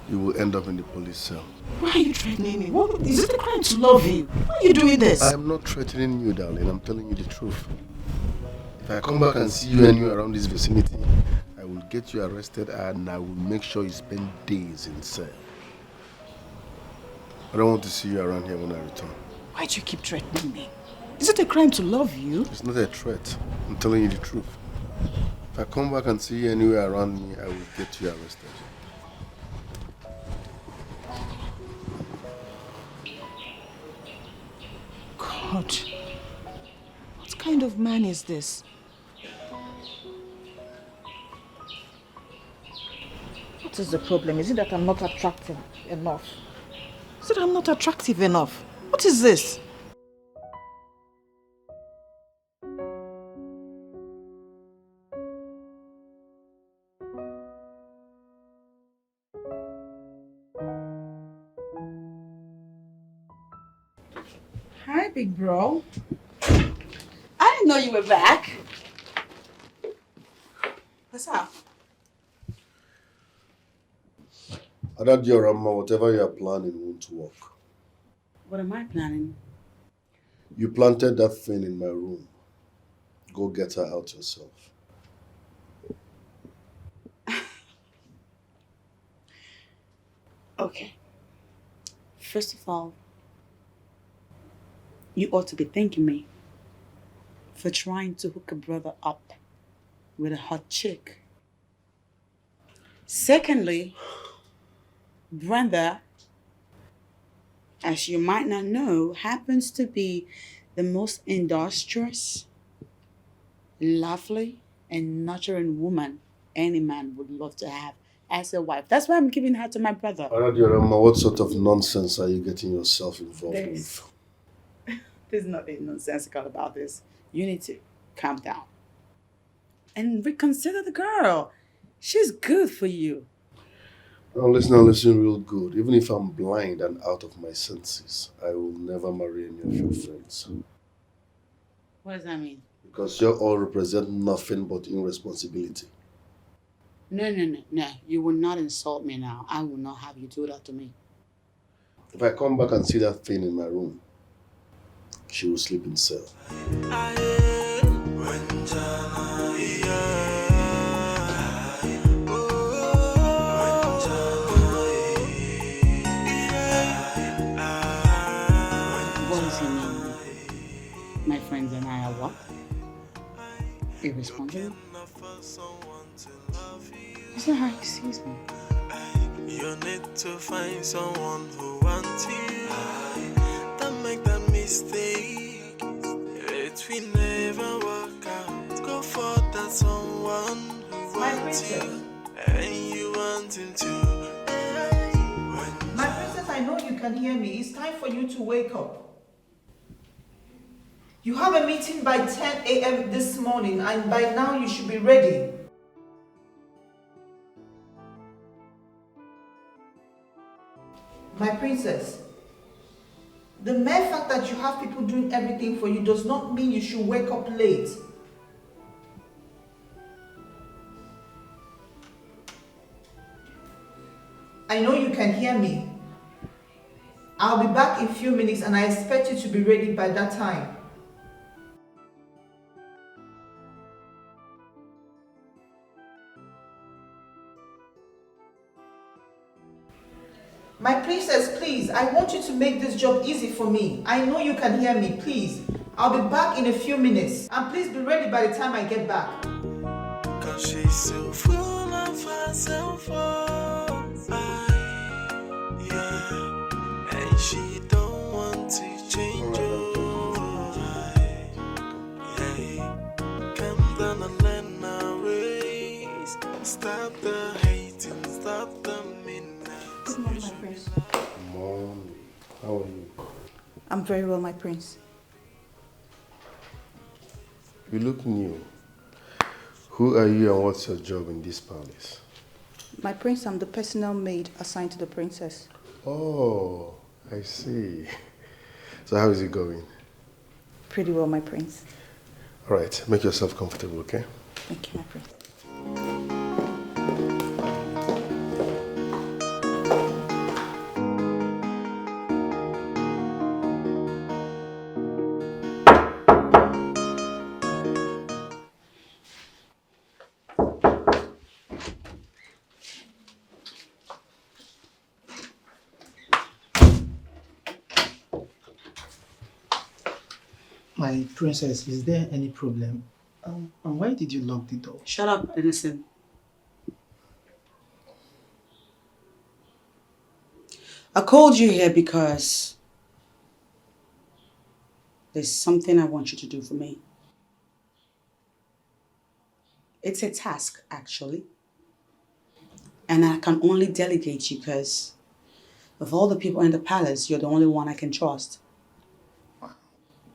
you will end up in the police cell. Why are you threatening me? What, is it a crime to love you? Why are you doing this? I am not threatening you, darling. I'm telling you the truth. If I come back and see you anywhere around this vicinity, I will get you arrested and I will make sure you spend days in cell. I don't want to see you around here when I return. Why do you keep threatening me? Is it a crime to love you? It's not a threat. I'm telling you the truth. If I come back and see you anywhere around me, I will get you arrested. God, what kind of man is this? What is the problem? Is it that I'm not attractive enough? Is it I'm not attractive enough? What is this? Hi, big bro. I didn't know you were back. What's up? Adadio Rama, whatever you are planning won't work. What am I planning? You planted that thing in my room. Go get her out yourself. Okay. First of all, you ought to be thanking me for trying to hook a brother up with a hot chick. Secondly, Brenda, as you might not know, happens to be the most industrious, lovely, and nurturing woman any man would love to have as a wife. That's why I'm giving her to my brother. Ada Diorama, what sort of nonsense are you getting yourself involved with? There's nothing nonsensical about this. You need to calm down and reconsider the girl. She's good for you. Now listen real good. Even if I'm blind and out of my senses, I will never marry any of your friends. What does that mean? Because you all represent nothing but irresponsibility. No. You will not insult me now. I will not have you do that to me. If I come back and see that thing in my room, she will sleep in cell. What does he mean? My friends and I are what? Irresponsible? Is that how he sees me? You need to find someone who wants you. Don't make that mistake. It will never work out. Go for that someone who wants you. And you want him to. My princess, I know you can hear me. It's time for you to wake up. You have a meeting by 10 a.m. this morning, and by now you should be ready. My princess, the mere fact that you have people doing everything for you does not mean you should wake up late. I know you can hear me. I'll be back in a few minutes and I expect you to be ready by that time. My princess, please, I want you to make this job easy for me. I know you can hear me, please. I'll be back in a few minutes. And please be ready by the time I get back. Cause she's so full of herself, yeah. And she don't want to change your yeah. Come down and learn our ways. Stop the hating, stop the midnight. Good morning, my prince. Mommy, how are you? I'm very well, my prince. You look new. Who are you and what's your job in this palace? My prince, I'm the personal maid assigned to the princess. Oh, I see. So how is it going? Pretty well, my prince. All right, make yourself comfortable, okay? Thank you, my prince. My princess, is there any problem? And why did you lock the door? Shut up, innocent. I called you here because there's something I want you to do for me. It's a task, actually. And I can only delegate you because of all the people in the palace, you're the only one I can trust.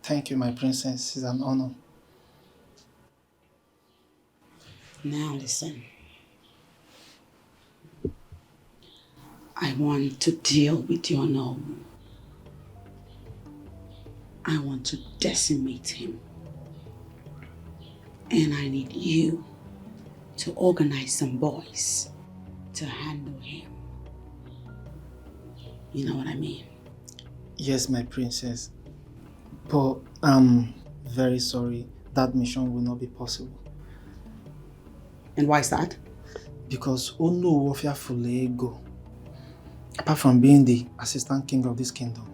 Thank you, my princess. It's an honor. Now listen. I want to deal with your Nollywood. I want to decimate him. And I need you to organize some boys to handle him. You know what I mean? Yes, my princess. But I'm very sorry. That mission will not be possible. And why is that? Because Ono Wofia Fulego. Apart from being the assistant king of this kingdom,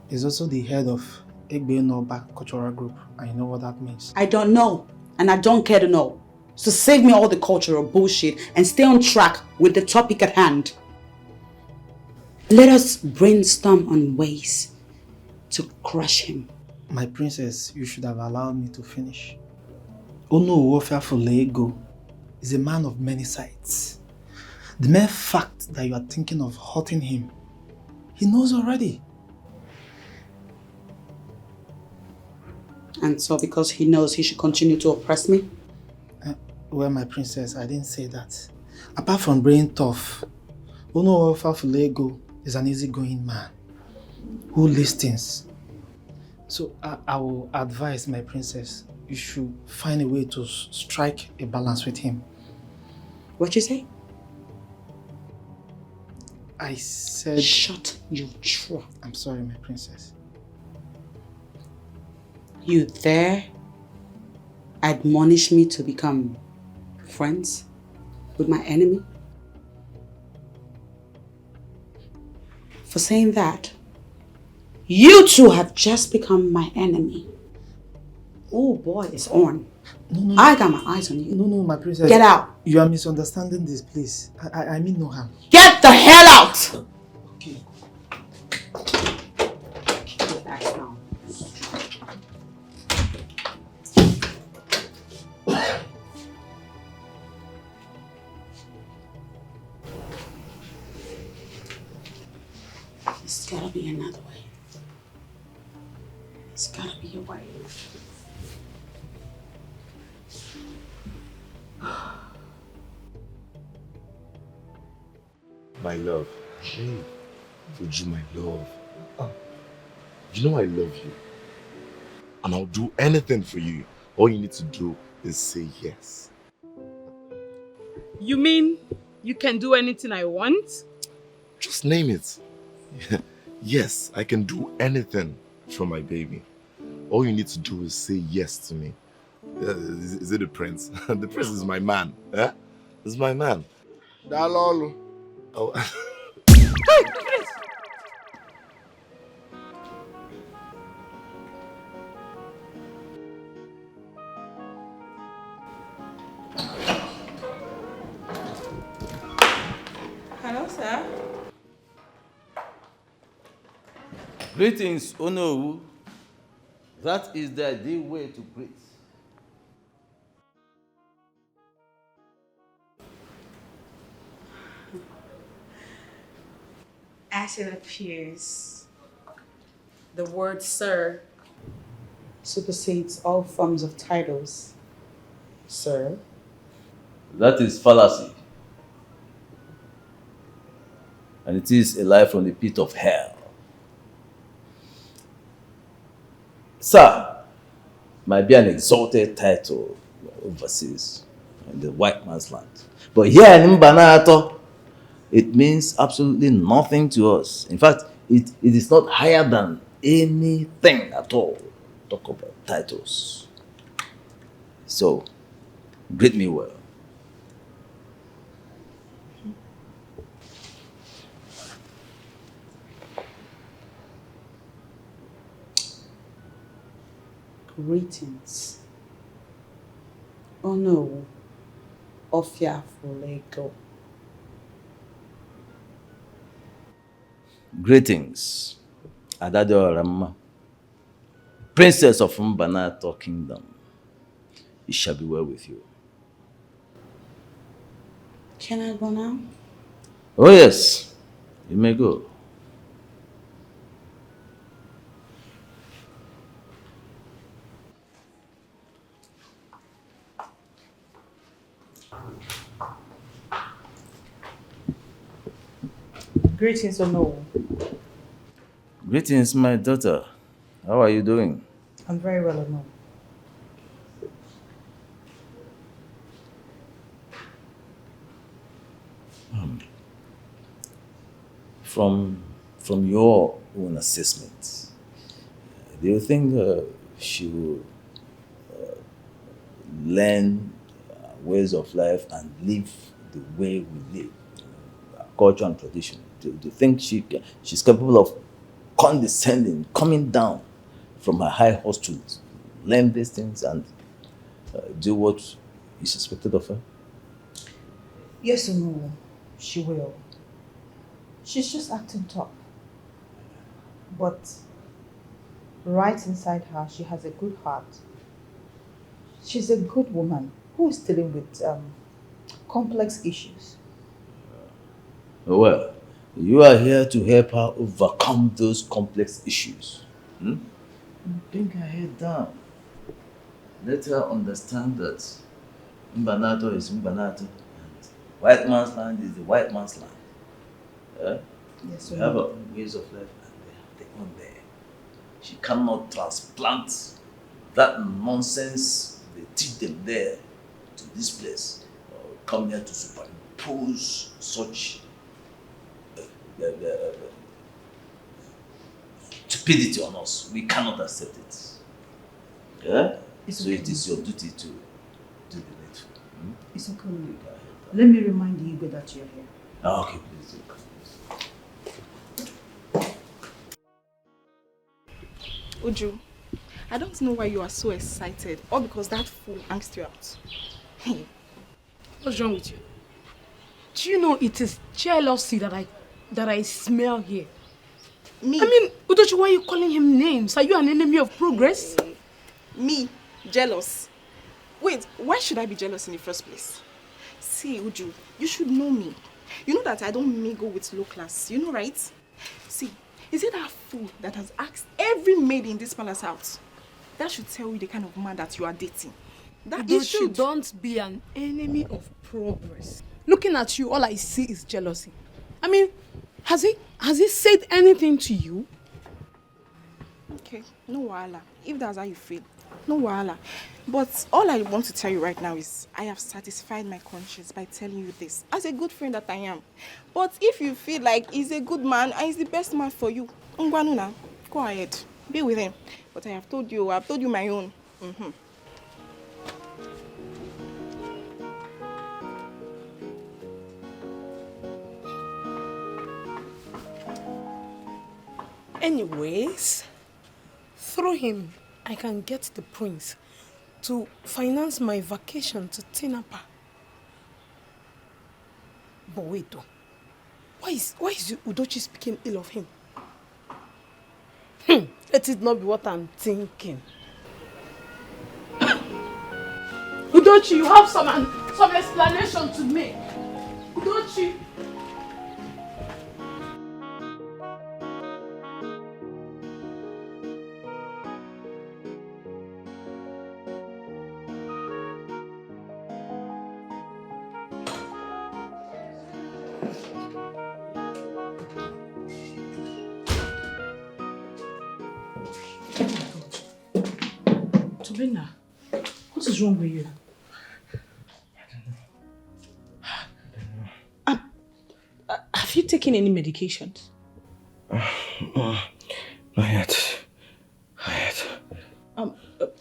he's also the head of Egbe Noba cultural group. And you know what that means? I don't know, and I don't care to know. So save me all the cultural bullshit and stay on track with the topic at hand. Let us brainstorm on ways to crush him. My princess, you should have allowed me to finish. Ono Uwofia Fulego is a man of many sides. The mere fact that you are thinking of hurting him, he knows already. And so because he knows he should continue to oppress me? Well, my princess, I didn't say that. Apart from being tough, Ono Uwofia Fulego is an easygoing man who listens. So I will advise my princess, you should find a way to strike a balance with him. What you say? I said... Shut your trap. I'm sorry, my princess. You there admonish me to become friends with my enemy? For saying that, you two have just become my enemy. Oh boy, it's on. No. I got my eyes on you. No, my princess. Get out. You are misunderstanding this, please. I mean no harm. Get the hell out! Okay. Get back now. There's gotta be another way. There's gotta be a way. My love. Hey, Uju, my love. You know I love you. And I'll do anything for you. All you need to do is say yes. You mean you can do anything I want? Just name it. Yes, I can do anything for my baby. All you need to do is say yes to me. Is it the prince? The prince is my man. Eh? Is my man. Dalolo. Oh. Hello, sir. Greetings, Ono. That is the ideal way to greet. As it appears, the word sir supersedes all forms of titles. Sir. That is fallacy. And it is a lie from the pit of hell. Sir might be an exalted title overseas in the white man's land. But here in Mbanato, it means absolutely nothing to us. In fact, it is not higher than anything at all. Talk about titles. So, greet me well. Greetings. Oh no. Ofia Fulego. Greetings, Adado Rama, Princess of Mbanato Kingdom. It shall be well with you. Can I go now? Oh yes, you may go. Greetings, Ono. Greetings, my daughter. How are you doing? I'm very well, Ono. From your own assessment, do you think she will learn ways of life and live the way we live, our culture and tradition? to think she's capable of condescending, coming down from her high horse to learn these things and do what is expected of her? Yes or no, she will. She's just acting tough. But right inside her, she has a good heart. She's a good woman who is dealing with complex issues. Well, you are here to help her overcome those complex issues. Bring her head down. Let her understand that Mbanato is Mbanato. White man's land is the white man's land. Yes, we have our own ways of life and they have their own there. She cannot transplant that nonsense they teach them there to this place. Or come here to superimpose such stupidity on us. We cannot accept it. Yeah? So it is your duty to do the needful. It's okay. Let me remind you that you're here. Okay, please do. Uju, I don't know why you are so excited, or because that fool angst you out. What's wrong with you? Do you know it is jealousy that I smell here? Me? I mean, Edochie, why are you calling him names? Are you an enemy of progress? Me? Jealous? Wait, why should I be jealous in the first place? See, Uju, you should know me. You know that I don't mingle with low class, you know, right? See, is it that fool that has asked every maid in this palace out? That should tell you the kind of man that you are dating. That Edochie, it should. Don't be an enemy of progress. Looking at you, all I see is jealousy. I mean, has he said anything to you? Okay, no wahala. If that's how you feel, no wahala. But all I want to tell you right now is I have satisfied my conscience by telling you this as a good friend that I am. But if you feel like he's a good man and he's the best man for you, Ngwanuna, go ahead, be with him. But I've told you my own. Anyways, through him, I can get the prince to finance my vacation to Tinapa. But wait though, why is Edochie speaking ill of him? Let it not be what I'm thinking. Edochie, you have some explanation to make. Edochie. Brenda, what is wrong with you? Have you taken any medications? Not yet.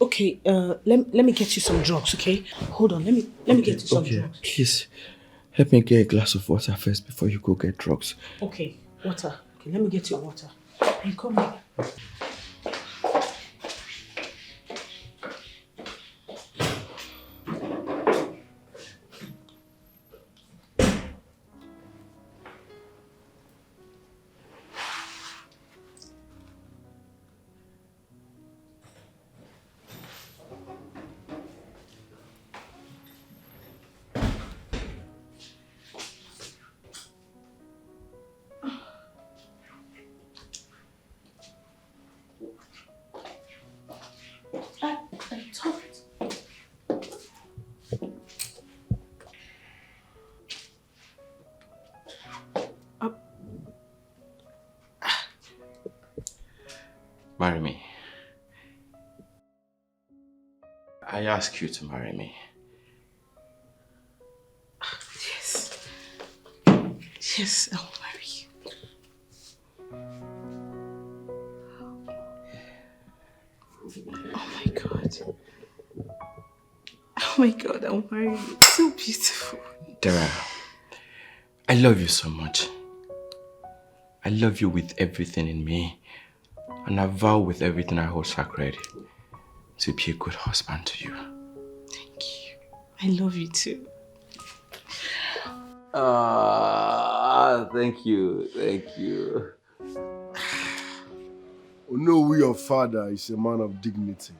Okay, let me get you some drugs, okay? Hold on, let me get you some drugs. Please, help me get a glass of water first before you go get drugs. Okay, water. Okay, let me get you water. You come here. Marry me. I ask you to marry me. Yes. Yes, I'll marry you. Oh my God. Oh my God, I'll marry you. It's so beautiful. Daria, I love you so much. I love you with everything in me. And I vow with everything I hold sacred to be a good husband to you. Thank you. I love you too. Thank you. Thank you. No, your father is a man of dignity.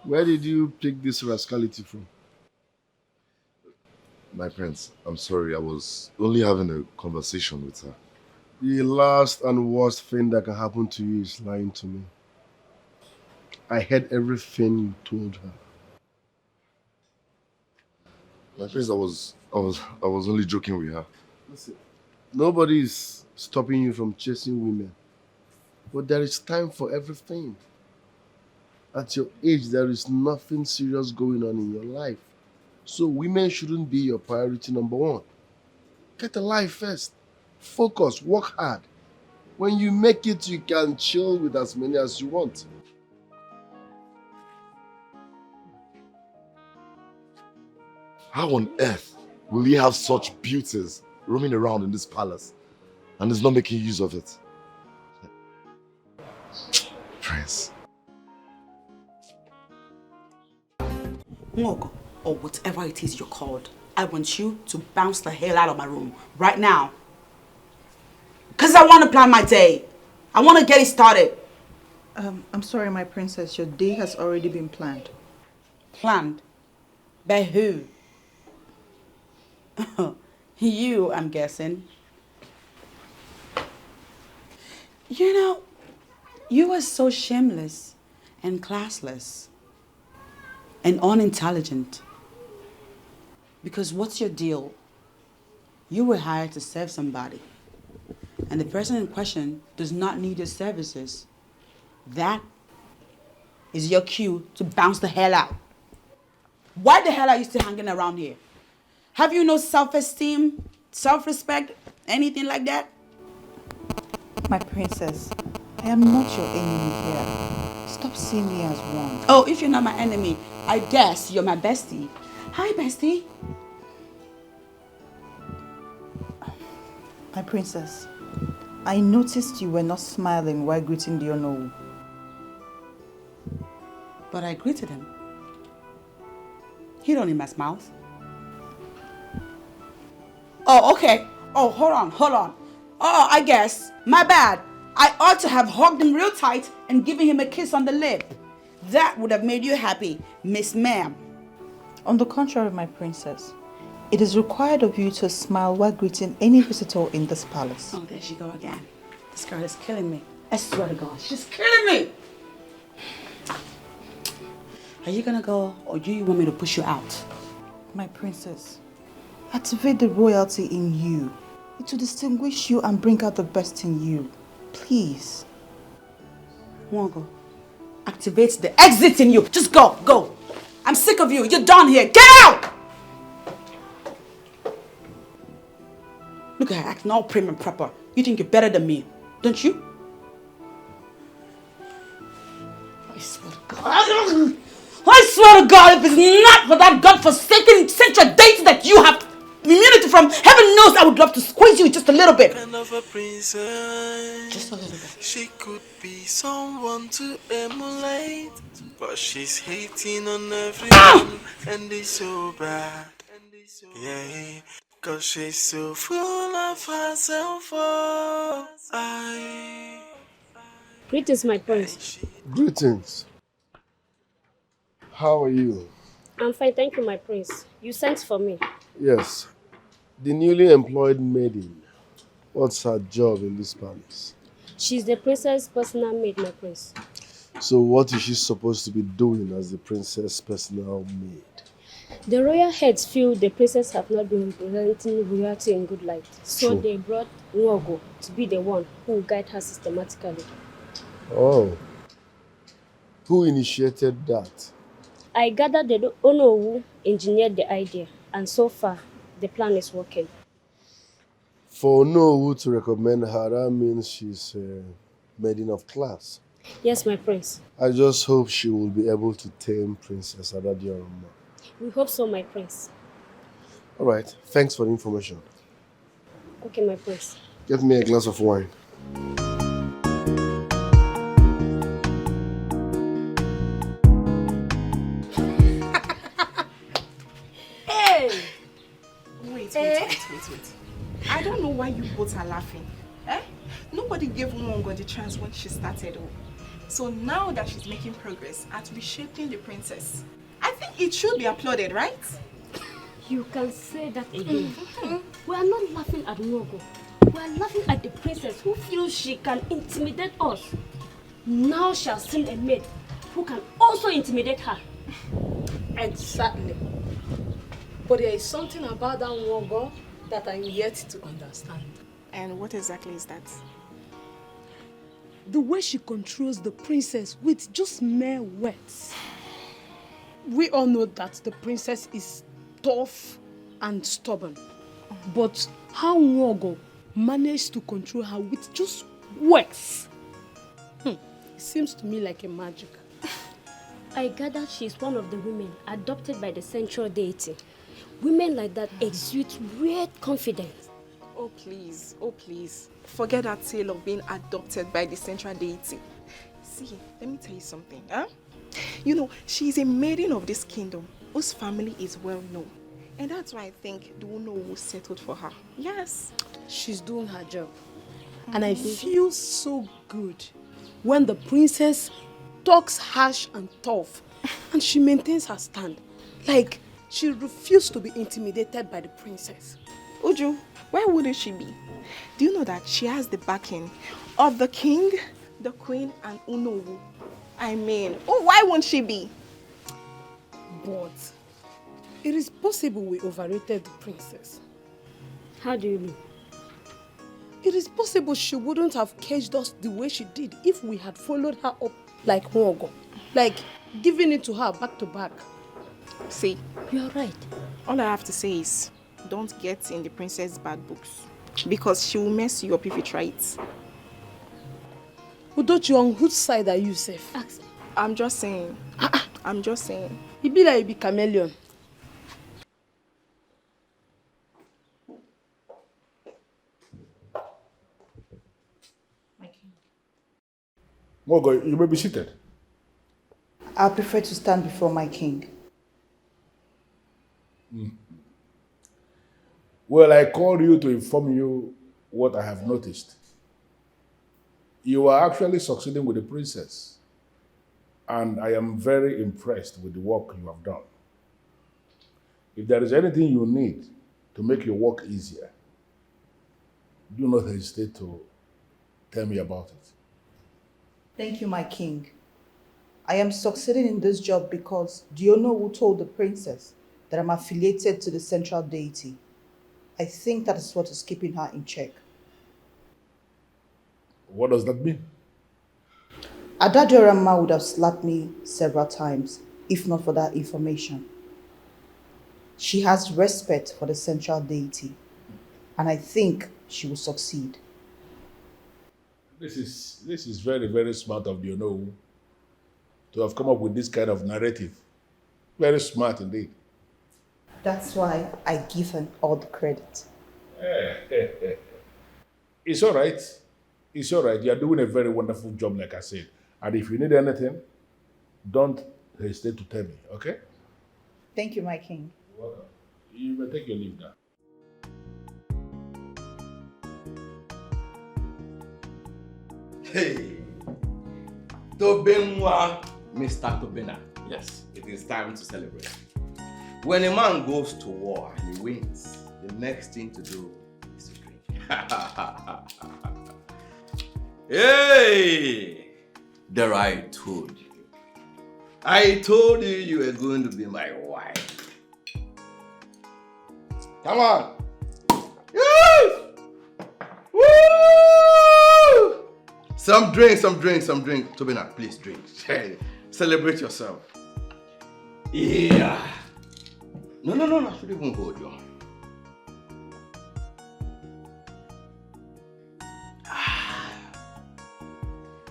Where did you pick this rascality from? My prince, I'm sorry, I was only having a conversation with her. The last and worst thing that can happen to you is lying to me. I heard everything you told her. My prince, I was only joking with her. Listen, nobody is stopping you from chasing women. But there is time for everything. At your age, there is nothing serious going on in your life. So women shouldn't be your priority number one. Get a life first. Focus, work hard. When you make it, you can chill with as many as you want. How on earth will he have such beauties roaming around in this palace and is not making use of it? Prince. Ngogo, or whatever it is you're called, I want you to bounce the hell out of my room right now. Because I want to plan my day. I want to get it started. I'm sorry, my princess. Your day has already been planned. Planned? By who? You, I'm guessing. You know, you are so shameless and classless and unintelligent. Because what's your deal? You were hired to serve somebody. And the person in question does not need your services. That is your cue to bounce the hell out. Why the hell are you still hanging around here? Have you no self-esteem, self-respect, anything like that? My princess, I am not your enemy here. Stop seeing me as one. Oh, if you're not my enemy, I guess you're my bestie. Hi, bestie. My princess, I noticed you were not smiling while greeting the Onowu. But I greeted him. He don't need my mouth. Oh, okay. Oh, hold on. Oh, I guess. My bad. I ought to have hugged him real tight and given him a kiss on the lip. That would have made you happy, Miss Ma'am. On the contrary, my princess, it is required of you to smile while greeting any visitor in this palace. Oh, there she go again. This girl is killing me. I swear to God, she's killing me. Are you gonna go, or do you want me to push you out? My princess, activate the royalty in you. It will distinguish you and bring out the best in you. Please. Wango, activate the exit in you. Just go, go. I'm sick of you. You're done here. Get out! Look at her acting all prim and proper. You think you're better than me, don't you? I swear to God. I swear to God, if it's not for that godforsaken central date that you have immunity from, heaven knows I would love to squeeze you just a little bit. Kind of a princess. Just a little bit. She could be someone to emulate, but she's hating on everyone, and it's so bad. Yeah, cause she's so full of herself. Oh, Greetings, my prince. Greetings. How are you? I'm fine, thank you, my prince. You sent for me. Yes. The newly employed maiden. What's her job in this palace? She's the princess' personal maid, my prince. So what is she supposed to be doing as the princess' personal maid? The royal heads feel the princess have not been representing royalty in good light. So True. they brought Nwogo to be the one who will guide her systematically. Oh. Who initiated that? I gathered the Onowu engineered the idea, and so far, the plan is working. For Onowu to recommend her, that means she's a maiden of class. Yes, my prince. I just hope she will be able to tame Princess Adadioroma. We hope so, my prince. All right, thanks for the information. Okay, my prince. Get me a glass of wine. Hey! Wait. I don't know why you both are laughing. Eh? Nobody gave Mwongo the chance when she started. So now that she's making progress at reshaping the princess, I think it should be applauded, right? You can say that again. We are not laughing at Mwongo. We are laughing at the princess who feels she can intimidate us. Now she has seen a maid who can also intimidate her. Exactly. But there is something about that Mwongo that I'm yet to understand. And what exactly is that? The way she controls the princess with just mere words. We all know that the princess is tough and stubborn. But how Mwongo managed to control her with just words? It seems to me like a magic. I gather she is one of the women adopted by the central deity. Women like that exude weird confidence. Oh please. Forget that tale of being adopted by the central deity. See, let me tell you something. You know, she is a maiden of this kingdom whose family is well known. And that's why I think the Uno settled for her. Yes. She's doing her job. And I feel so good when the princess talks harsh and tough and she maintains her stand. Like, she refused to be intimidated by the princess. Uju, why wouldn't she be? Do you know that she has the backing of the king, the queen, and Unowu? I mean, why won't she be? But it is possible we overrated the princess. How do you mean? It is possible she wouldn't have caged us the way she did if we had followed her up like Mwongo. Like, giving it to her back to back. See, you're right. All I have to say is, don't get in the princess' bad books. Because she will mess you up if you try it. Edochie, on whose side are you, safe? I'm just saying. I'm just saying. You be like you be chameleon. Mwongo, you may be seated. I prefer to stand before my king. Well, I called you to inform you what I have noticed. You are actually succeeding with the princess. And I am very impressed with the work you have done. If there is anything you need to make your work easier, do not hesitate to tell me about it. Thank you, my king. I am succeeding in this job because do you know who told the princess that I'm affiliated to the central deity? I think that is what is keeping her in check. What does that mean? Adadorama would have slapped me several times if not for that information. She has respect for the central deity, and I think she will succeed. This is very, very smart of you, know, to have come up with this kind of narrative. Very smart indeed. That's why I give her all the credit. It's all right. It's all right. You are doing a very wonderful job, like I said. And if you need anything, don't hesitate to tell me, okay? Thank you, my king. You're welcome. You may take your leave now. Hey, Tobenwa, Mr. Tobena. Yes. It is time to celebrate. When a man goes to war and he wins, the next thing to do is to drink. Hey! There I told you. I told you you were going to be my wife. Come on. Woo! Woo! Some drink. Tobena, please drink. Celebrate yourself. Yeah. No, I should even hold you.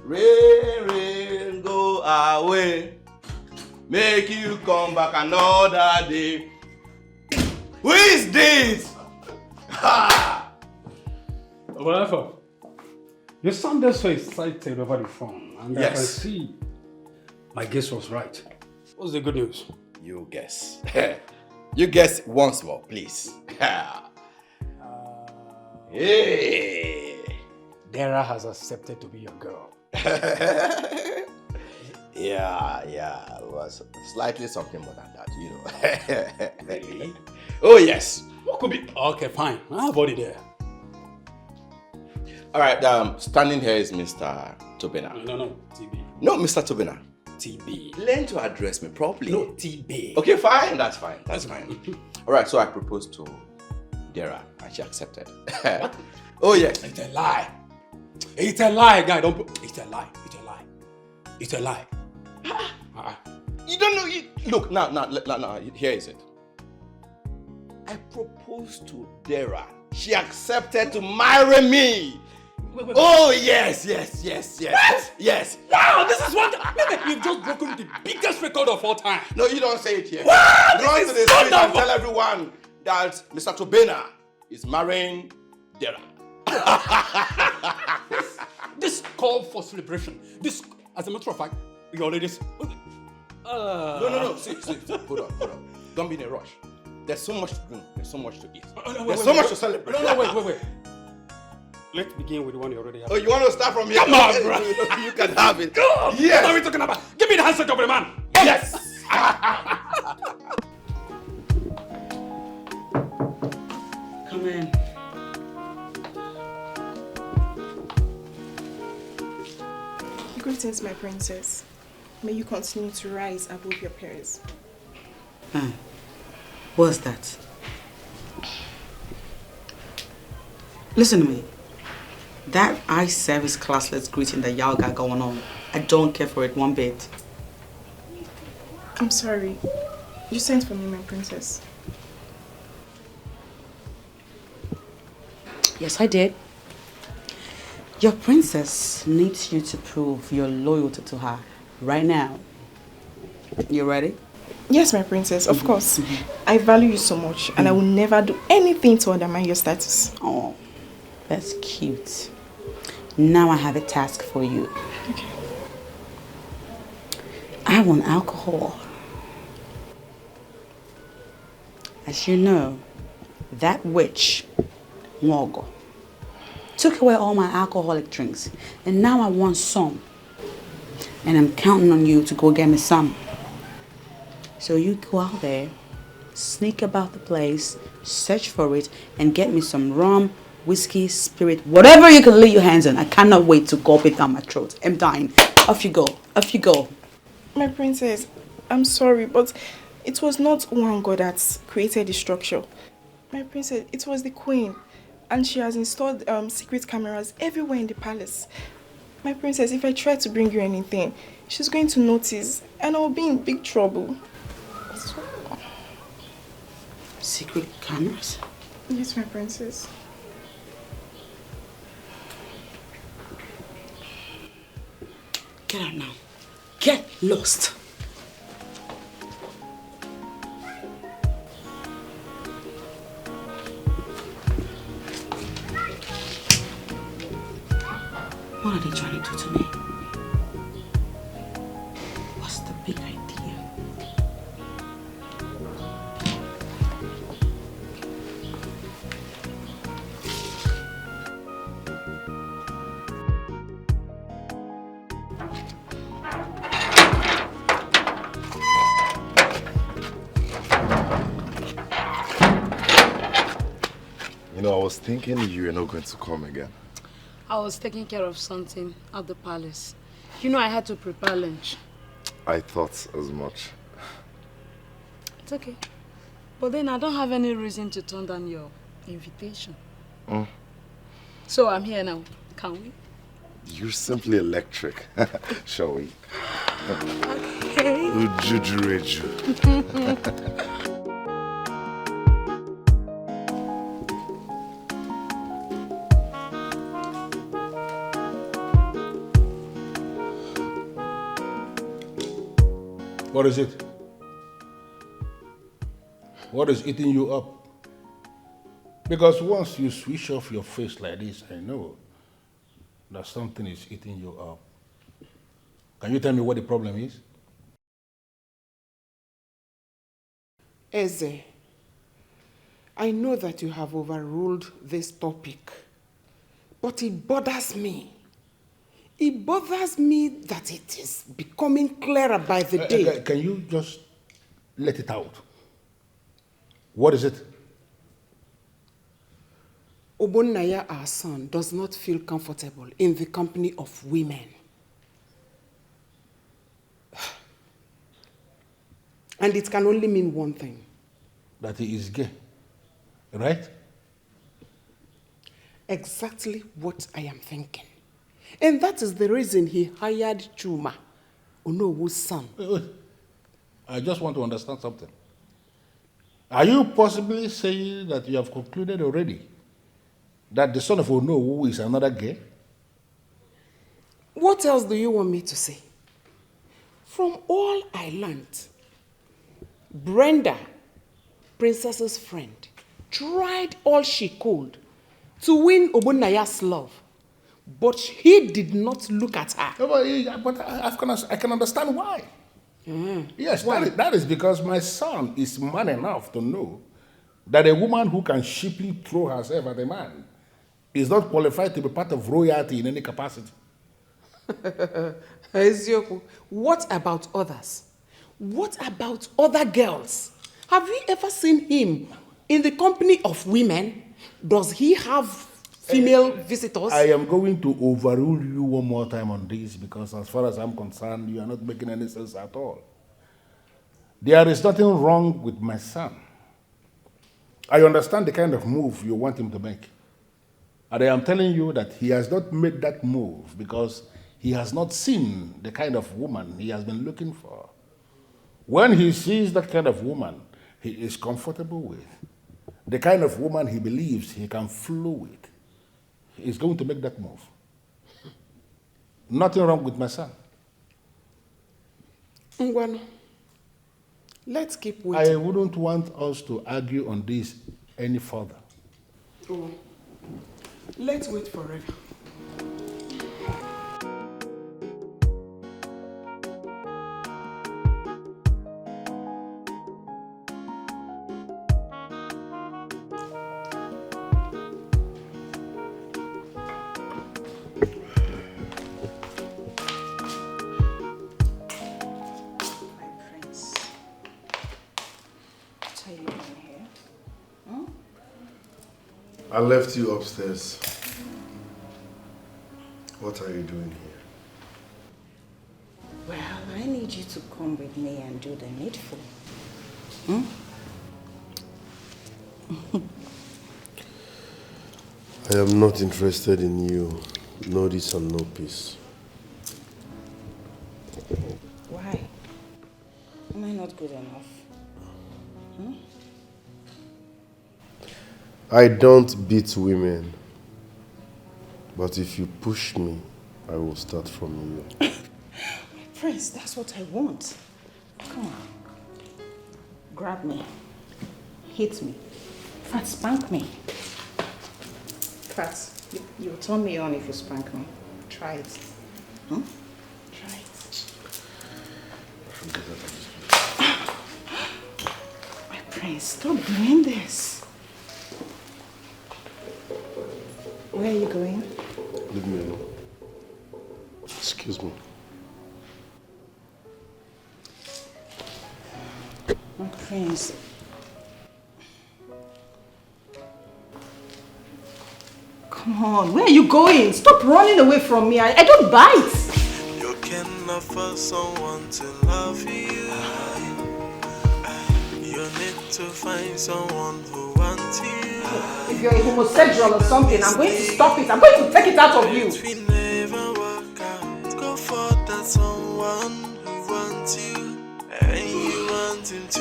Rain, go away. Make you come back another day. Who is this? Ha! Whatever. You sounded so excited over the phone, and I can see my guess was right. What's the good news? You guess. You guess once more, please. Hey! Dara has accepted to be your girl. Yeah, it was slightly something more than that, you know. Really? Oh, yes. What could be? Okay, fine. I'll body there. All right, standing here is Mr. Tobina. No, TB. No, Mr. Tobina. TB. Learn to address me properly. No, TB. Okay, fine. That's fine. All right, so I proposed to Dara and she accepted. What? Oh, yes. It's a lie. It's a lie, guy. It's a lie. It's a lie. You don't know. Look, now, here is it. I proposed to Dara. She accepted to marry me. Wait. Oh, yes. What? Yes. Wow, this is one. You've just broken the biggest record of all time. No, you don't say it here. Wow, Run to the so street and tell everyone that Mr. Tobina is marrying Dara. This call for celebration. This, as a matter of fact, you already. No. See. Hold on. Don't be in a rush. There's so much to do. There's so much to eat. There's so much to celebrate. No, wait. Let's begin with the one you already have. Oh, you want to start from here? Come on, bro. You can have it. Come. Yes. What are we talking about? Give me the handshake of the man. Yes. Come in. Greetings, my princess. May you continue to rise above your peers. What's that? Listen to me. That eye service classless greeting that y'all got going on, I don't care for it one bit. I'm sorry. You sent for me, my princess. Yes, I did. Your princess needs you to prove your loyalty to her right now. You ready? Yes, my princess, of course. I value you so much and I will never do anything to undermine your status. Oh, that's cute. Now I have a task for you. Okay. I want alcohol. As you know, that witch, Nwogo, took away all my alcoholic drinks, and now I want some. And I'm counting on you to go get me some. So you go out there, sneak about the place, search for it, and get me some rum, whiskey, spirit, whatever you can lay your hands on. I cannot wait to gulp it down my throat. I'm dying. Off you go. Off you go. My princess, I'm sorry, but it was not one god that created the structure. My princess, it was the queen. And she has installed secret cameras everywhere in the palace. My princess, if I try to bring you anything, she's going to notice and I'll be in big trouble. So... Secret cameras? Yes, my princess. Get out now. Get lost. What are they trying to do to me? What's the big idea? You know, I was thinking you were not going to come again. I was taking care of something at the palace. You know I had to prepare lunch. I thought as much. It's okay. But then I don't have any reason to turn down your invitation. So I'm here now. Can we? You're simply electric. Shall we? Okay. Ujujureju. What is it? What is eating you up? Because once you switch off your face like this, I know that something is eating you up. Can you tell me what the problem is? Eze, I know that you have overruled this topic, but it bothers me. It bothers me that it is becoming clearer by the day. Can you just let it out? What is it? Obonnaya, our son, does not feel comfortable in the company of women. And it can only mean one thing. That he is gay, right? Exactly what I am thinking. And that is the reason he hired Chuma, Onowu's son. Wait. I just want to understand something. Are you possibly saying that you have concluded already that the son of Onowu is another gay? What else do you want me to say? From all I learned, Brenda, Princess's friend, tried all she could to win Obonnaya's love, but he did not look at her. No, but I can understand why. Yes, that is because my son is man enough to know that a woman who can cheaply throw herself at a man is not qualified to be part of royalty in any capacity. Ezioku, what about others? What about other girls? Have you ever seen him in the company of women? Does he have female visitors? I am going to overrule you one more time on this because as far as I'm concerned, you are not making any sense at all. There is nothing wrong with my son. I understand the kind of move you want him to make. And I am telling you that he has not made that move because he has not seen the kind of woman he has been looking for. When he sees that kind of woman he is comfortable with, the kind of woman he believes he can flow with, he is going to make that move. Nothing wrong with my son. Ngwano, let's keep waiting. I wouldn't want us to argue on this any further. Oh, let's wait forever. I left you upstairs. What are you doing here? Well, I need you to come with me and do the needful. I am not interested in you. No this and no peace. Why? Am I not good enough? I don't beat women. But if you push me, I will start from you. Prince, that's what I want. Come on. Grab me. Hit me. In fact, spank me. In fact, you'll turn me on if you spank me. Try it. Try it. My prince, stop doing this. Where are you going? Leave me alone. Excuse me. My prince. Come on, where are you going? Stop running away from me. I don't bite. You can offer someone to love you. You need to find someone who wants you. If you're a homosexual or something, I'm going to stop it. I'm going to take it out of you. If we never work out, go for that someone who wants you and you want him to.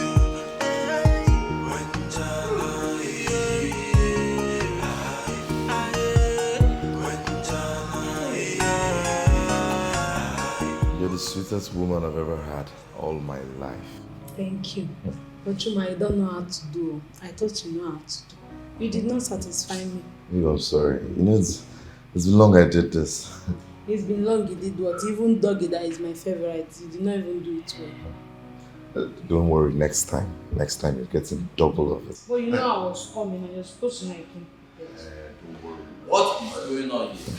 You're the sweetest woman I've ever had all my life. Thank you. But Chuma, you don't know how to do. I thought you know how to do. You did not satisfy me. Oh, I'm sorry. You know, it's been long I did this. It's been long you did what? Even doggy that is my favorite, you did not even do it well. Don't worry, next time. Next time you're getting double of it. But you know I was coming and you're supposed to know I came prepared. Don't worry. What is going on here?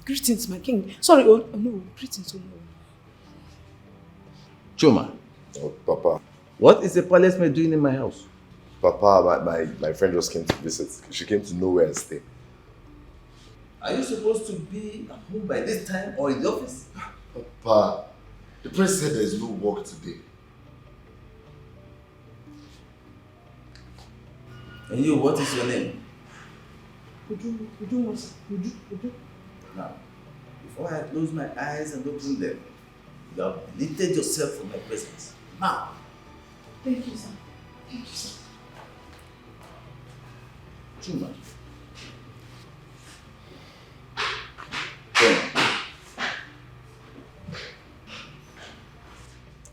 Greetings, my king. Sorry, oh no, greetings, oh no. Chuma. Oh, Papa. What is the palace maid doing in my house? Papa, my friend just came to visit. She came to know where I stay. Are you supposed to be at home by this time or in the office? Papa, the prince said there is no work today. And you, what is your name? Uju. Now, before I close my eyes and open them, you have deleted yourself from my presence. Now. Thank you, sir. Thank you, sir. Chuma.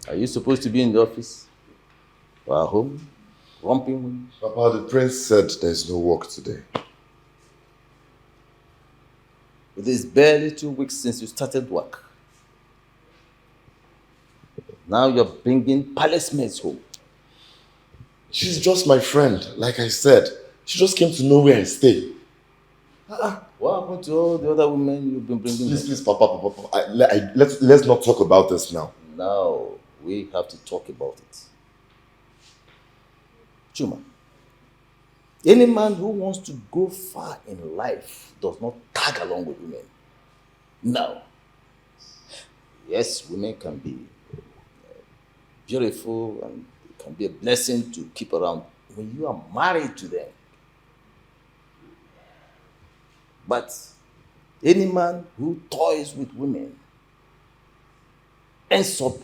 Are you supposed to be in the office? Or at home? Romping? Papa, the prince said there is no work today. It is barely 2 weeks since you started work. Now you're bringing palace maids home. She's just my friend, like I said. She just came to know where I stay. What happened to all the other women you've been bringing? Please, Papa. Let's not talk about this now. Now, we have to talk about it. Chuma, any man who wants to go far in life does not tag along with women. No. Yes, women can be beautiful and it can be a blessing to keep around when you are married to them. But any man who toys with women ends up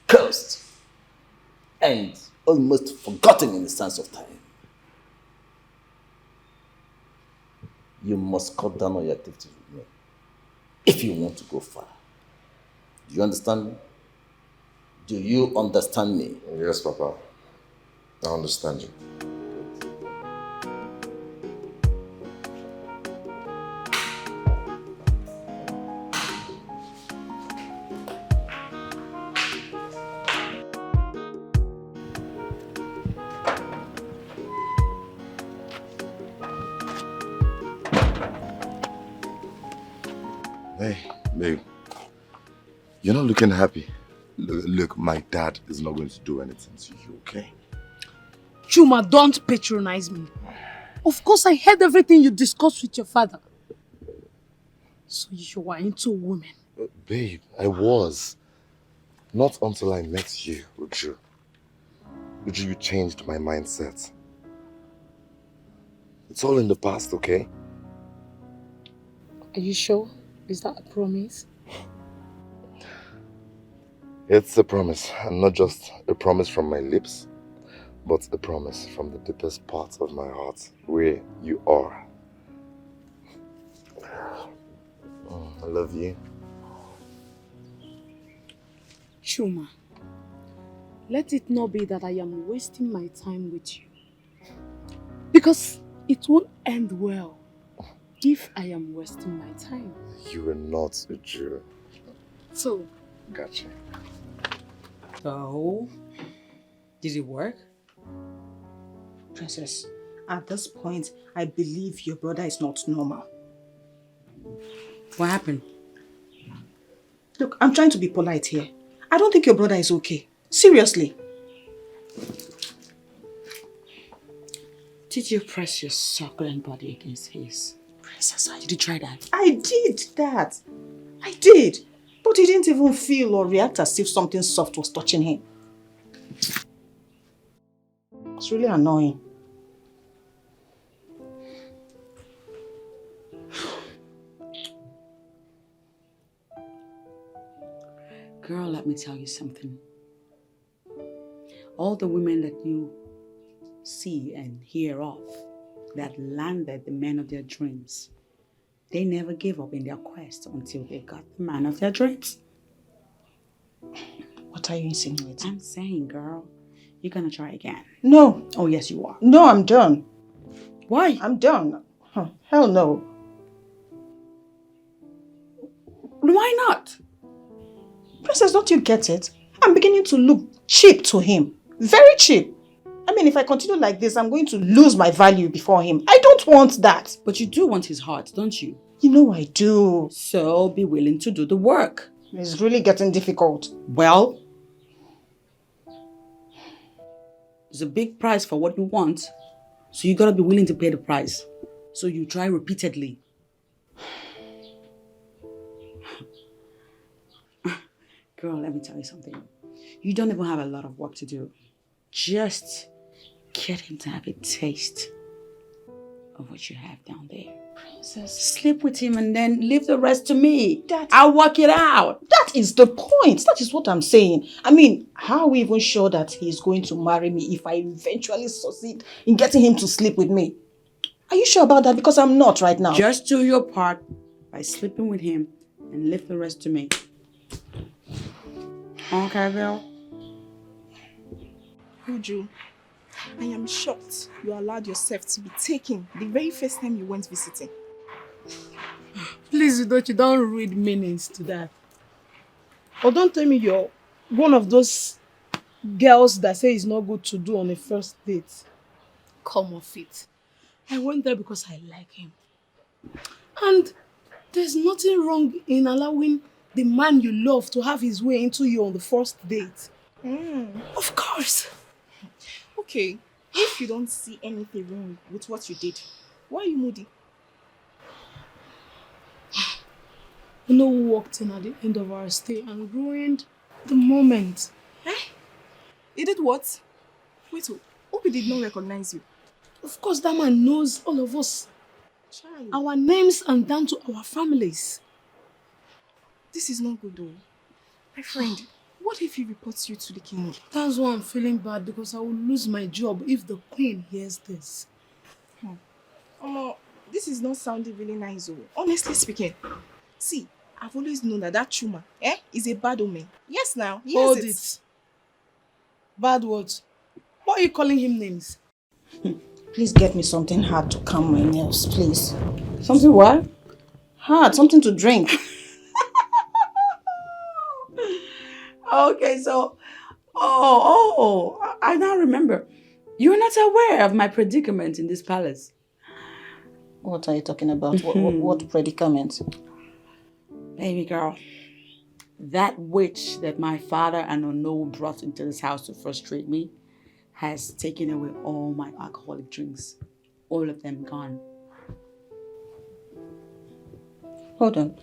cursed and almost forgotten in the sands of time. You must cut down on your activities with me if you want to go far. Do you understand me? Do you understand me? Yes, Papa. I understand you. Hey, babe. You're not looking happy. Look, my dad is not going to do anything to you, okay? Chuma, don't patronize me. Of course, I heard everything you discussed with your father. So you are into women. Babe, I was. Not until I met you, Uju. Uju, you changed my mindset. It's all in the past, okay? Are you sure? Is that a promise? It's a promise, and not just a promise from my lips, but a promise from the deepest part of my heart, where you are. I love you. Chuma, let it not be that I am wasting my time with you. Because it won't end well if I am wasting my time. You are not Uju. So, Gotcha. So, did it work? Princess, at this point, I believe your brother is not normal. What happened? Look, I'm trying to be polite here. I don't think your brother is okay. Seriously. Did you press your succulent body against his? Princess, did you try that? I did that. I did. But he didn't even feel or react as if something soft was touching him. It's really annoying. Girl, let me tell you something. All the women that you see and hear of that landed the man of their dreams, they never gave up in their quest until they got the man of their dreams. What are you insinuating? I'm saying, girl, You're gonna try again. No. Oh, yes, you are. No, I'm done. Why? I'm done. Huh, hell no. Why not? Princess, don't you get it? I'm beginning to look cheap to him. Very cheap. I mean, if I continue like this, I'm going to lose my value before him. I don't want that. But you do want his heart, don't you? You know I do. So be willing to do the work. It's really getting difficult. Well, there's a big price for what you want, so you gotta be willing to pay the price. So you try repeatedly. Girl, let me tell you something. You don't even have a lot of work to do. Just get him to have a taste of what you have down there. Princess. Sleep with him and then leave the rest to me. I'll work it out. That is the point. That is what I'm saying. I mean, how are we even sure that he's going to marry me if I eventually succeed in getting him to sleep with me? Are you sure about that? Because I'm not right now. Just do your part by sleeping with him and leave the rest to me. Okay, girl? Uju, I am shocked you allowed yourself to be taken the very first time you went visiting. Please, Edochie, don't read meanings to that. Or don't tell me you're one of those girls that say it's not good to do on a first date. Come off it. I went there because I like him. And there's nothing wrong in allowing the man you love to have his way into you on the first date. Of course. Okay, if you don't see anything wrong with what you did, why are you moody? You know who walked in at the end of our stay and ruined the moment? He did what? Wait, hope he did not recognize you. Of course, that man knows all of us. Child. Our names and down to our families. This is not good though. My friend, what if he reports you to the king? That's why I'm feeling bad, because I will lose my job if the queen hears this. This is not sounding really nice though. Honestly speaking. See, I've always known that Chuma is a bad omen. Yes now, he Hold has it. Bad words. Why are you calling him names? Please get me something hard to calm my nerves, please. Something what? Hard, something to drink. Okay, so, I now remember. You're not aware of my predicament in this palace. What are you talking about? What predicament? Baby girl, that witch that my father and Ono brought into this house to frustrate me has taken away all my alcoholic drinks. All of them gone. Hold on.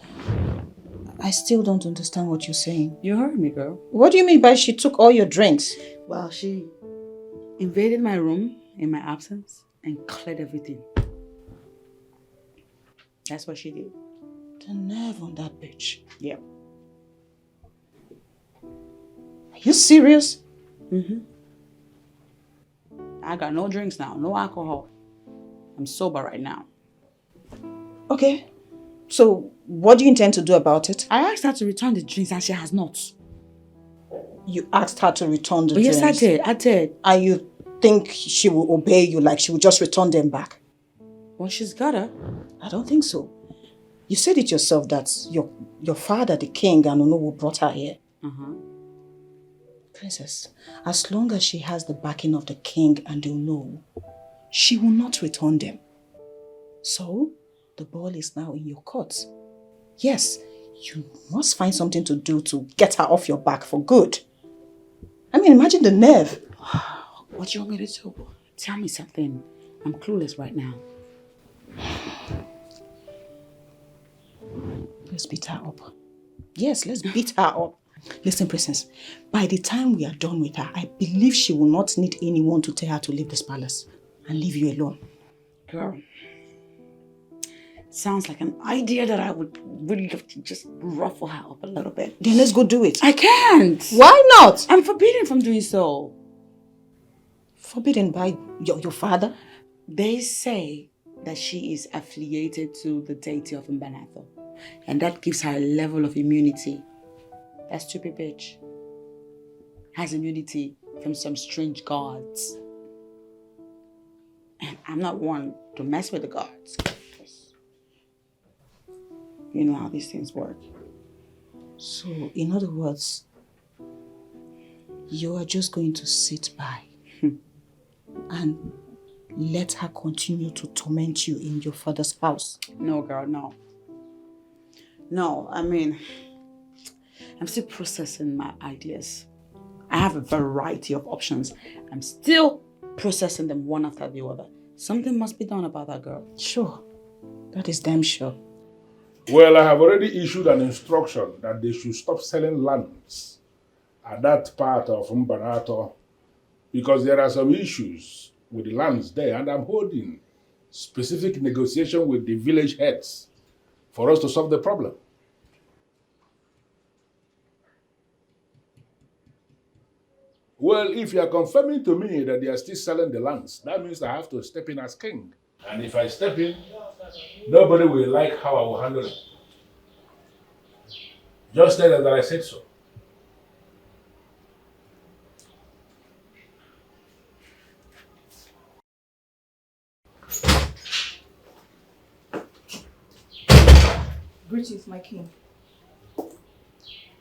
I still don't understand what you're saying. You heard me, girl. What do you mean by she took all your drinks? Well, she invaded my room in my absence and cleared everything. That's what she did. The nerve on that bitch. Yep. Are you serious? Mm-hmm. I got no drinks now, no alcohol. I'm sober right now. Okay. So, what do you intend to do about it? I asked her to return the drinks and she has not. You asked her to return the drinks? Yes, I did. And you think she will obey you, like she will just return them back? Well, she's gotta. I don't think so. You said it yourself that your father, the king, and Ono brought her here. Uh-huh. Princess, as long as she has the backing of the king and Ono, she will not return them. So, the ball is now in your court. Yes, you must find something to do to get her off your back for good. I mean, imagine the nerve. What do you want me to do? Tell me something. I'm clueless right now. Let's beat her up. Yes, let's beat her up. Listen, Princess, by the time we are done with her, I believe she will not need anyone to tell her to leave this palace and leave you alone. Girl, sounds like an idea that I would really love to just ruffle her up a little bit. Then let's go do it. I can't. Why not? I'm forbidden from doing so. Forbidden by your father? They say that she is affiliated to the deity of Mbanatho. And that gives her a level of immunity. That stupid bitch has immunity from some strange gods. And I'm not one to mess with the gods. You know how these things work. So, in other words, you are just going to sit by and let her continue to torment you in your father's house? No, girl, no. No, I mean, I'm still processing my ideas. I have a variety of options. I'm still processing them one after the other. Something must be done about that girl. Sure. That is damn sure. Well, I have already issued an instruction that they should stop selling lands at that part of Mbanato because there are some issues with the lands there, and I'm holding specific negotiation with the village heads for us to solve the problem. Well, if you are confirming to me that they are still selling the lands, that means I have to step in as king. And if I step in, nobody will like how I will handle it. Just tell them that I said so. Greetings, my king.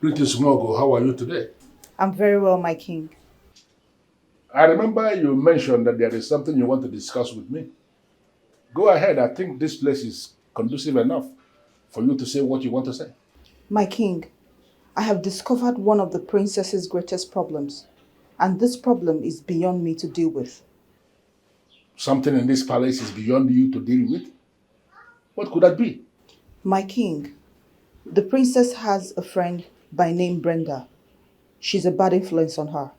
Greetings, Mogo. How are you today? I'm very well, my king. I remember you mentioned that there is something you want to discuss with me. Go ahead. I think this place is conducive enough for you to say what you want to say. My king, I have discovered one of the princess's greatest problems, and this problem is beyond me to deal with. Something in this palace is beyond you to deal with? What could that be? My king, the princess has a friend by name Brenda. She's a bad influence on her.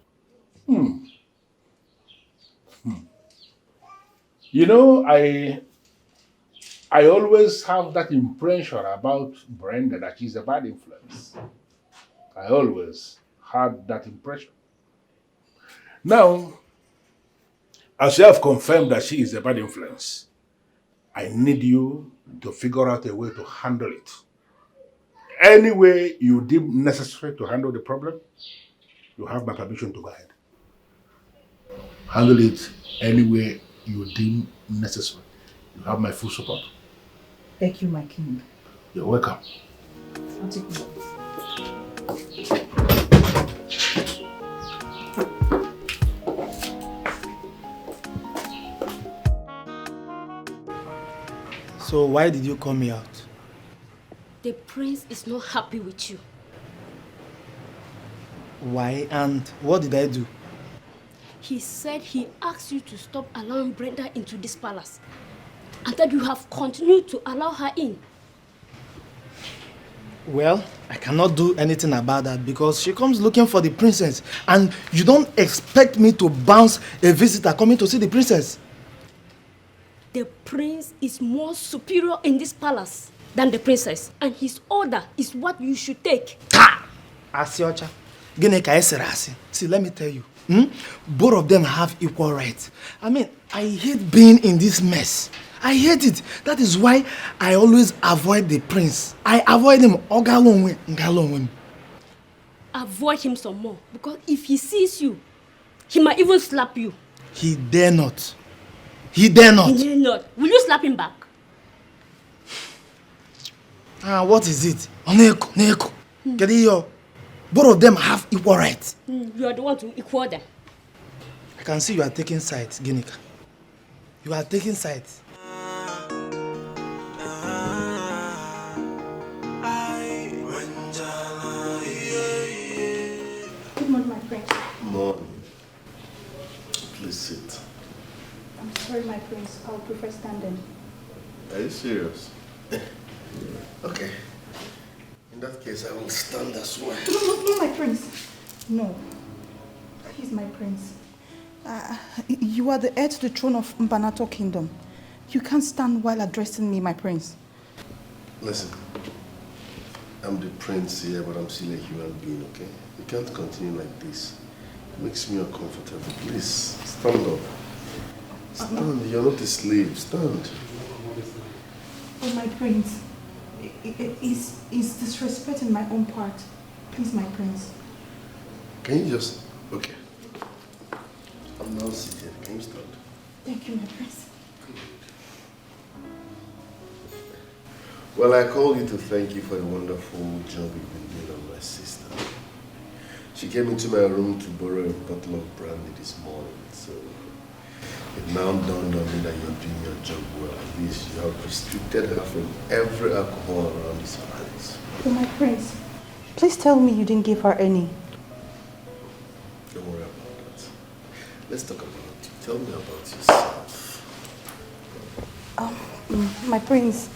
You know, I always have that impression about Brenda that she's a bad influence. I always had that impression. Now, as you have confirmed that she is a bad influence, I need you to figure out a way to handle it. Any way you deem necessary to handle the problem, you have my permission to go ahead. Handle it any way you deem necessary. You have my full support. Thank you, my king. You're welcome. I'll take it. So why did you call me out? The prince is not happy with you. Why and what did I do? He said he asked you to stop allowing Brenda into this palace and that you have continued to allow her in. Well, I cannot do anything about that because she comes looking for the princess and you don't expect me to bounce a visitor coming to see the princess. The prince is more superior in this palace than the princess, and his order is what you should take. Asiocha, see, let me tell you, both of them have equal rights. I mean, I hate being in this mess. I hate it. That is why I always avoid the prince. I avoid him. Avoid him some more, because if he sees you, he might even slap you. He dare not. He dare not. He dare not. Will you slap him back? What is it? Neko. Both of them have equal rights. You are the one to equal them. I can see you are taking sides, Ginika. You are taking sides. Good morning, my prince. Morning. Please sit. I'm sorry, my prince. I would prefer standing. Are you serious? Okay. In that case, I will stand as well. No, my prince. No. He's my prince. You are the heir to the throne of Mbanato Kingdom. You can't stand while addressing me, my prince. Listen, I'm the prince here, but I'm still a human being, okay? You can't continue like this. It makes me uncomfortable. Please, stand up. Stand. You're not a slave. Stand. Oh, my prince. It's disrespecting my own part. Please, my prince. Can you just... Okay. stand. Thank you, my prince. Well, I called you to thank you for the wonderful job you've been doing on my sister. She came into my room to borrow a bottle of brandy this morning, so it now dawned on me that you're doing your job well. At least you have restricted her from every alcohol around this palace. Oh, my prince, please tell me you didn't give her any. Don't worry about that. Let's talk about you. Tell me about yourself. My prince,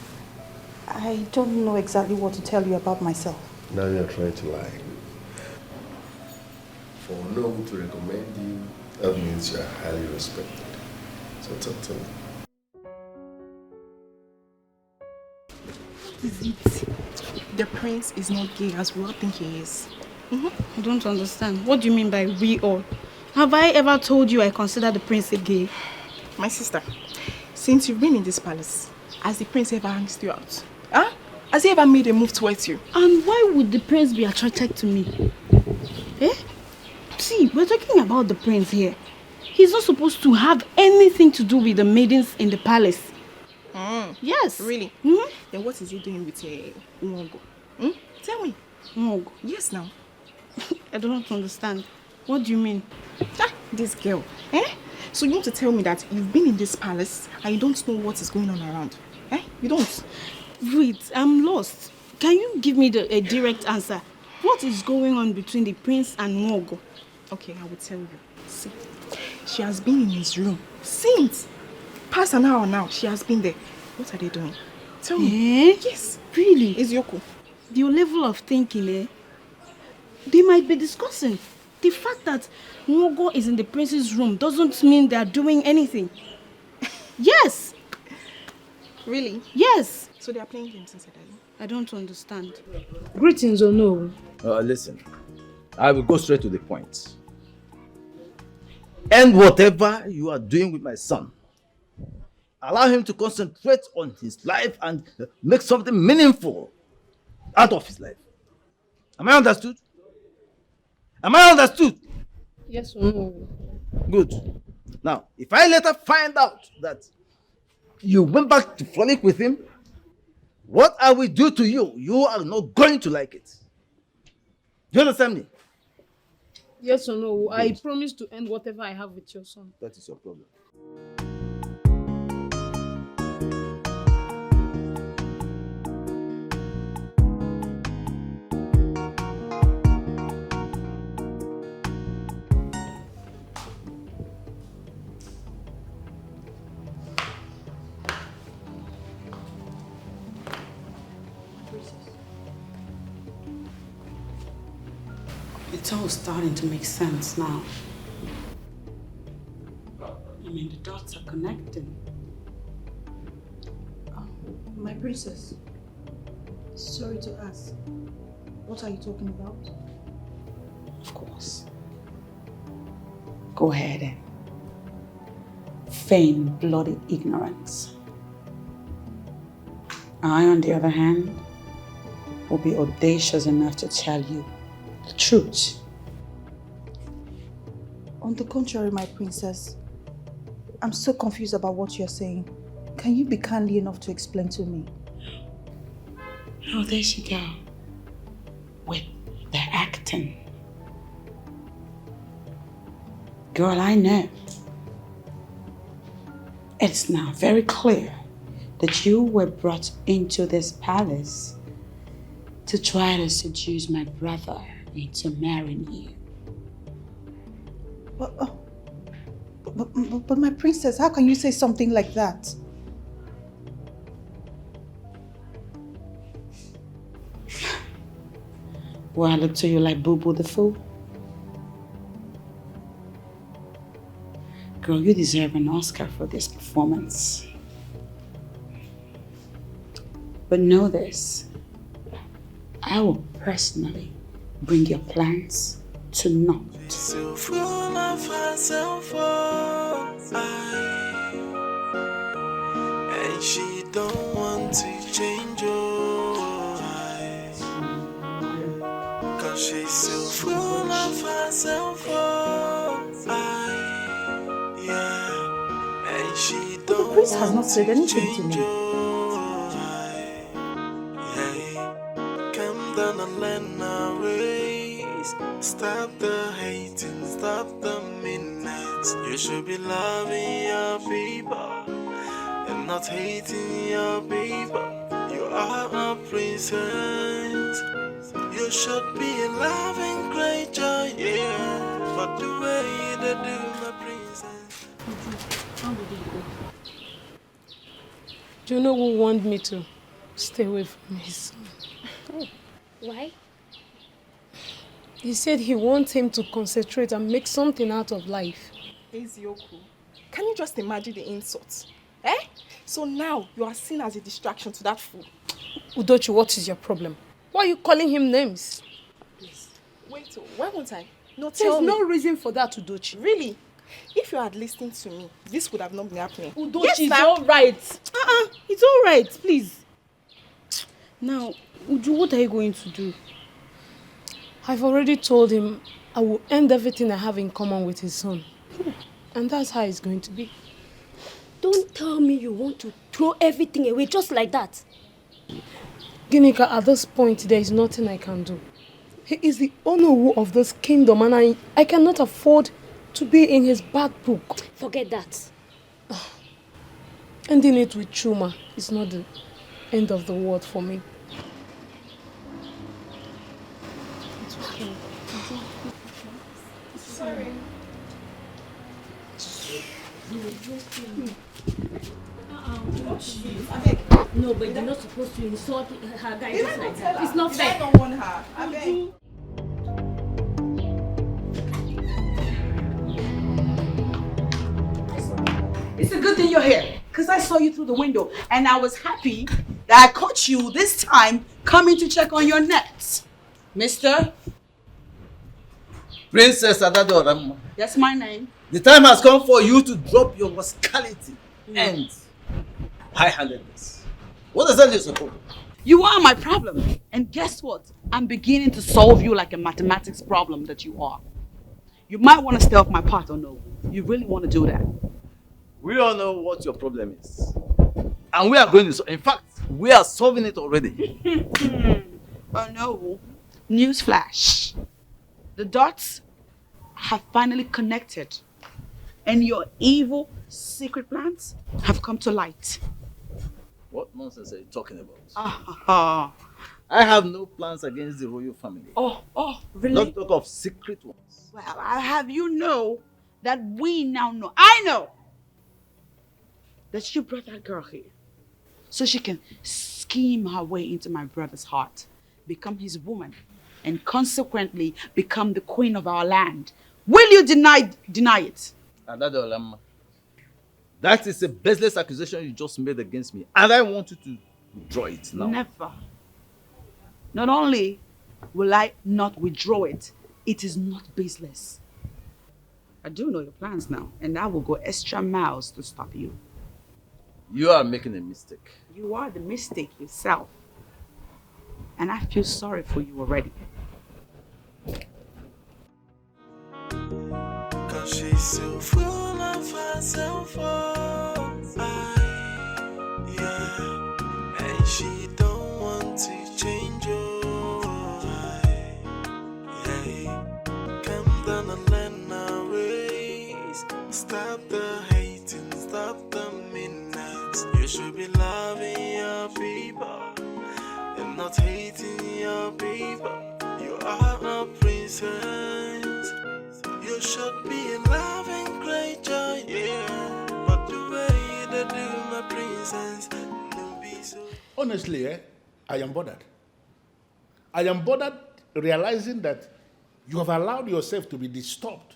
I don't know exactly what to tell you about myself. Now you're trying to lie. For no one to recommend you, that means you're highly respected. So talk to me. Is it? The prince is not gay as we all think he is. I don't understand. What do you mean by we all? Have I ever told you I consider the prince a gay? My sister, since you've been in this palace, has the prince ever asked you out? Huh? Has he ever made a move towards you? And why would the prince be attracted to me? Eh? See, we're talking about the prince here. He's not supposed to have anything to do with the maidens in the palace. Yes. Really? Then what is he doing with Nwogo? Tell me. Nwogo? Yes, now. I don't understand. What do you mean? This girl. So you want to tell me that you've been in this palace and you don't know what is going on around? You don't? Wait, I'm lost. Can you give me a direct answer? What is going on between the prince and Nwogo? Okay, I will tell you. See, she has been in his room since past an hour now. She has been there. What are they doing? Tell me. Yes. Really? Edochie. Your level of thinking, they might be discussing. The fact that Nwogo is in the prince's room doesn't mean they are doing anything. Yes. Really? Yes. So they are playing games inside, I don't understand. Greetings, or no? Listen, I will go straight to the point. And whatever you are doing with my son, allow him to concentrate on his life and make something meaningful out of his life. Am I understood? Am I understood? Yes or no? Good. Now, if I later find out that you went back to frolic with him, what I will do to you, you are not going to like it. Do you understand me? Yes or no? I promise to end whatever I have with your son. That is your problem. It's all starting to make sense now. I mean, the dots are connecting. My princess, sorry to ask, what are you talking about? Of course. Go ahead and feign bloody ignorance. I, on the other hand, will be audacious enough to tell you the truth. On the contrary, my princess, I'm so confused about what you're saying. Can you be kindly enough to explain to me? Oh, there she go. With the acting. Girl, I know. It's now very clear that you were brought into this palace to try to seduce my brother into marrying you. But my princess, how can you say something like that? Well, I look to you like Boo Boo the Fool. Girl, you deserve an Oscar for this performance. But know this, I will personally bring your plans to naught. So full of herself, and she don't want to change your eyes, 'cause she's so full of herself, yeah. prince has not said anything to me. Come down and learn our ways. Stop the hating, stop the midnights. You should be loving your people and not hating your people. You are a princess. You should be a loving great joy, yeah. But the way you do, my princess. How did it go? Do you know who warned me to stay away from his son? Oh, why? He said he wants him to concentrate and make something out of life. Ezioku, can you just imagine the insults? Eh? So now you are seen as a distraction to that fool. Edochie, what is your problem? Why are you calling him names? Please. Wait, why won't I? No, There's tell me. no reason for that, Edochie. Really? If you had listened to me, this would have not been happening. Edochie, Yes, it's ma'am. all right. It's all right, please. Now, Uju, what are you going to do? I've already told him I will end everything I have in common with his son. And that's how it's going to be. Don't tell me you want to throw everything away just like that. Ginika, at this point, there is nothing I can do. He is the owner of this kingdom and I cannot afford to be in his bad book. Forget that. Ending it with Chuma is not the end of the world for me. It's okay. Sorry. No, but you're not supposed to insult her guy just like that. It's not fair. I don't want her. I beg. It's a good thing you're here, because I saw you through the window, and I was happy that I caught you this time coming to check on your nets. Mister? Princess Adadora, That's my name. the time has come for you to drop your rascality and high-handedness. What is that you're supposed to do? You are my problem. And guess what? I'm beginning to solve you like a mathematics problem that you are. You might want to stay off my part or no. You really want to do that. We all know what your problem is. And we are going to, in fact, we are solving it already. Oh no. Newsflash. The dots have finally connected. And your evil secret plans have come to light. What nonsense are you talking about? Ah. I have no plans against the royal family. Oh, really? Not talk of secret ones. Well, I'll have you know that we now know. I know that you brought that girl here so she can scheme her way into my brother's heart, become his woman, and consequently become the queen of our land. Will you deny it? Adadolama, that is a baseless accusation you just made against me, and I want you to withdraw it now. Never. Not only will I not withdraw it, it is not baseless. I do know your plans now, and I will go extra miles to stop you. You are making a mistake. You are the mistake yourself. And I feel sorry for you already. Cause she's so full of herself, yeah. And she don't want to change, yeah. Come down and learn our ways. Stop the hating, stop the midnights. You should be loving your people and not hating your people. You are a princess. You should be in love and great joy, yeah. But the way you do, my princess, no be so. Honestly, I am bothered. I am bothered realizing that you have allowed yourself to be disturbed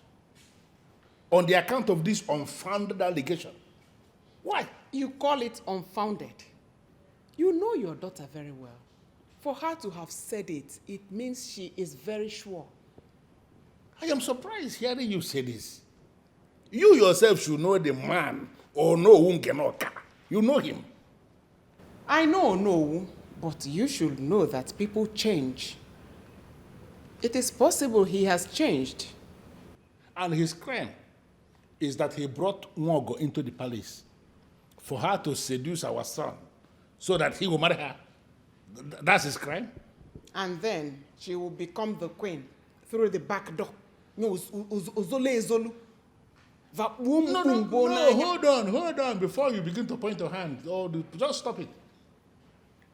on the account of this unfounded allegation. Why? You call it unfounded. You know your daughter very well. For her to have said it, it means she is very sure. I am surprised hearing you say this. You yourself should know the man or know Wungenoka. You know him. I know, but you should know that people change. It is possible he has changed. And his crime is that he brought Nwogo into the palace for her to seduce our son so that he will marry her. That's his crime? And then she will become the queen through the back door. No, Uzole. No, hold on, before you begin to point your hand. Just stop it.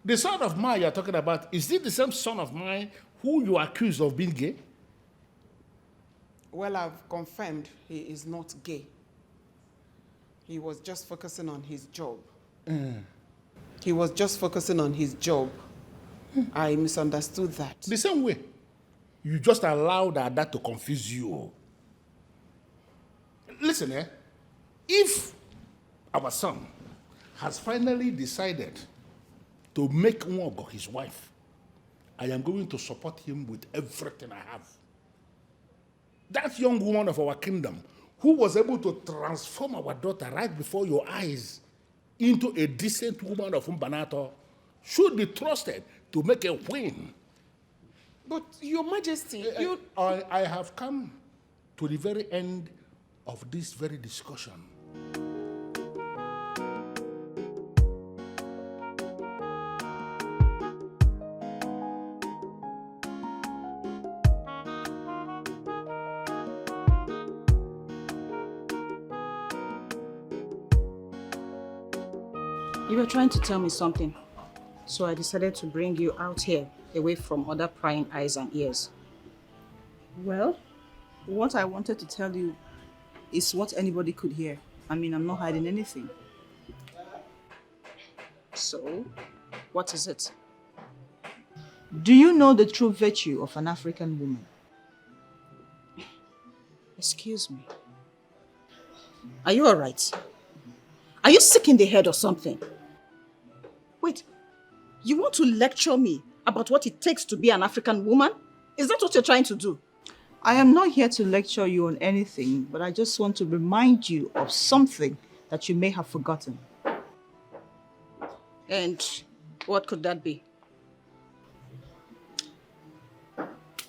The son of mine you're talking about, is it the same son of mine who you accuse of being gay? Well, I've confirmed he is not gay. He was just focusing on his job. He was just focusing on his job. I misunderstood that. The same way. You just allowed that to confuse you. Listen, if our son has finally decided to make Nwogo his wife, I am going to support him with everything I have. That young woman of our kingdom who was able to transform our daughter right before your eyes into a decent woman of Mbanato should be trusted to make a queen. But, Your Majesty, I have come to the very end of this very discussion. You were trying to tell me something, so I decided to bring you out here, away from other prying eyes and ears. Well, what I wanted to tell you is what anybody could hear. I mean, I'm not hiding anything. So, what is it? Do you know the true virtue of an African woman? Excuse me. Are you all right? Are you sick in the head or something? Wait, you want to lecture me about what it takes to be an African woman? Is that what you're trying to do? I am not here to lecture you on anything, but I just want to remind you of something that you may have forgotten. And what could that be?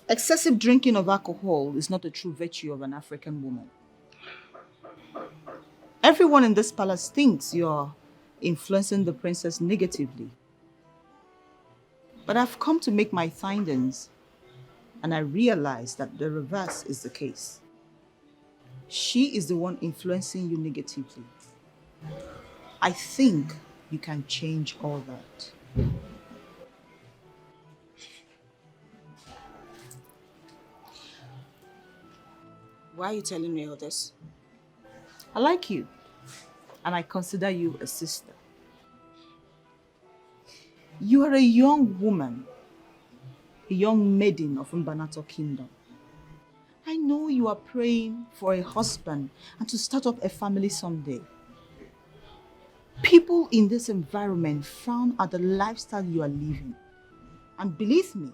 Excessive drinking of alcohol is not the true virtue of an African woman. Everyone in this palace thinks you're influencing the princess negatively. But I've come to make my findings, and I realize that the reverse is the case. She is the one influencing you negatively. I think you can change all that. Why are you telling me all this? I like you, and I consider you a sister. You are a young woman, a young maiden of Mbanato Kingdom. I know you are praying for a husband and to start up a family someday. People in this environment frown at the lifestyle you are living. And believe me,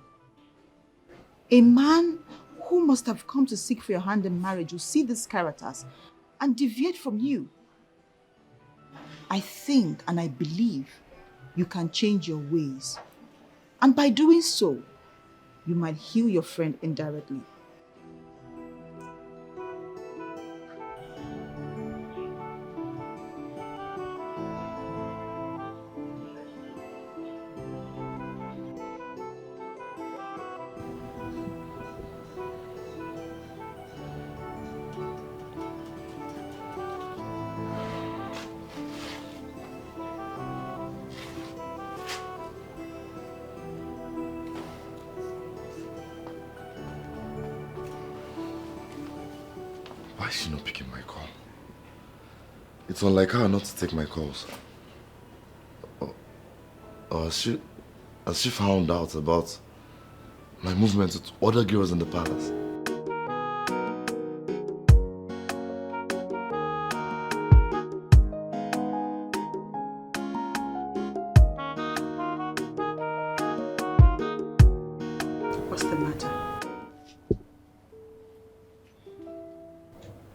a man who must have come to seek for your hand in marriage will see these characters and deviate from you. I think and I believe you can change your ways. And by doing so, you might heal your friend indirectly. Why is she not picking my call? It's unlike her not to take my calls. Or has she found out about my movement with other girls in the palace? What's the matter?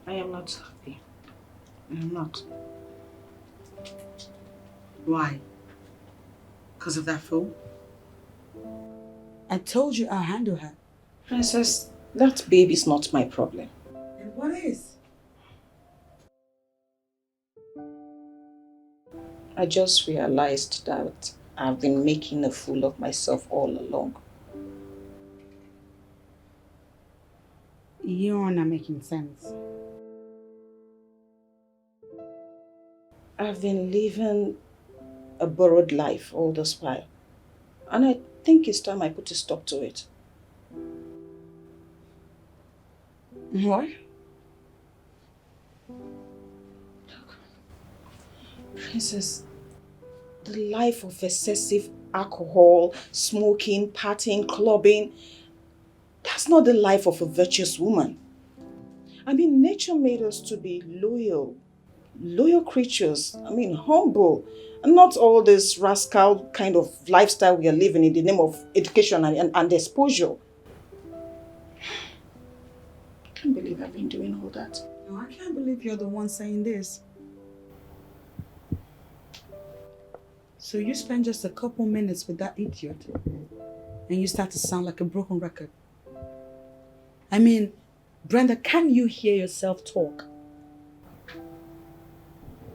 I am not happy. I am not. Why? Because of that fool? I told you I'll handle her. Princess, that baby is not my problem. And what is? I just realized that I've been making a fool of myself all along. You're not making sense. I've been living a borrowed life all this while. And I think it's time I put a stop to it. What? Princess, the life of excessive alcohol, smoking, partying, clubbing, that's not the life of a virtuous woman. I mean, nature made us to be loyal creatures. I mean, humble. And not all this rascal kind of lifestyle we are living in the name of education and exposure. I can't believe I've been doing all that. No, I can't believe you're the one saying this. So you spend just a couple minutes with that idiot and you start to sound like a broken record. I mean, Brenda, can you hear yourself talk?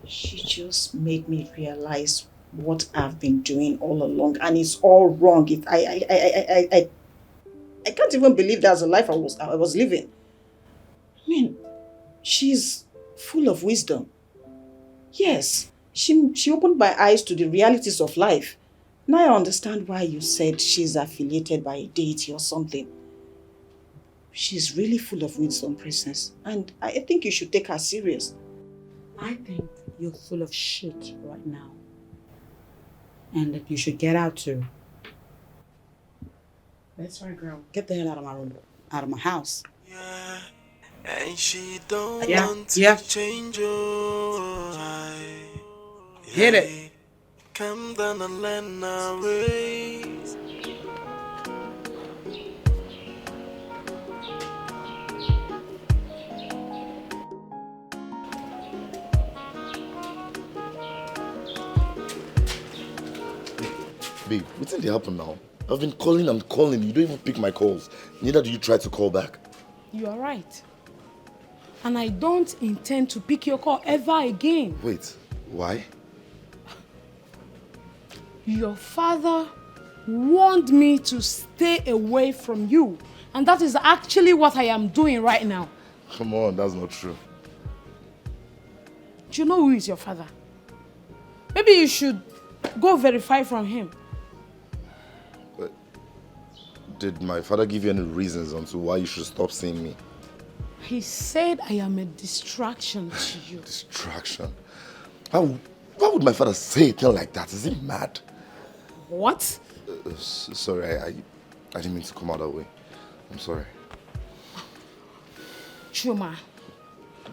She just made me realize what I've been doing all along, and it's all wrong. I can't even believe that's the life I was living. I mean, she's full of wisdom. Yes, she opened my eyes to the realities of life. Now I understand why you said she's affiliated by a deity or something. She's really full of wisdom, Princess, and I think you should take her serious. I think you're full of shit right now. And that you should get out too. That's right, girl. Get the hell out of my room. Out of my house. Yeah, and she don't Yeah, want to yeah. change your Hit it. Come down and learn our ways. Babe, what's in the happen now? I've been calling and calling. You don't even pick my calls. Neither do you try to call back. You are right. And I don't intend to pick your call ever again. Wait, why? Your father warned me to stay away from you. And that is actually what I am doing right now. Come on, that's not true. Do you know who is your father? Maybe you should go verify from him. But did my father give you any reasons on to why you should stop seeing me? He said I am a distraction to you. Distraction? Why would my father say a thing like that? Is he mad? What? Sorry, I didn't mean to come out that way. I'm sorry. Chuma,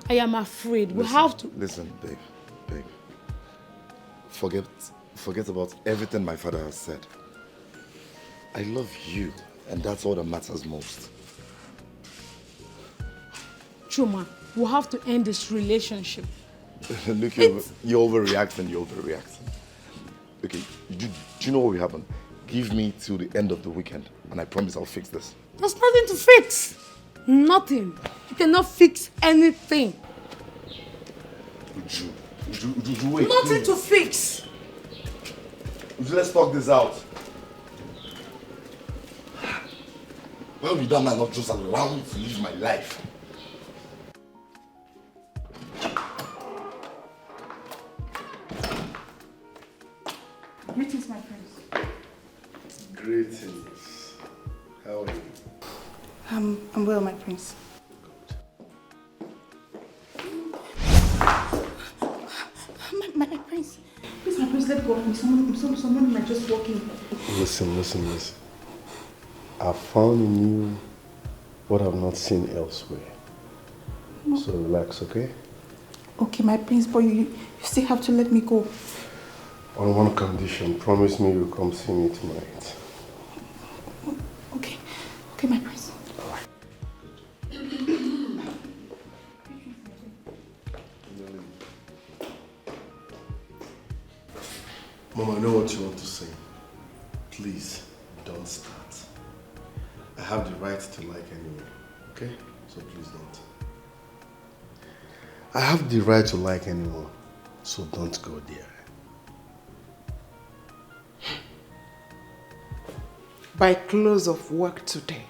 I am afraid we have to... Listen, babe. Forget about everything my father has said. I love you, and that's all that matters most. Chuma, we have to end this relationship. Look, you're overreacting. Okay, do you know what will happen? Give me till the end of the weekend, and I promise I'll fix this. There's nothing to fix. Nothing. You cannot fix anything. Uju, wait. Nothing to fix. Uju, let's talk this out. Why would that man not just allow me to live my life? Greetings, my friends. Greetings. How are you? I'm well, my prince. My prince. Please, my prince, let go of me. Someone might just walk in. Listen. I found in you what I've not seen elsewhere. No. So relax, okay? Okay, my prince, but you still have to let me go. On one condition, promise me you'll come see me tonight. Okay, my prince. Mom, I know what you want to say. Please, don't start. I have the right to like anyone, okay? So please don't. I have the right to like anyone, so don't go there. By close of work today,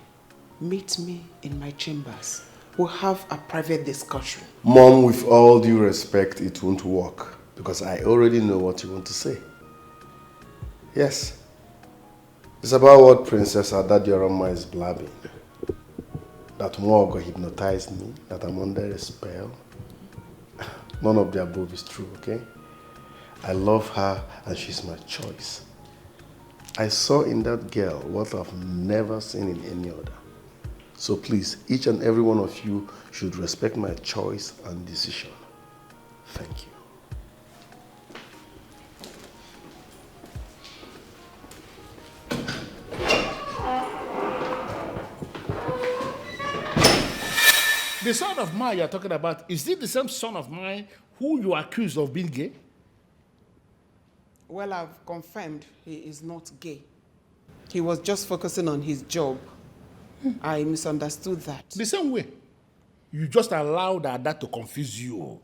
meet me in my chambers. We'll have a private discussion. Mom, with all due respect, it won't work because I already know what you want to say. Yes. It's about what Princess Adadiorama is blabbing. That Mwogo hypnotized me, that I'm under a spell. None of the above is true, okay? I love her and she's my choice. I saw in that girl what I've never seen in any other. So please, each and every one of you should respect my choice and decision. Thank you. The son of mine you're talking about, is it the same son of mine who you accuse of being gay? Well, I've confirmed he is not gay. He was just focusing on his job. I misunderstood that. The same way. You just allowed that to confuse you.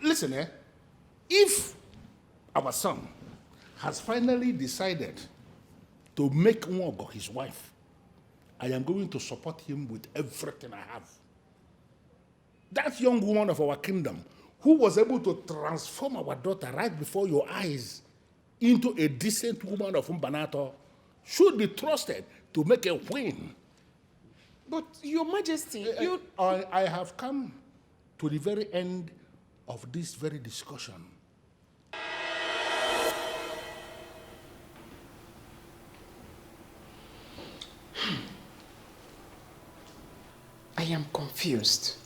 Listen, if our son has finally decided to make Nwogo his wife, I am going to support him with everything I have. That young woman of our kingdom who was able to transform our daughter right before your eyes into a decent woman of Mbanato should be trusted to make a queen. But, Your Majesty, I have come to the very end of this very discussion. I am confused.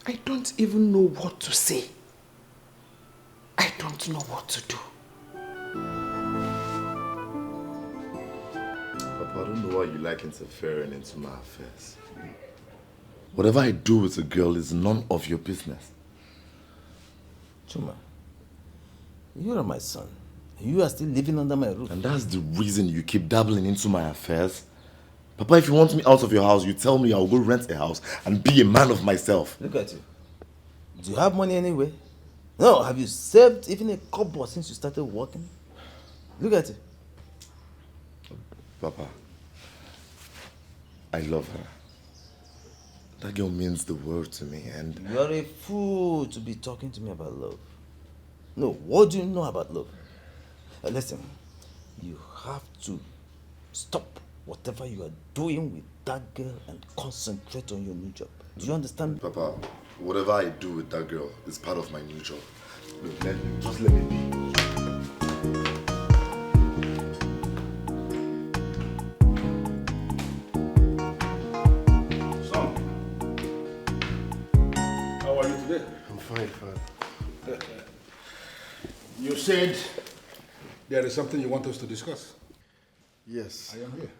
I don't even know what to say. I don't know what to do. Papa, I don't know why you like interfering into my affairs. Whatever I do with a girl is none of your business. Chuma, you are my son. You are still living under my roof. And that's the reason you keep dabbling into my affairs? Papa, if you want me out of your house, you tell me I'll go rent a house and be a man of myself. Look at you. Do you have money anyway? No, have you saved even a kobo since you started working? Look at it. Papa, I love her. That girl means the world to me and... You are a fool to be talking to me about love. No, what do you know about love? Listen, you have to stop whatever you are doing with that girl and concentrate on your new job. Do you understand? Papa, whatever I do with that girl is part of my new job. Look, just let me be. Son, how are you today? I'm fine, Father. You said there is something you want us to discuss. Yes. I am here.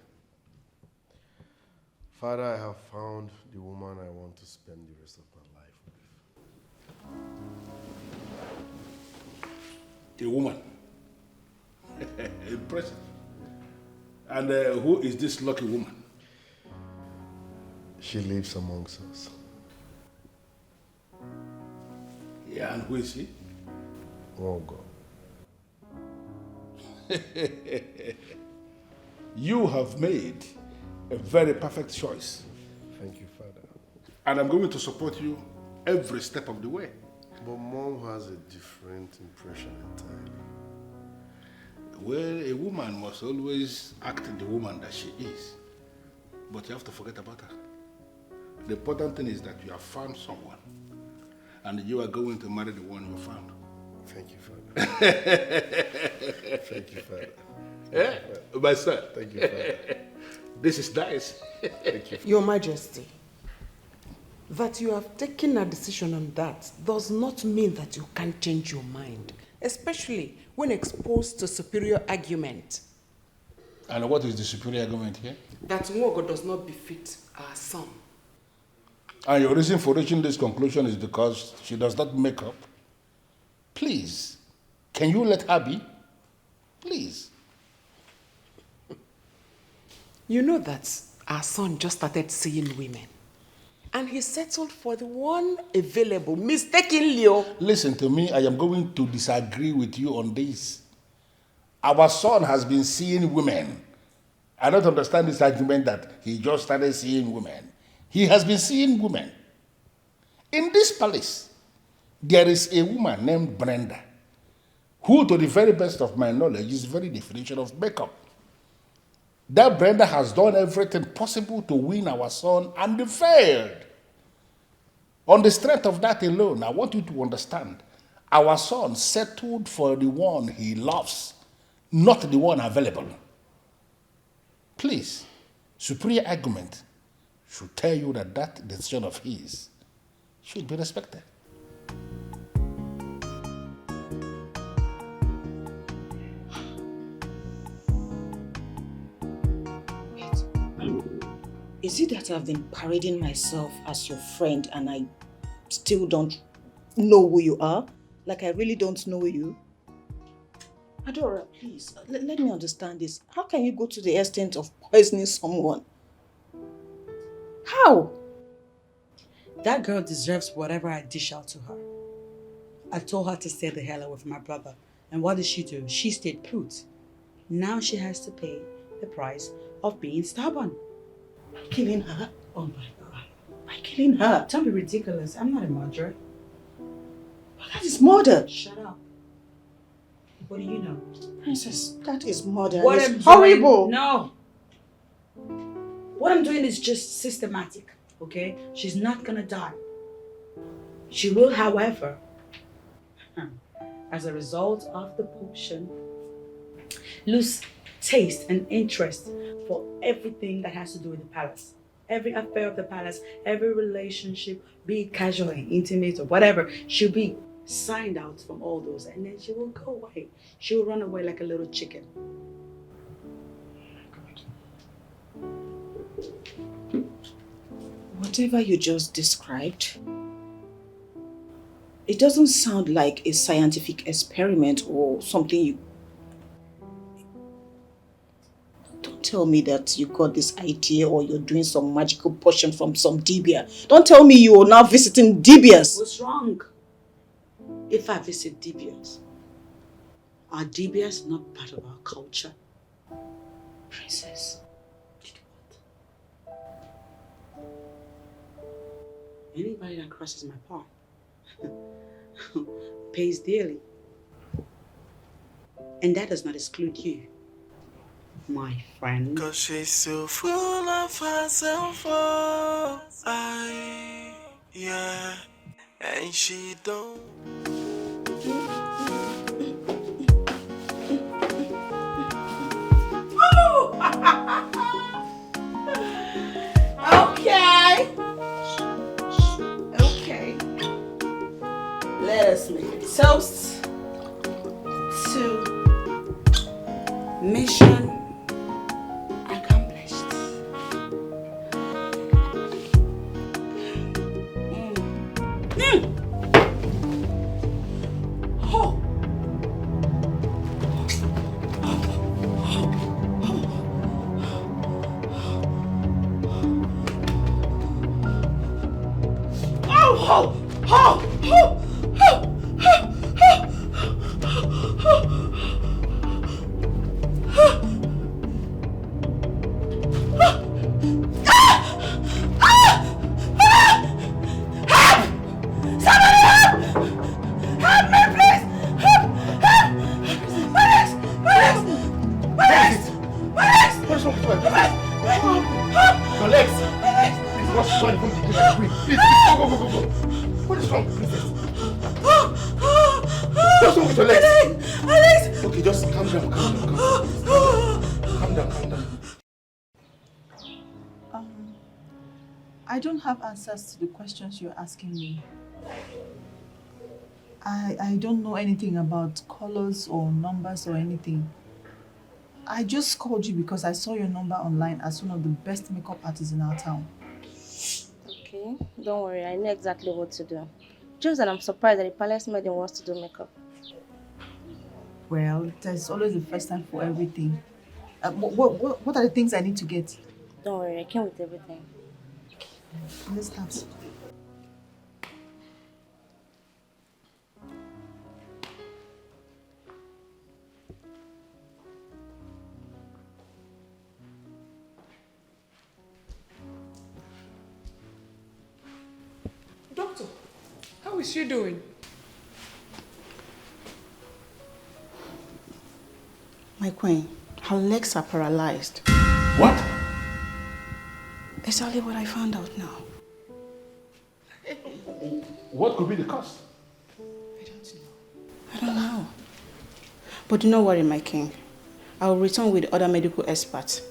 Father, I have found the woman I want to spend the rest of my life with. A woman. Impressive. And who is this lucky woman? She lives amongst us. Yeah, and who is she? Nwogo. You have made a very perfect choice. Thank you, Father. And I'm going to support you every step of the way. But Mom has a different impression entirely. Well, a woman must always act the woman that she is. But you have to forget about her. The important thing is that you have found someone. And you are going to marry the one you found. Thank you, Father. Thank you, Father. Yeah, my son. Thank you, Father. This is nice. Thank you. Your Majesty, that you have taken a decision on that does not mean that you can't change your mind, especially when exposed to superior argument. And what is the superior argument here? That Nwogo does not befit our son. And your reason for reaching this conclusion is because she does not make up? Please, can you let her be? Please. You know that our son just started seeing women. And he settled for the one available, mistakenly. Listen to me, I am going to disagree with you on this. Our son has been seeing women. I don't understand this argument that he just started seeing women. He has been seeing women. In this palace, there is a woman named Brenda, who, to the very best of my knowledge, is the very definition of makeup. That Brenda has done everything possible to win our son and failed. On the strength of that alone, I want you to understand, our son settled for the one he loves, not the one available. Please, superior argument should tell you that that decision of his should be respected. Is it that I've been parading myself as your friend and I still don't know who you are? Like I really don't know you? Adora, please, let me understand this. How can you go to the extent of poisoning someone? How? That girl deserves whatever I dish out to her. I told her to stay the hell away from my brother. And what did she do? She stayed put. Now she has to pay the price of being stubborn. Killing her? Oh my God. By killing her? Don't be ridiculous. I'm not a murderer. But that is murder. Shut up. What do you know? Princess, that is murder. What it's I'm horrible. Doing, no. What I'm doing is just systematic, okay? She's not gonna die. She will, however, as a result of the potion, lose taste and interest for everything that has to do with the palace. Every affair of the palace, every relationship, be it casual and intimate or whatever, she'll be signed out from all those and then she will go away. She will run away like a little chicken. Whatever you just described, it doesn't sound like a scientific experiment or something you... Don't tell me that you got this idea or you're doing some magical potion from some dibia. Don't tell me you're now visiting dibias. What's wrong if I visit dibias? Are dibias not part of our culture? Princess. Anybody that crosses my path pays dearly. And that does not exclude you, my friend. 'Cause she's so full of herself, oh, yeah, and she don't. Okay. Okay. Let us make a toast to mission accomplished. Oh. I don't have answers to the questions you're asking me. I don't know anything about colors or numbers or anything. I just called you because I saw your number online as one of the best makeup artists in our town. Okay, don't worry, I know exactly what to do. Just that I'm surprised that the palace maiden wants to do makeup. Well, there's always a first time for everything. What are the things I need to get? Don't worry, I came with everything. Let's start. How is she doing? My queen, her legs are paralyzed. What? Exactly what I found out now. What could be the cause? I don't know. But do not worry, my king. I will return with other medical experts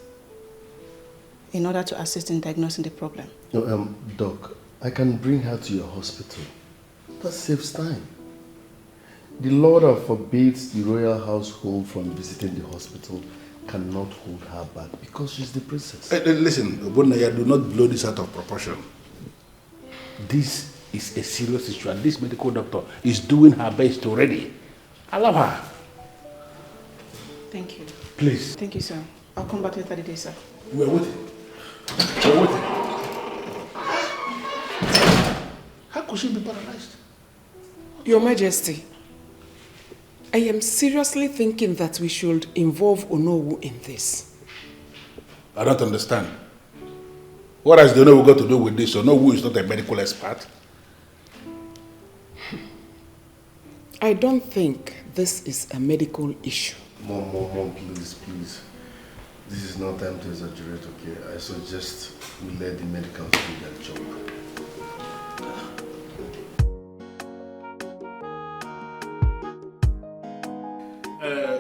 in order to assist in diagnosing the problem. No, Doc, I can bring her to your hospital. That saves time. The law that forbids the royal household from visiting the hospital cannot hold her back because she's the princess. Listen, Obunaya, do not blow this out of proportion. This is a serious issue and this medical doctor is doing her best already. Allow her. Thank you. Please. Thank you, sir. I'll come back later today, sir. We're waiting. We're waiting. How could she be paralyzed? Your Majesty, I am seriously thinking that we should involve Onowu in this. I don't understand. What has the Onowu got to do with this? Onowu is not a medical expert. I don't think this is a medical issue. Mom, please. This is not time to exaggerate, okay? I suggest we let the medicals do their job.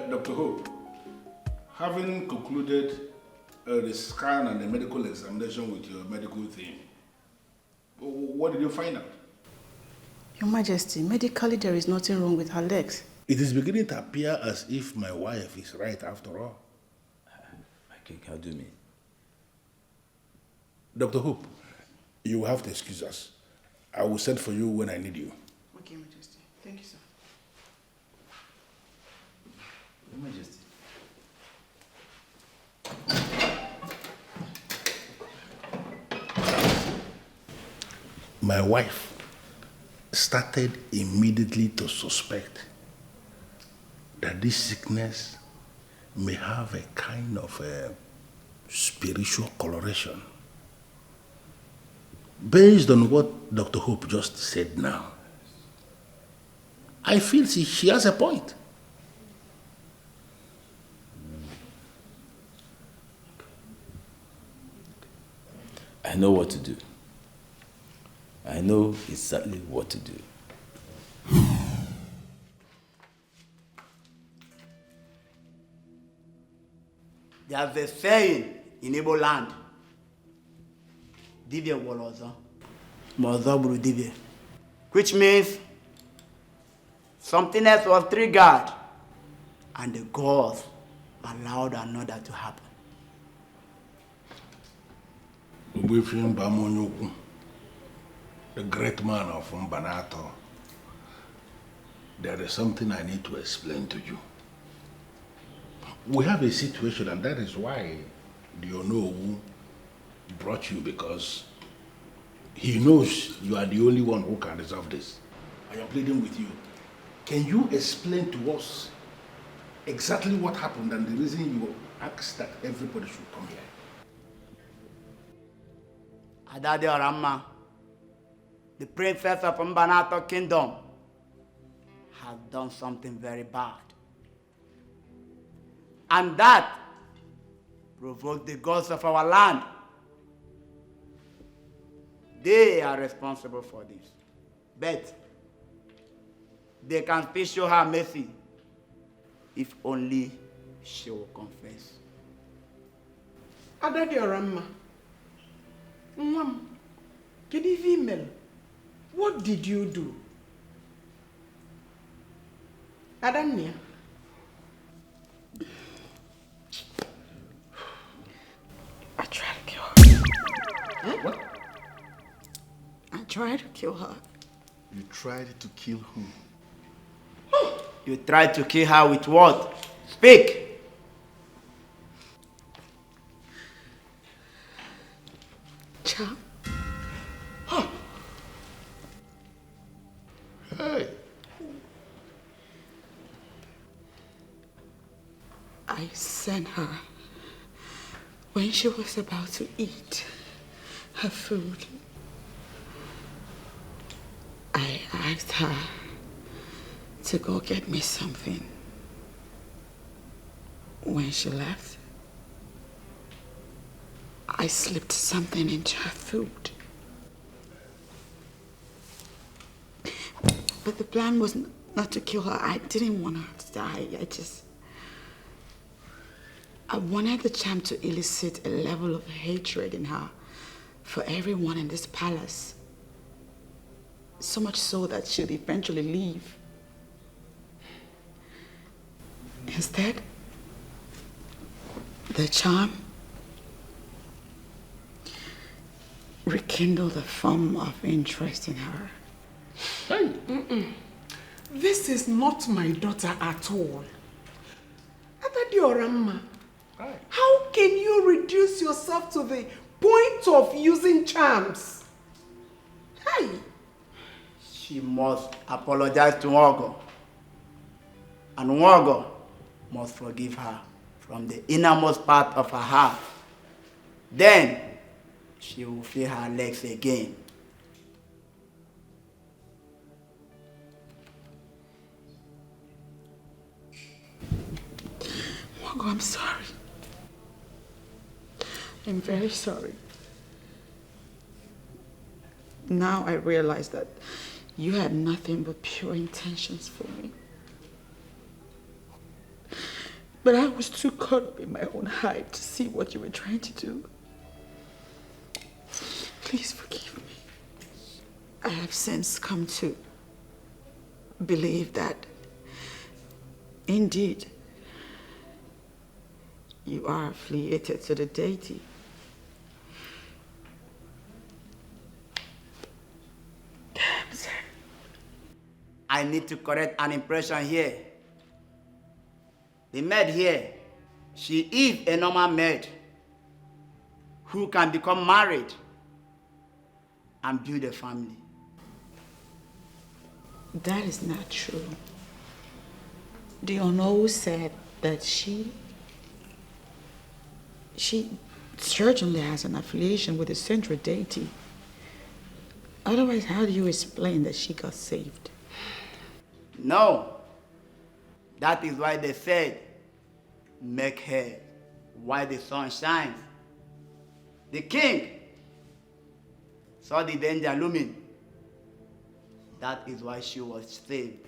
Dr. Hope, having concluded the scan and the medical examination with your medical team, what did you find out? Your Majesty, medically there is nothing wrong with her legs. It is beginning to appear as if my wife is right after all. My king, how do you mean? Dr. Hope, you will have to excuse us. I will send for you when I need you. Okay, Majesty. Thank you, sir. Your Majesty. My wife started immediately to suspect that this sickness may have a kind of spiritual coloration. Based on what Dr. Hope just said now, I feel she has a point. I know what to do. I know exactly what to do. There's a saying in Igbo land, Dibia Wolozo, Mozo Buru Dibia, which means something else was triggered and the gods allowed another to happen. The great man of Mbanato, there is something I need to explain to you. We have a situation, and that is why the Onowu brought you, because he knows you are the only one who can resolve this. I am pleading with you. Can you explain to us exactly what happened and the reason you asked that everybody should come here? Adade Orama, the princess of Mbanato Kingdom, has done something very bad. And that provoked the gods of our land. They are responsible for this. But they can still show her mercy if only she will confess. Adade Orama, can you email? What did you do? Adania. I tried to kill her. Huh? What? I tried to kill her. You tried to kill who? You tried to kill her with what? Speak! Cha. Hey. I sent her when she was about to eat her food. I asked her to go get me something. When she left, I slipped something into her food. But the plan was not to kill her. I didn't want her to die. I wanted the charm to elicit a level of hatred in her for everyone in this palace. So much so that she'd eventually leave. Instead, the charm rekindled a form of interest in her. Hey. This is not my daughter at all. Adadiorama, how can you reduce yourself to the point of using charms? Hey. She must apologize to Nwogo. And Nwogo must forgive her from the innermost part of her heart. Then she will feel her legs again. Nwogo, I'm sorry. I'm very sorry. Now I realize that you had nothing but pure intentions for me. But I was too caught up in my own hype to see what you were trying to do. Please forgive me. I have since come to believe that, indeed, you are affiliated to the deity. I need to correct an impression here. The maid here, she is a normal maid who can become married and build a family. That is not true. The Ono said that she certainly has an affiliation with the central deity. Otherwise, how do you explain that she got saved? No. That is why they said, make her while the sun shines. The king saw the danger looming. That is why she was saved.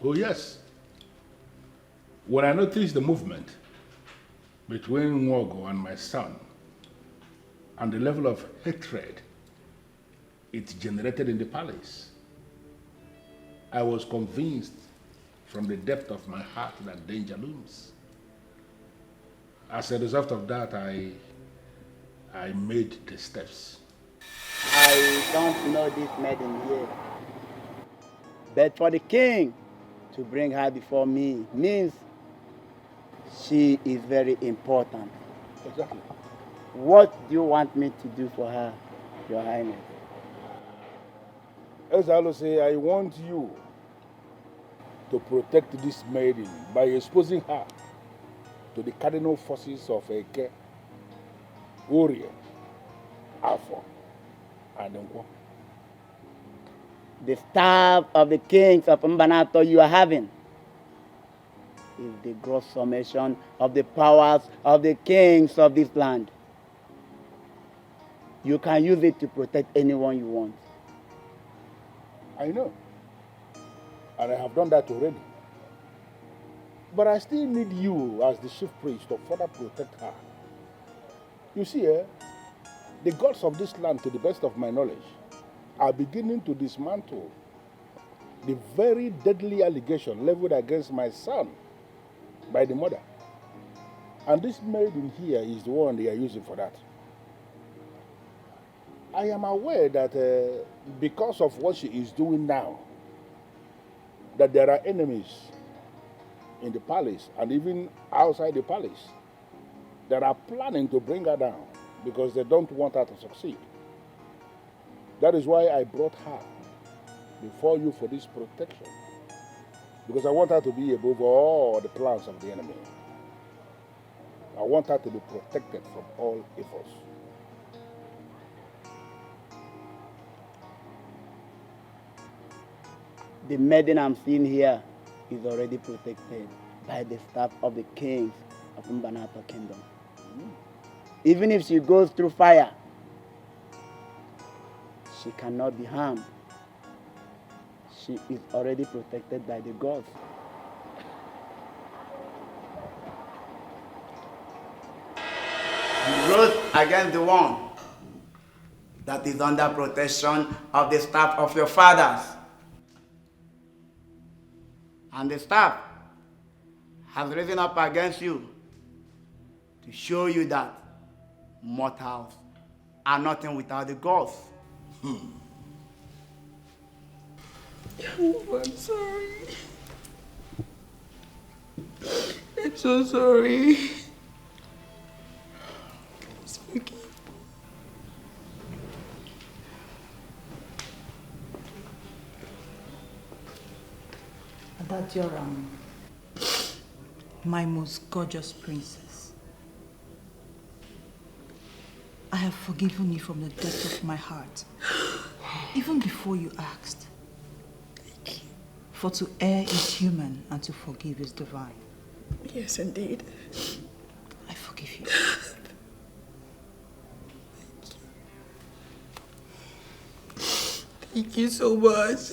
Oh, yes. When I noticed the movement between Nwogo and my son, and the level of hatred it generated in the palace, I was convinced from the depth of my heart that danger looms. As a result of that, I made the steps. I don't know this maiden here, but for the king to bring her before me means she is very important. Exactly. What do you want me to do for her, Your Highness? As I always say, I want you to protect this maiden by exposing her to the cardinal forces of Eke, Warrior, Afo, and Nkwo. The staff of the kings of Mbanato you are having is the gross summation of the powers of the kings of this land. You can use it to protect anyone you want. I know. And I have done that already. But I still need you as the chief priest to further protect her. You see, the gods of this land, to the best of my knowledge, are beginning to dismantle the very deadly allegation leveled against my son by the mother. And this maiden here is the one they are using for that. I am aware that because of what she is doing now, that there are enemies in the palace and even outside the palace that are planning to bring her down because they don't want her to succeed. That is why I brought her before you for this protection. Because I want her to be above all the plans of the enemy. I want her to be protected from all evils. The maiden I'm seeing here is already protected by the staff of the kings of Mbanato Kingdom. Even if she goes through fire, she cannot be harmed. She is already protected by the gods. You rose against the one that is under protection of the staff of your fathers. And the staff has risen up against you to show you that mortals are nothing without the gods. I'm sorry. I'm so sorry. Please forgive. Adadioram, my most gorgeous princess, I have forgiven you from the depth of my heart, even before you asked. For to err is human and to forgive is divine. Yes, indeed. I forgive you. Thank you so much.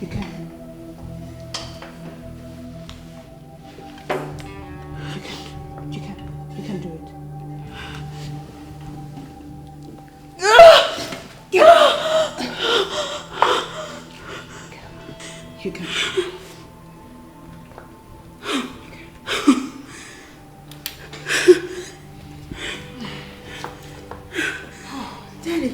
You can. You can do it. You can. Daddy.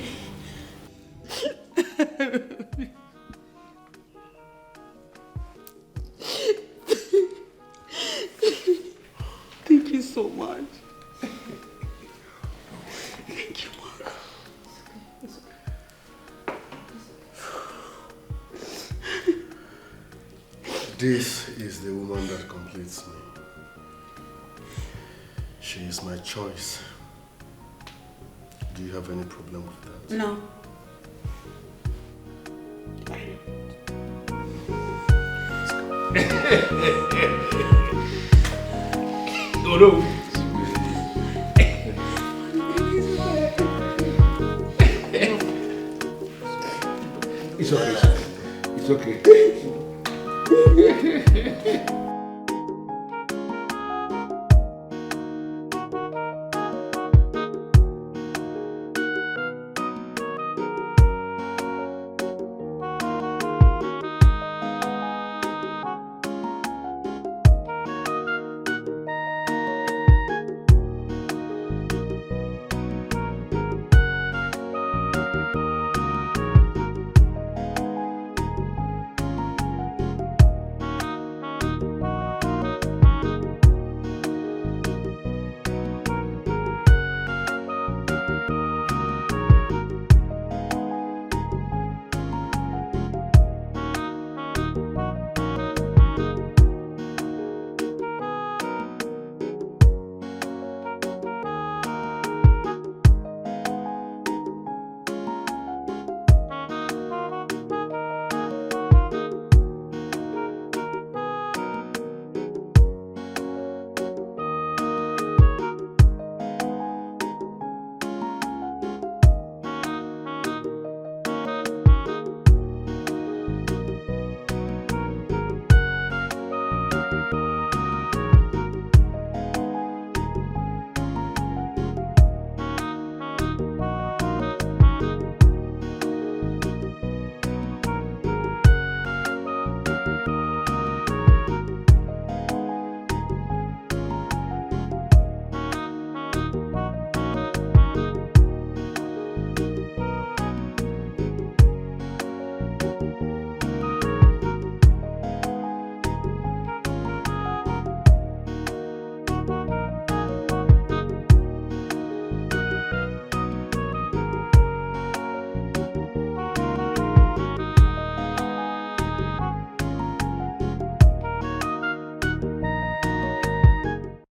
Thank you so much. Thank you, Mom. This is the woman that completes me. She is my choice. Do you have any problem with that? No. Oh no. It's okay. It's okay.